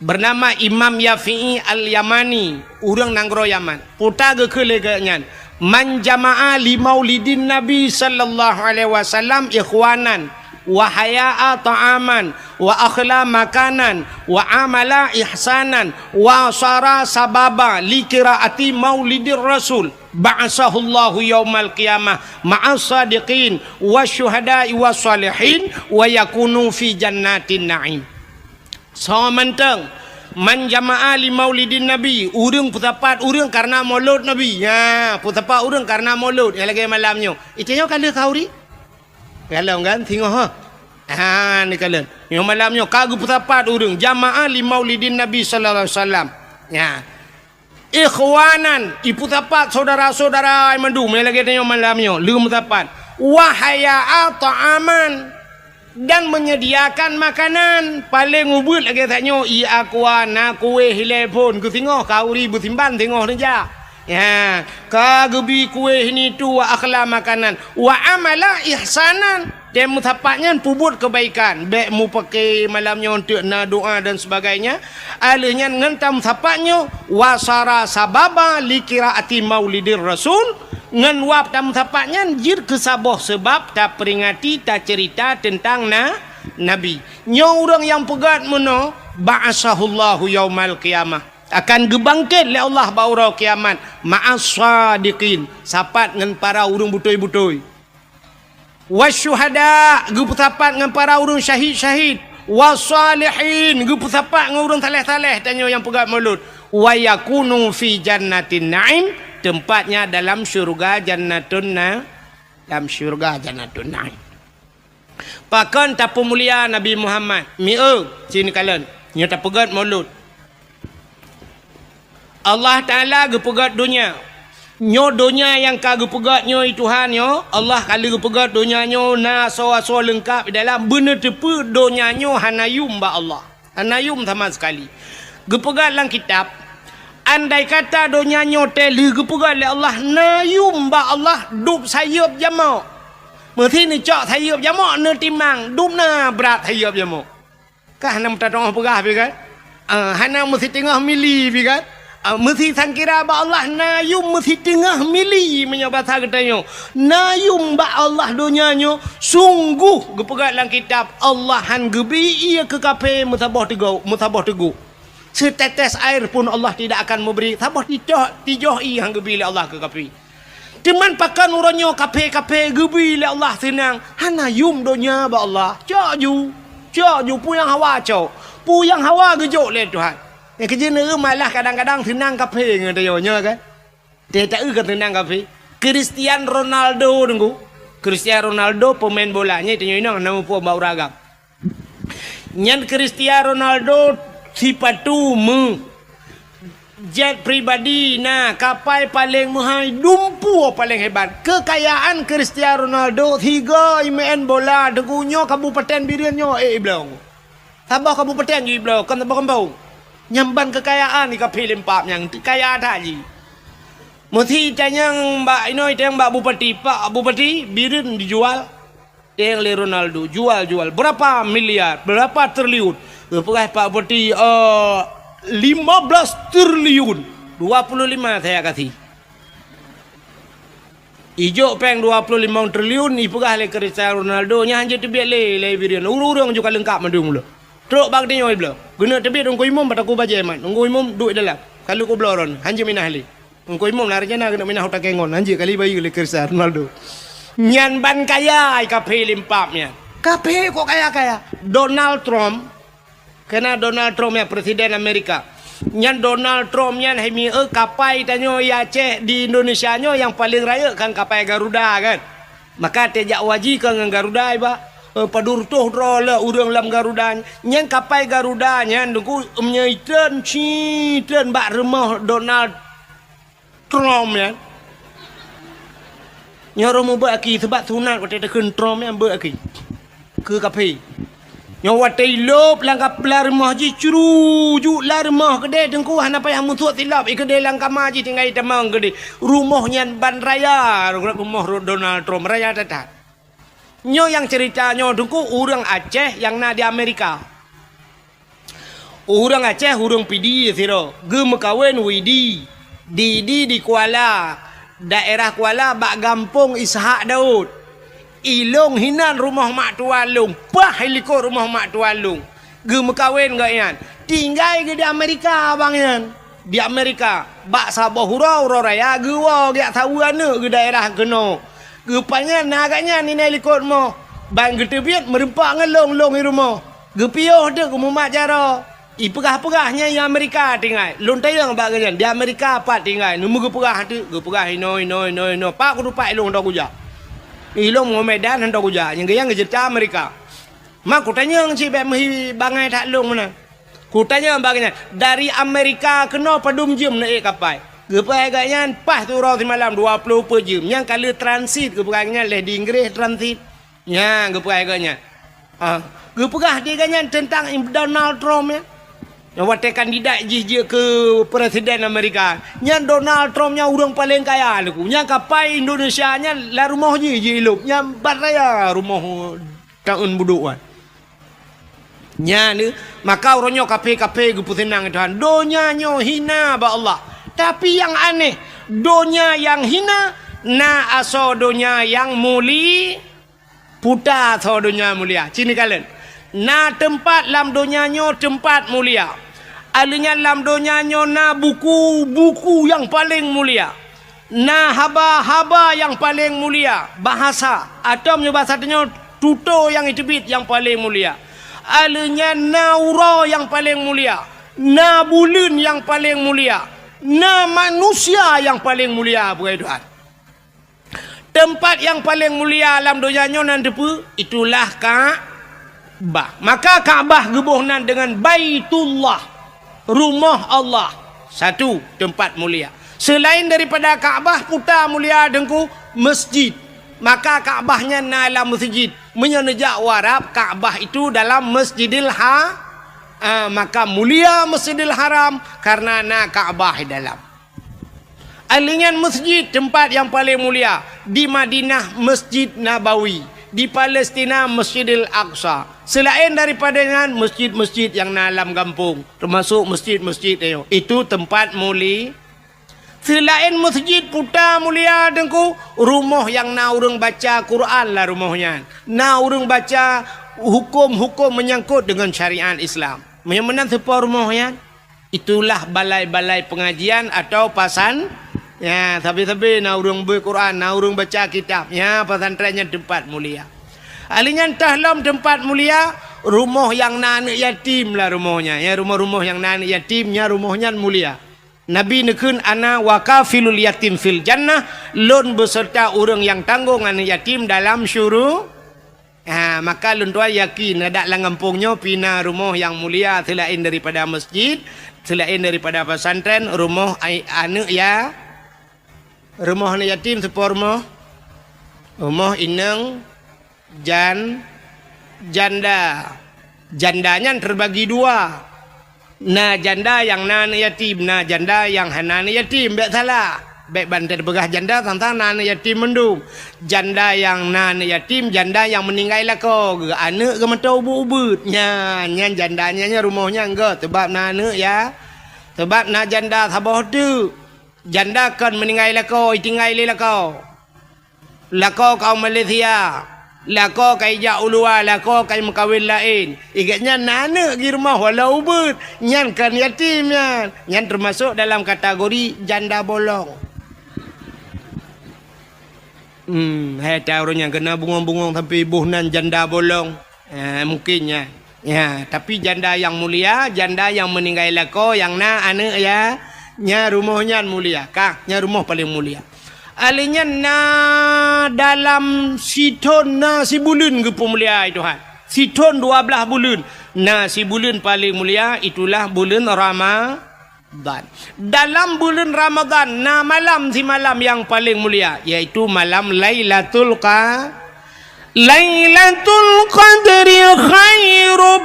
bernama Imam Yafi'i Al-Yamani urang nanggro Yaman puta ge keleganyan man jama'a li maulidin Nabi sallallahu alaihi wasallam ikhwanan wa haya'a ta'aman wa akhla makanan wa amala ihsanan wa sara sababa li qiraati maulidir rasul ba'asahullahu yaumal qiyamah ma'as sadiqin wasyuhada'i wassalihin wa yakunu fi jannatin na'im. So menteng man jama'a li maulidin nabi urang putapat urang karena maulud nabi ya putapat urang karena maulud yang lagi malamnya itu nyo kala kauri kalau kan tengok ni kala yang malamnya kagu putapat urang jama'a li maulidin nabi sallallahu alaihi wasallam ya ikhwanan ipu tapat saudara-saudara mandu lagi tanya malamnya lum tapat wahaya ta'aman dan menyediakan makanan paling ubud lagi tanya i akwana kue hilepon ku tengok kauri butimban tengok saja ya kagubi kue ini tu wa akhla makanan wa amala ihsanan dan mutapaknya pubut kebaikan baik mu pakai malamnya untuk na doa dan sebagainya alihnya ngentam mutapaknya wasara sababa likiraati maulidir rasul ngan wap tam mutapaknya jir kesaboh sebab tak peringati tak cerita tentang nabi nyo orang yang pegat meno ba'asahullahu yaumal qiyamah akan gebangkit oleh Allah baurau kiamat ma'as sadiqin sapat ngan para urang butoi-butoi wasyuhada gu putapat dengan para urang syahid-syahid, wasalihin gu putapat dengan urang taleh-taleh tanya yang pegat mulut, wa yakunu fi jannatin na'im, tempatnya dalam syurga jannatun dalam syurga jannatun na'im. Pakan tapu mulia Nabi Muhammad sini kalian nya tak pegat mulut. Allah Ta'ala gu pegat dunia. Nyo dunia yang kagu pegat nyo Tuhan nyo, Allah kali gu pegat dunia nyo na so lengkap dalam benar tepu dunia nyo hanayum ba Allah. Hanayum sama sekali. Gu pegat dalam kitab, andai kata dunia nyo tele gu pegat oleh Allah nayum ba Allah dup sayup jamak. Merti ni cak sayup jamak ne timang dup na berat sayup jamak. Kah nak tatong pegah pi kan? Hana mesti tengah mili pi kan? Mesti sangkira ba Allah nayum mesti tengah mili menyabasa katanya nayum ba Allah dunianya sungguh gepegat dalam kitab Allah han gebi ia ke kafe mutabah teguh setetes air pun Allah tidak akan memberi sabah tijoh i hang gebi Allah ke kafe teman pakan uranyo kafe gebi Allah senang hanayum dunia ba Allah cak ju puyang hawa cak puyang hawa gejok le Tuhan. Yang kerja ni malah kadang-kadang tenang kafe dengan dia kan. Dia tak kan tenang kafe. Cristiano Ronaldo tunggu. Cristiano Ronaldo pemain bolanya itu nama pun bau ragam. Nyan Cristiano Ronaldo sipatu jet pribadi kapal paling mahal dumpu paling hebat. Kekayaan Cristiano Ronaldo 3 main bola dengunyo kabupaten birianyo belong. Sabah kabupaten je belong kan sabah kampung. Nyamban kekayaan ni kapi lempak yang kaya tadi. Mesti tanya mbak inoi tanya mbak bupati birin dijual. Tanya le Ronaldo jual berapa miliar, berapa triliun. Berapa Pak Bupati 15 triliun. 25 saya kasih. Ijo peng 25 triliun ni pegah le Cristiano Ronaldo nya hanya tebiat le birin. Urang juga lengkap mandung lo. Teruk bag dia nyoi belo. Guna tebit ungko imum pataku baje man. Ungko imum duit dalam. Kalau ko bloron hanje minah li. Ungko imum narjana kena minah utak kengon. Hanje kali bayi le Cristiano Ronaldo. Nyan ban kaya ai kape limpapnya. Kape kok kaya. Donald Trump. Kena Donald Trump ya presiden Amerika. Nyan Donald Trump nyan hemi kapai tanyo ya Aceh di Indonesia nyo yang paling raya kan kapai Garuda kan. Maka tejak waji kan dengan Garuda ba. Padur toh drola urang lam Garuda nyen kapai Garuda nyen dengku menyeiten citen bak rumah Donald Trump ya nyoro mu ba aki sebab sunat wate tekun Trump yang ba aki ke kapai nyawa lop lang kaplar rumah ji curuju la rumah gede dengku hana payah musuh silap ikede lang kamaji tinggal tamang gede rumah nyen ban raya rumah Donald Trump raya tatat. Nyo yang ceritanya dengku orang Aceh yang na di Amerika. Orang Aceh urang pidi siro. Gem kawin widi. Di Kuala. Daerah Kuala bak gampung Ishak Daud. Ilong hinan rumah mak tualung. Pah helikor rumah mak tualung. Gem kawin gak yan. Tinggal ke di Amerika bang yan. Di Amerika. Bak sabah hurau raya. Gewa gak tahu ane ke daerah kena. Gepanya nagaknya ni likut mo. Bang getebiat merempak ngelong di rumah. Gepioh dia ke mumat jara. Pegah-pegahnya yang Amerika tinggal. Lontayang bagainya di Amerika apa tinggal. Numu gepegah tu, gepegah ino. Pak kudu pak ilong dak kuja. Ilong mo Medan hendak kuja. Yang gayang gejerta Amerika. Mak kutanya si mehi bangai tak long mana. Kutanya bagainya dari Amerika kena padum jam naik kapal. Gepai agaknya pas tu rau malam 20 per jam. Yang kali transit gepegahnya leh di Inggris transit. Ya gepai agaknya. Gepegah dia agaknya tentang Donald Trump ya. Yang wate kandidat je ke presiden Amerika. Yang Donald Trump nya orang paling kaya laku. Yang kapai Indonesia nya la rumah je elok. Yang baraya rumah tahun budukan. Nya ni maka orangnya kape gepu senang Tuhan. Donya nyo hina ba Allah. Tapi yang aneh, donya yang hina, na aso donya yang muli, puta aso donya mulia. Cini kalian. Na tempat lam donyanya tempat mulia. Alinya lam donyanya na buku yang paling mulia. Na haba-haba yang paling mulia. Bahasa. Atau bahasanya tutur yang itibit yang paling mulia. Alanya naura yang paling mulia. Na bulan yang paling mulia. Na manusia yang paling mulia. Bukan Tuhan. Tempat yang paling mulia alam dunianya nanti pun itulah Ka'bah. Maka Ka'bah gebuhnan dengan Baitullah. Rumah Allah. Satu tempat mulia. Selain daripada Kaabah putar mulia dengku masjid. Maka Kaabahnya dalam masjid. Menyenejak warab Kaabah itu dalam Masjidil maka mulia Masjidil Haram karena na Kaabah dalam. Alingan masjid tempat yang paling mulia. Di Madinah Masjid Nabawi. Di Palestina Masjidil Aqsa. Selain daripada masjid-masjid yang dalam kampung. Termasuk masjid-masjid itu tempat mulia. Selain masjid putar mulia dengku, rumah yang na urang baca Quran lah rumahnya. Na urang baca hukum-hukum menyangkut dengan syariat Islam. Yang mana sepa rumahnya? Itulah balai-balai pengajian atau pasan. Ya, tapi na urang berquran, na urang baca kitab. Ya, pesantrennya tempat mulia. Alingan tahlam tempat mulia, rumah yang na anak yatim lah rumahnya. Ya, rumah-rumah yang na anak yatimnya rumahnya mulia. Nabi nekun ana wakafilul yatim fil jannah, lon beserta orang yang tanggung anak yatim dalam syurga. Maka lon tua yakin ada langampungnya pina rumah yang mulia selain daripada masjid, selain daripada pesantren, rumah anak ya. Rumah anak yatim sepo rumah inang janda. Jandanya terbagi dua. Na janda yang na yatim, na janda yang hana yatim, tak salah. Baik bantai begah janda tentang na yatim mendung. Janda yang na yatim, janda yang meninggal lah kau. Anak ke mata ubud-ubud. Nyan jandanya rumahnya enggak. Sebab na anak ya. Sebab na janda sabah tu. Janda kan meninggal lah kau, tinggal lah kau. Lako kau Malaysia. Lako kai ja ulua, lako kai mekawin lain. Igatnya nana di rumah walau ubud. Nyan kan yatim nyan. Nyan termasuk dalam kategori janda bolong. Hai tahu yang kena bungong-bungong tapi buhnan janda bolong. Mungkinnya. Ya, tapi janda yang mulia, janda yang meninggal lako, yang na anak ya. Nya rumahnya mulia. Nya rumah paling mulia. Alinya na dalam siton na si bulan ke pemulia Tuhan. Siton 12 bulan. Na si bulan paling mulia itulah bulan Ramadan. Dalam bulan Ramadan na malam si malam yang paling mulia yaitu malam Lailatul Qadri khairum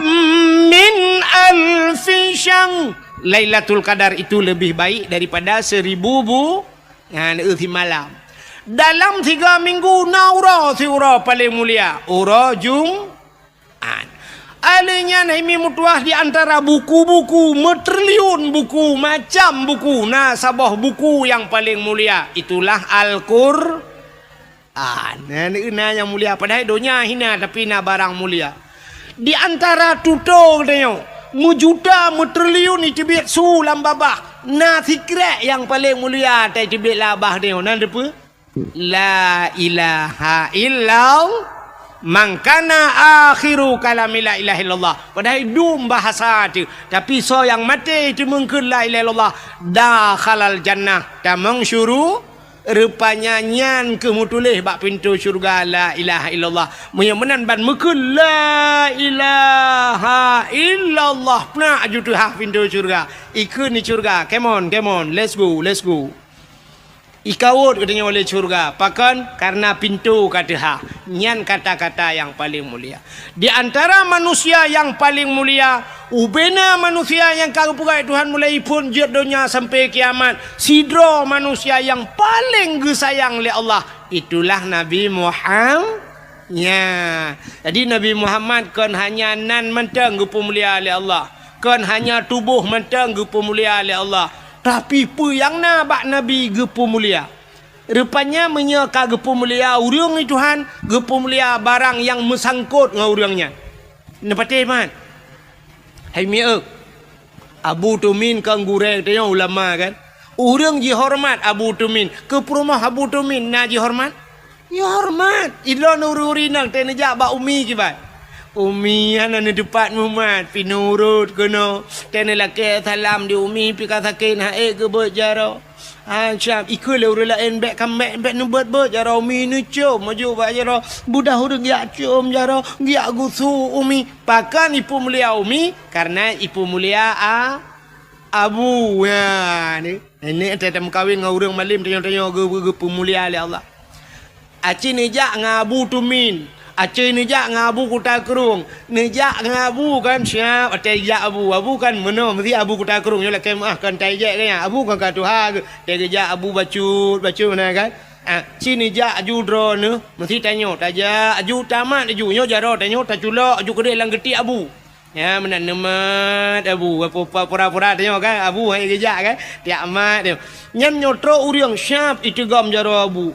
min alfi syahr. Lailatul Qadar itu lebih baik daripada 1000 di malam. Dalam 3 minggu naura si ura paling mulia. Ura Jum'at. Alanya naimi mutuah di antara buku-buku, metriliun buku, macam buku. Nah, sabah buku yang paling mulia. Itulah Al-Qur'an. Nah, yang mulia. Padahal dunia hina tapi na barang mulia. Di antara tutur katanya. Mujuta mutriliun itu biar sulam babah. Na sikret yang paling mulia tak cibik labah dia. Nanda apa? La ilaha illallah. Mangkana akhiru kalami la ilaha illallah. Padahal dum bahasa tu. Tapi so yang mati itu mungkin la ilaha illallah. Dakhalal jannah. Tamang syuru. Rupanya nyan kemutulih bak pintu syurga la ilaha illallah. Menyemenan ban mungkin la ilaha illallah. Pernah ajutu hak pintu syurga. Ikut ni syurga. Come on. Let's go. Ikawut katanya oleh syurga. Pakan karena pintu kata hak. Nyan kata-kata yang paling mulia. Di antara manusia yang paling mulia, ubena manusia yang kagupukai Tuhan mulai pun jodohnya sampai kiamat. Sidro manusia yang paling disayang oleh Allah. Itulah Nabi Muhammad. Ya. Jadi Nabi Muhammad kan hanya nan mentang gupu mulia oleh Allah. Kan hanya tubuh mentang gupu mulia oleh Allah. Tapi apa yang nak Nabi gepu mulia? Rupanya menyeka gepu mulia urang ni Tuhan, gepu mulia barang yang mesangkut dengan urangnya. Nepati man. Hai miak. Abu Tumin kang gureng tanya ulama kan. Urang ji hormat Abu Tumin. Ke rumah Abu Tumin na ji hormat. Ya hormat. Ilo nururi nang tenejak ba umi kibat. Umi ana ni depan Muhammad pi nurut kono. Tene laki salam di umi pi kasakin ha ke berjaro. Syam ikut le urang lain bek kambek bek nu bet jaro umi nu cum maju ba jaro. Budah urang ya cum jaro. Gia gusu umi. Pakan ipu mulia umi karena ipu mulia Abu ya ni. Ini tetem kawin dengan urang malim tanya-tanya ge pemulia oleh Allah. Aci nejak dengan Abu Tumin. Aceh nejak dengan Abu Kuta Kerung. Nejak dengan Abu kan siap. Tajak Abu. Abu kan mana? Mesti Abu Kuta Kerung. Yolah kemah kan tajak kan. Abu kan katuha. Tajak Abu bacut mana kan. Si nejak aju drone. Mesti tanya. Tajak aju tamat aju. Nyo jaro tanya. Taculak aju kedai lang geti Abu. Ya menak nemat Abu. Pura-pura tanya kan. Abu hai kejak kan. Tiap amat dia. Nyam nyotro uriang siap. Itu gam jaro Abu.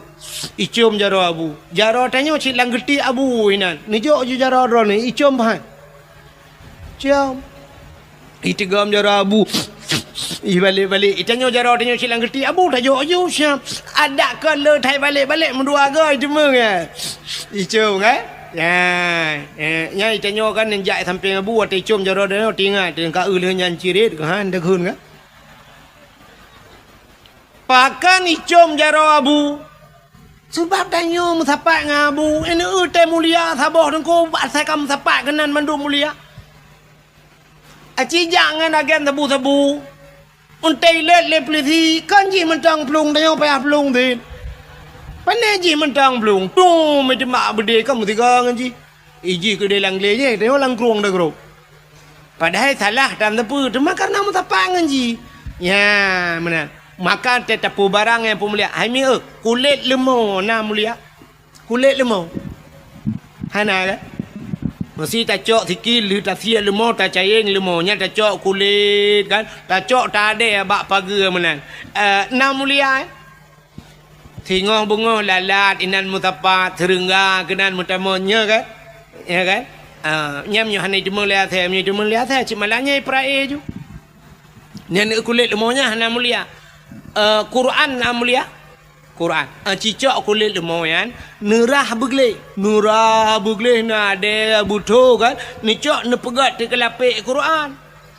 Icum jaro Abu. Jaro tanya cik lang geti Abu inan. Nijok je jaro drone ni. Icum bahan. Cium. Itigam jaro Abu. Balik-balik. Tanya jaro tanya cik lang geti Abu. Tajuk je siap. Ada ke le thai balik-balik mendua ke cuma kan. Icum kan. Ya tanya kan nenjak samping Abu. Atau icum jaro dia tinggal. Tengah ule nyan cirit. Kan dah kun kan. Pakan icum jaro Abu. Sebab tanya musapak dengan Abu. Ini utai mulia sabah dengku. Saya kamu sapak kenan mandu mulia. Aci jangan agen sabu-sabu. Untai let le polisi. Kan ji mentang pelung. Tanya payah pelung din. Pandai ji mentang pelung. Tuh macam mak berdeh kamu tiga kan ji. Iji ke dia lang le je. Tanya lang kerung dah kerung. Padahal salah dan tepu. Cuma karena musapak kan ji. Ya mana. Makan tetapu barang yang pemulia. Hai kulit lemau na mulia. Kulit lemau. Hana kan? Mesti tak cok sikit lu tak sia lemau tak cair lemau nya tak cok kulit kan. Tak cok tak ada bak pagar menang. Na mulia. Tengok bunga lalat inan mutapat serengga kenan mutamonya kan. Ya kan? Nyam nyo hanai cuma lihat saya, cuma lihat saya cuma malanya prae ju. Nya kulit lemau nya na mulia. Quran amulia Quran cicak kulit lemau yan nerah begleh na ada buto kan nicak ne pegat te kelapik Quran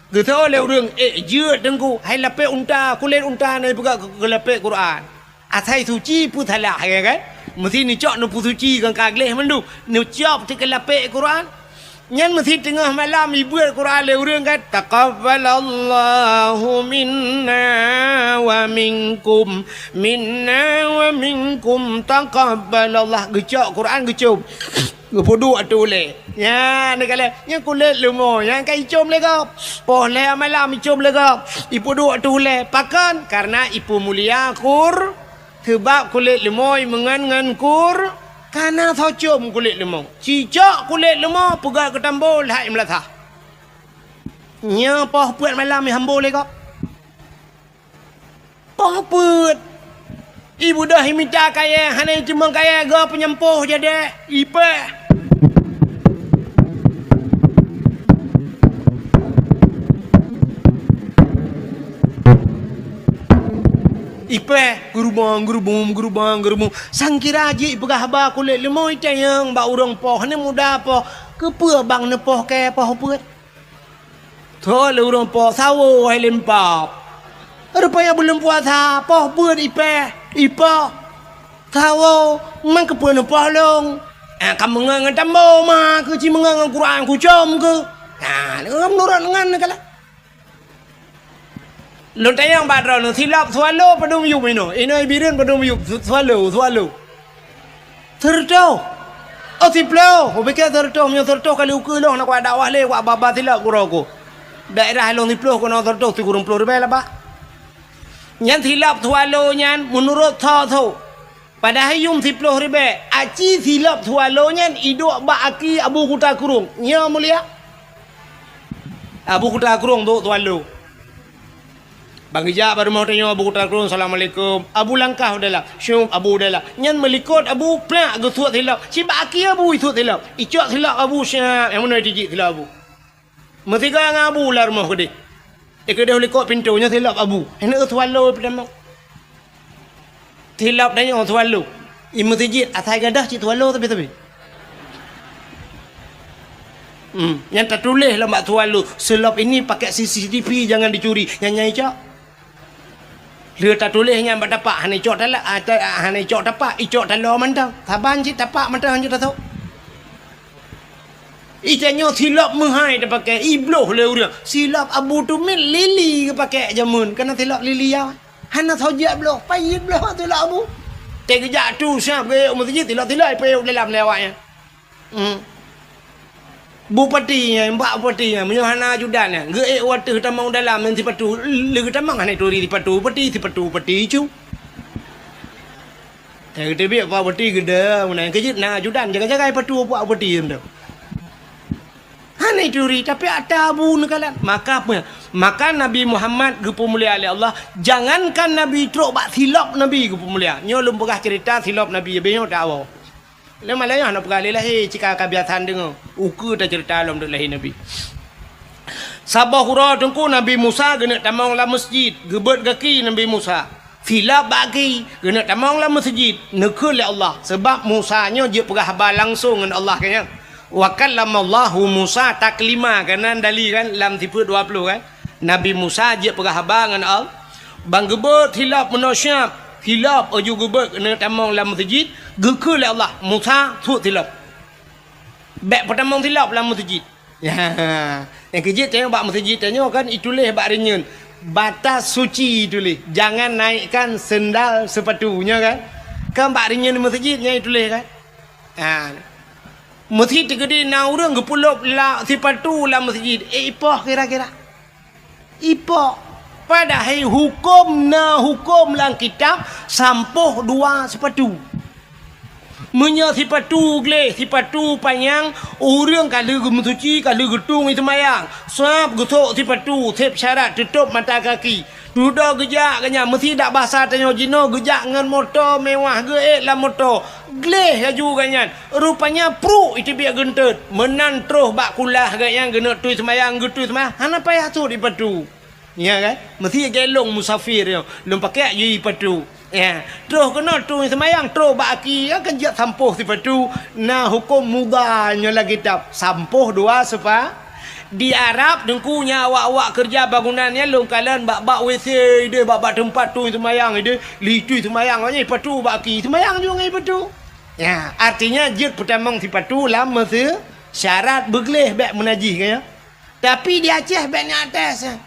gitu oleh urang jeut dengku hai lapik unta kulit unta ne pegat kelapik Quran atai suci pu salah ya kan mesti nicak ne pu suci kan kagleh mendu nicak te kelapik Quran nyan mesti tengah malam ibu Quran le urang kan taqabbalallahu minna wa minkum taqabbalallah gecak Quran gecum gepodu atu le ya ne kale yang kulit lemau yang kai icum le gap poh le malam icum le gap ipodu atu le pakan karena ipu mulia kur sebab kulit lemau mengan kur karena thocum kulit lemau. Cicak kulit lemau pegang ke tambol hai melatah. Nya poh puat malam ni hambol le kok. Poh puat. Ibu dah minta kaya hanai cuma kaya ga penyempuh jadi ipe. Ipe gerubang sangkira ji pegah ba kulit lemau itayang ba urang poh ni muda poh kepe bang ne poh ke poh puat tho le urang poh sawo hai lempap rupanya belum puasa poh puat ipe sawo man kepe ne poh long kamu ngan tambo ma ke ci mengang Quran ku com ke ngam nurut ngan kala Lu tayang badro nu silap swallow padum yup ino. Ino ibirin padum yup swallow. Terto. Oh siplo. Obeke terto myo terto kali uku lo nak wa dakwah le wa baba silap kuroko. Daerah long siplo kono terto si kurung plo rebe la ba. Nyan silap swallow nyan menurut tho. Padahal yum siplo rebe. Aci silap swallow nyan idok ba aki Abu Kuta Kurung. Nya mulia. Abu Kuta Kurung do swallow. Bang Ijak baru mau tanya Abu Kuta Kurung Assalamualaikum. Abu langkah dah lah. Syum Abu dah lah. Nyan melikut Abu plak ke suat silap. Si baki Abu itu silap. Icak silap Abu syap. Yang mana dijik silap Abu. Mesti kaya dengan Abu lah rumah kedai. Dia boleh kok pintunya silap abu. Hendak swallow pertama. Silap dah yang swallow. Imu masjid atas gadah cik swallow tapi. Yang tertulis lah mak swallow. Silap ini pakai CCTV jangan dicuri. Yang cak. Dia tak tulisnya mbak dapat hanya cok talak hanya cok dapat icok talak mentang saban cik dapat mentang hanya tahu ikannya silap menghai dia pakai ibloh le orang silap abu tu min lili ke pakai jamun kena silap lili ya hanya saja bloh payit bloh silap abu tak kejak tu siap ke masjid silap payut dalam lewatnya Bupatinya, mbak bupatinya, menyuhana ajudannya. Ge waktu tamang dalam nanti patu, lagi tamang ane turi di patu, pati cu. Tapi biar pak bupati gede, mana kejut na ajudan, jaga patu pak bupati itu. Ane turi, tapi ada abu nekalan. Maka Nabi Muhammad gepu mulia oleh Allah, jangankan Nabi teruk bak silap Nabi gepu mulia. Nyo lum pegah cerita silap Nabi, benyo tahu. Lama lain nak pergi lahir jika kebiasaan dengar ukur dah cerita dalam lahir Nabi. Sabah hura tengku Nabi Musa kena tamang lah masjid, gebet kaki Nabi Musa. Filap bagi kena tamang lah masjid, nekul Allah sebab Musanya dia pergi habar langsung dengan Allah kan. Wa kallamallahu Musa taklima kanan dali kan lam 20 kan. Nabi Musa dia pergi habar dengan Allah. Bang gebet hilap menasyab hilap aju gebet kena tamang lah masjid. Gekul Allah Musa tu tilap. Bek pertama tilap dalam masjid. Ya. Yang kejit tengok bak masjid tengok kan itulah bak renyun. Batas suci itulah. Jangan naikkan sendal sepatunya kan. Kan bak renyun masjidnya itulah kan. Ha. Masjid gede na orang gepulop la sepatu dalam masjid. Ipoh kira-kira. Ipoh. Padahal hukum lang kitab sampuh dua sepatu. Menya sipatu gle sipatu panjang orang kalau gemusuci kalau getung itu mayang sab getok sipatu sep syarat tutup mata kaki duduk gejak kanya mesti dak bahasa tanya jino gejak dengan motor mewah ge lah motor gle laju ganyan rupanya pru itu biar gentet menan terus bak kulah ganyan gena tu semayang gitu semayang hana payah tu di patu ya kan mesti gelong musafir yo lum pakai yi patu. Ya, terus kena tu semayang terus baki ya kerja sampuh sipatu nah hukum mudahnya lagi kitab sampuh dua sepa di Arab dengkunya awak-awak kerja bangunannya long kalian bak WC dia bak tempat tu semayang dia litu semayang nya patu baki semayang juga ngai patu ya artinya jet pertamang sipatu lama se syarat begleh bak menajih kaya tapi di Aceh baknya atas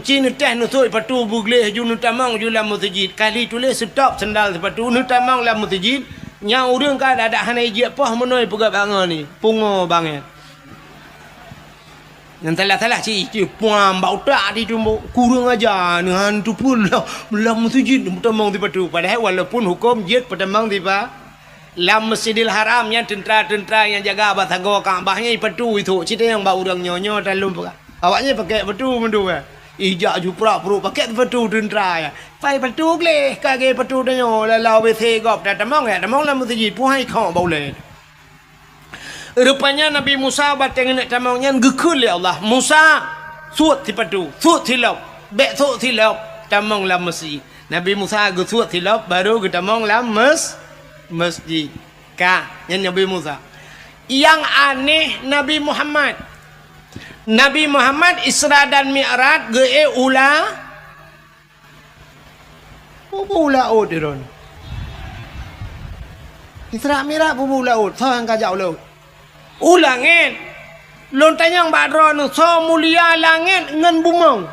Cina teh nusuk patu bugleh ju nutamang ju lam masjid kali tulis stop sendal sepatu nutamang lam masjid nya urang ka ada hanai je poh menoi pegap bangan ni pungo banget yang salah ci puam bau tak di tu kurang aja dengan tu pun lam masjid nutamang sepatu padahal walaupun hukum jid pertamang tiba lam Masjidil Haram yang tentera-tentera yang jaga batanggo Kaabahnya patu itu cerita yang bau urang nyonyo dalam awaknya pakai patu mendu ijak jupra perut pakai patu tentera ya pai patu gleh kage patu danyo la WC gop dah tamang ya tamang la masjid pu hai kau boleh rupanya Nabi Musa bateng nak tamangnya gekul ya Allah Musa suat ti patu suat tilap bek suat tilap tamang la masjid Nabi Musa gesuat tilap baru ke tamang la masjid ka yang Nabi Musa yang aneh Nabi Muhammad Isra dan Mi'raj ge ula odron Isra Mi'raj ula od so ang kajau lo ulangin lontanyang badron so mulia langit ngan bumau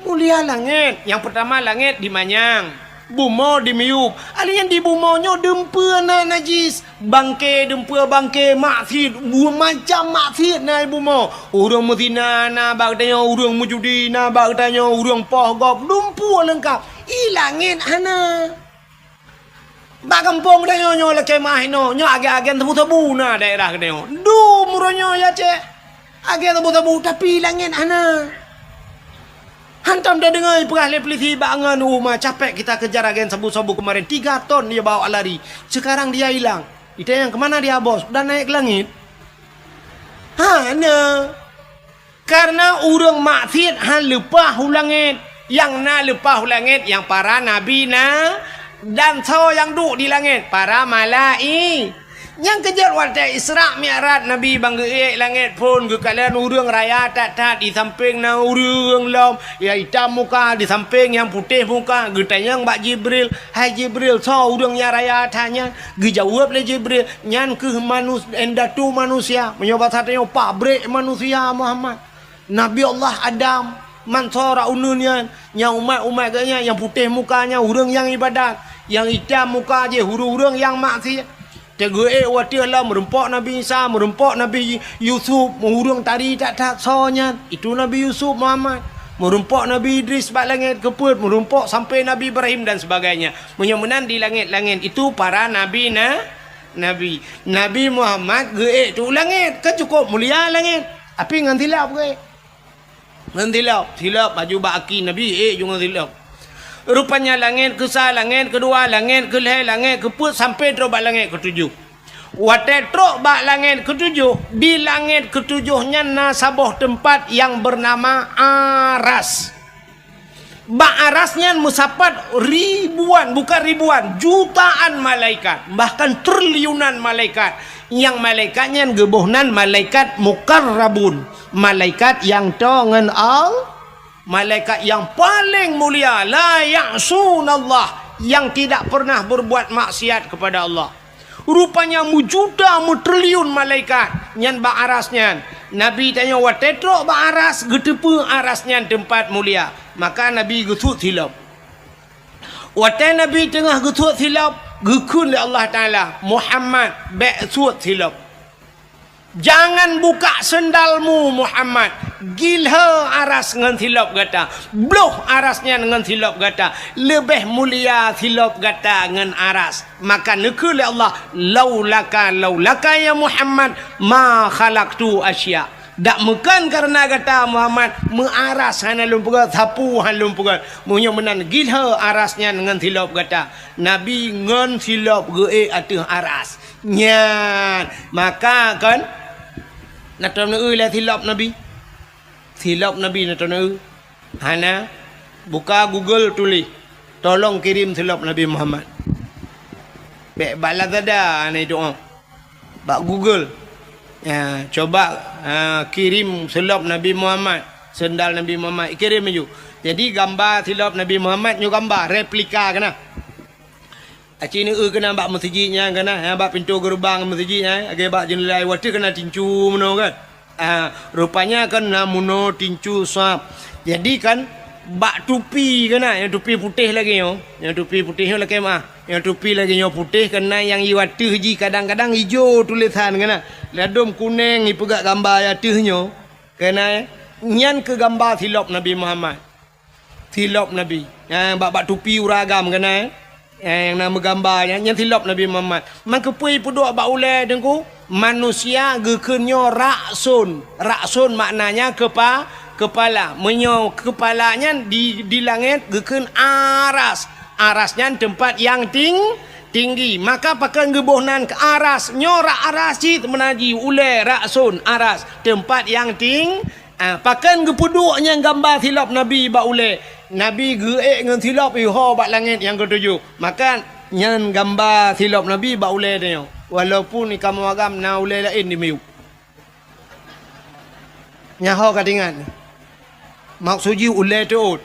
mulia langit yang pertama langit di manyang bumo di miup alian di bumonyo dempua na najis bangke dempua bangke maksiat macam maksiat na bumo urang Medina na bagtanya urang mujudi na bagtanya urang pohgop dempua lengkap ilangin ana ba kampung dah nyo la kemah no nyo age-age tebu-tebu na daerah kedeo du muronyo ya ce age tebu-tebu tapi langin ana hantam dah dengar perah polisi bangan rumah capek kita kejar agen sabu-sabu kemarin 3 ton dia bawa lari sekarang dia hilang itu yang kemana dia bos dah naik ke langit ana Karena urang maksiat han lupa hulangit. Yang na lupa hulangit yang para nabi na dan so yang duduk di langit para malaik. Yang kejar waktu Isra Mi'raj Nabi bangga langit pun ke kalian urang raya tat di samping na urang lom yang hitam muka di samping yang putih muka getanya Mbak Jibril, hai Jibril so urang yang raya tanya dijawab le Jibril nyan ke endatu manusia menyobat satenya pabrik manusia Muhammad Nabi Allah Adam mansora ununnya yang umat ganya yang putih mukanya urang yang ibadat yang hitam muka je urang yang maksiat. Tegue watilah merempok Nabi Isa, merempok Nabi Yusuf, mengurung tari tak sonya. Itu Nabi Yusuf Muhammad. Merempok Nabi Idris bak langit keput, merempok sampai Nabi Ibrahim dan sebagainya. Menyemenan di langit-langit itu para nabi Nabi Muhammad ge tu langit ke cukup mulia langit. Api ngan tilap ge. Ngan tilap baju baki Nabi jangan tilap. Rupanya langit kesal, langit kedua, langit kelih, langit keput sampai terobak langit ketujuh. Watai terok bak langit ketujuh, di langit ketujuhnya nasabah tempat yang bernama Aras. Bak Arasnya musapat ribuan, bukan ribuan, jutaan malaikat, bahkan triliunan malaikat. Yang malaikatnya gebohnan malaikat mukarrabun, malaikat yang tongen malaikat yang paling mulia, la ya'sunallah, yang tidak pernah berbuat maksiat kepada Allah. Rupanya mujuda mutriliun malaikat nyan ba arasnya. Nabi tanya wa tetro ba aras getepe arasnya tempat mulia. Maka Nabi gutut hilap. Wa Nabi tengah gutut hilap, gekun oleh Allah Taala Muhammad ba'sut hilap. Jangan buka sendalmu Muhammad. Gilha aras dengan silap gata. Bloh arasnya dengan silap gata. Lebih mulia silap gata dengan aras. Maka nekul Allah. Laulaka ya Muhammad. Ma khalaqtu asya. Tak bukan karena kata Muhammad. Mengaras hana lumpugat. Sapu hana lumpugat. Munya menan gilha arasnya dengan silap gata. Nabi dengan silap ge atau aras. Nyan. Maka kan Natam na lah silap Nabi. Silap Nabi natam na Hana buka Google tulis. Tolong kirim silap Nabi Muhammad. Bek balas ada ana doa. Bak Google. Ya, coba kirim silap Nabi Muhammad, sendal Nabi Muhammad. Kirim je. Jadi gambar silap Nabi Muhammad nyu gambar replika kena. Acik ni kena bak masjidnya kena, bak pintu gerbang masjidnya, agak bak jendela wati kena tincu meno kan. Rupanya kan namuno tincu sap. Jadi kan bak tupi kena, yang tupi putih lagi yo. Yang tupi putih lagi mah. Yang tupi lagi yo putih kena yang iwati ji kadang-kadang hijau tulisan kena. Ladum kuning ipegak gambar yatihnya. Kena nyan ke gambar silap Nabi Muhammad. Silap Nabi. Bak tupi uragam kena. Yang nama gambarnya yang silap Nabi Muhammad. Maka pui puduk bak ulai dengku manusia gekenyo raksun maknanya kepala menyo kepalanya di langit geken arasnya tempat yang tinggi. Maka pakai gebohnan ke aras nyorak aras cit menaji ulai raksun aras tempat yang pakai gepuduknya gambar silap Nabi bak ulai. Nabi geek dengan silap iho bak langit yang ketujuh. Maka nyan gambar silap Nabi bak ulai dia. Walaupun ni kamu agam na ulai lain di miuk. Nyaho katingan. Maksudnya ulai tuut.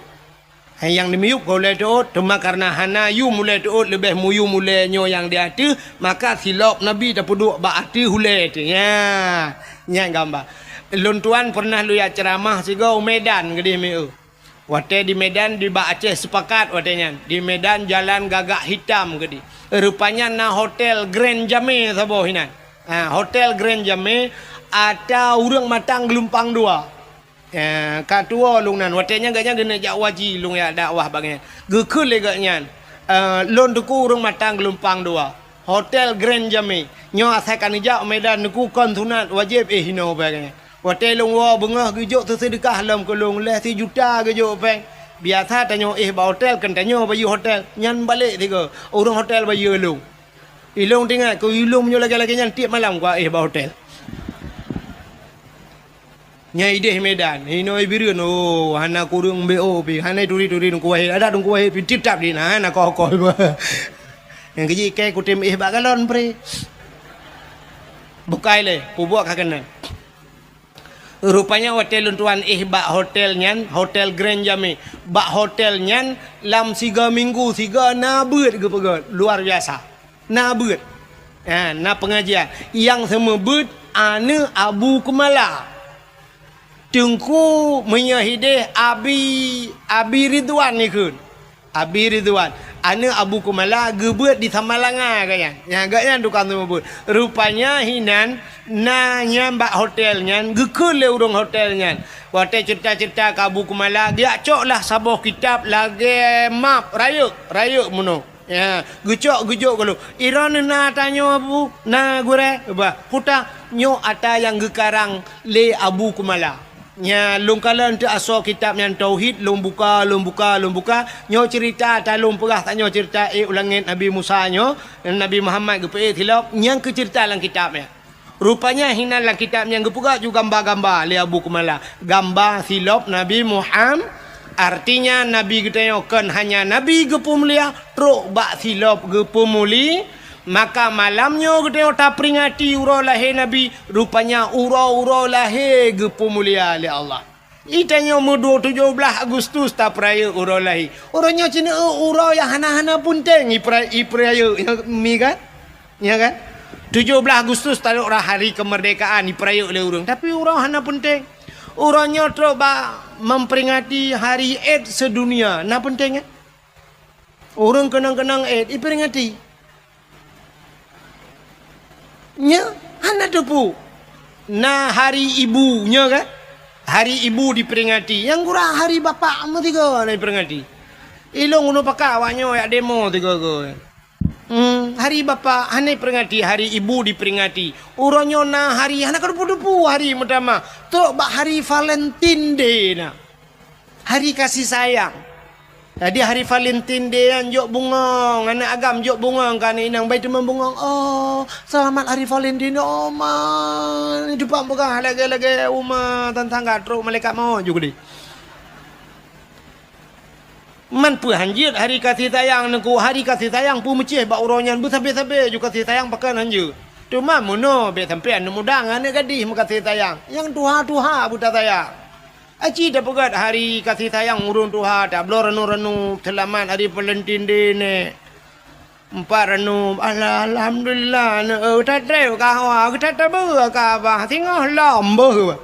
Yang di miuk ulai tuut. Cuma karena hana yu mulai tuut lebih muyu mulai nyo yang di hati. Maka silap Nabi dah puduk bak hati ulai tu. Ya. Nyan gambar. Lun tuan pernah lu ya ceramah sigau Medan ke di miuk. Waktu di Medan di Aceh sepakat watenya. Di Medan jalan gagak hitam gede. Rupanya na hotel Grand Jame sabo hinan. Hotel Grand Jame ada urang matang gelumpang dua. Katua lung nan watenya gaknya gena jak waji lung ya dakwah bagnya. Gekul legaknya. Lon tuku urang matang gelumpang dua. Hotel Grand Jame. Nyo asakan jak Medan tuku kon sunat wajib hino bagnya. Waktu long wa bengah gejuk tersedekah dalam kolong leh 3 juta gejuk peng. Biasa tanya ba hotel kan tanya bayu hotel nyan balik tiga. Orang hotel bayu long. Ilong tengah ko ilong nyo lagi-lagi nyan tiap malam gua ba hotel. Nyai deh Medan. Hino ibireun oh hana kurung BO pi. Hana turi-turi nu kuahe ada nu kuahe pi tip-tap di nah na kok. Yang keji ke kutim bak galon pre. Bukai le, pubuak kakana. Rupanya hotel tuan bak hotel nyan, hotel Grand Jami. Bak hotel nyan lam 3 minggu 3 na beut ke pegot. Luar biasa. Na beut. Na pengajian. Yang semua beut ana Abu Kumala. Tengku menyahideh Abi Ridwan ni kun. Abi Ridwan. Ana Abu Kumala gebeut di Samalanga kaya. Ya agaknya tukang tu beut. Rupanya hinan na nyambak hotel nyan gekul le urang hotel nyan. Wate cerita-cerita ke Abu Kumala dia cok lah sabuh kitab lagi map rayuk muno. Ya, gejok kalau Iran na tanya Abu na gure bah puta nyo ata yang gekarang le Abu Kumala. Nya lung kala ente aso kitab yang tauhid lung buka nyo cerita talung perah tak nyo cerita ulangin Nabi Musa nyo Nabi Muhammad gepe tilap yang ke cerita dalam kitabnya. Rupanya hina dalam kitabnya gepuga juga gambar-gambar le Abu Kumala. Gambar silap Nabi Muhammad artinya Nabi getenyokan hanya Nabi gepemulia truk bak silap gepemuli. Maka malamnya kita tak peringati urau lahir Nabi. Rupanya urau lahir gepemulia oleh Allah. Itanya mudu 17 Agustus tak peraya urau lahir. Orangnya cina urau yang hana-hana punting iperaya mi kan? Ya kan? 17 Agustus tak ada hari kemerdekaan iperaya oleh orang. Tapi urau hana penting. Urangnya terus memperingati hari Eid sedunia. Nah penting kan? Orang kenang-kenang Eid iperingati. Nya hana tepu. Nah hari ibunya kan? Hari ibu diperingati. Yang kurang hari bapa mu tiga na diperingati. Ilong unu pakak awaknya ya demo tiga ke. Hari bapa hana diperingati, hari ibu diperingati. Urangnya na hari hana kedepu-depu hari pertama. Tok bak hari Valentine Day na. Hari kasih sayang. Jadi hari Valentine Day yang jok bunga, anak agam jok bunga kan inang baik teman bunga. Oh, selamat hari Valentine oma. Depan bukan lagi uma tentang gatruk malaikat mau juga di. Man pu hanjir hari kasih sayang nengku hari kasih sayang pu mecih bak uronyan bu sampai juga kasih sayang pakai hanjir. Cuma mono be sampai anu mudang anak gadis mu kasih sayang. Yang tuha buta sayang. Aci dah pegat hari kasih sayang urun Tuhan tak belum renu selamat hari Valentine Day ni. Empat renu alhamdulillah tak treu kahwa tak tahu kahwa tengah lambo.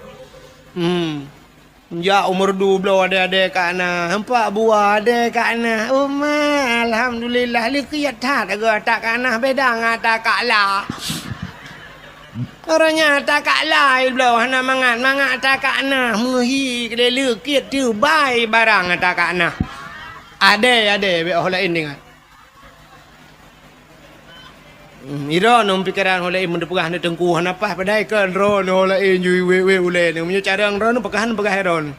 Ya umur 12 ada kana empat buah ada kana alhamdulillah likiat tak kana beda ngata kala. Orangnya tak kalah belau hana mangat tak kana muhi kelele kit tu bai barang tak kana. Ada be holain dengan. Ira nom pikiran holain mun pegah na tengku hana pas padai kan ron holain yui we ule ni munyo carang ron pegahan ron.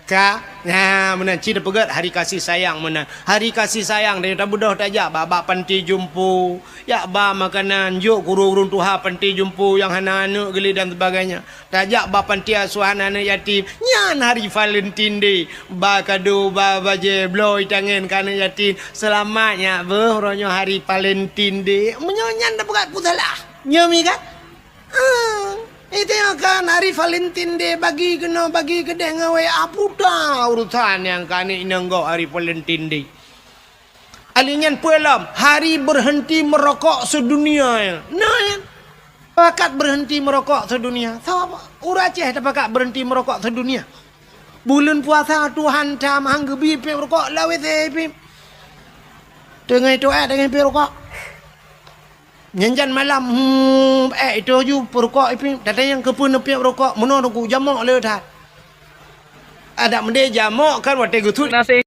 Ka ya mana cita pegat hari kasih sayang mana hari kasih sayang dari tabudah tajak baba panti jumpu ya ba makanan juk kurung tuha panti jumpu yang hana-hana geli dan sebagainya tajak ba panti asuhan anak yatim nyan hari Valentine Day ba kado ba baje bloy tangan kana yatim selamatnya beronyo hari Valentine Day menyonyan dah pegat putalah nyomi kan itu kan hari Valentine Day bagi kedai ngawe apuda urusan yang kani inanggo hari Valentine Day. Alinyan puelam hari berhenti merokok sedunia. Nah, pakat berhenti merokok sedunia. Sama Aceh dah pakat berhenti merokok sedunia. Bulan puasa Tuhan tam hanggebi pe rokok lawe te. Tengah itu dengan pe rokok. Nyanjan malam itu ju perokok ipi datang yang kepun nepi rokok meno ku jamak le dah ada mende jamak kan wate gutut nasi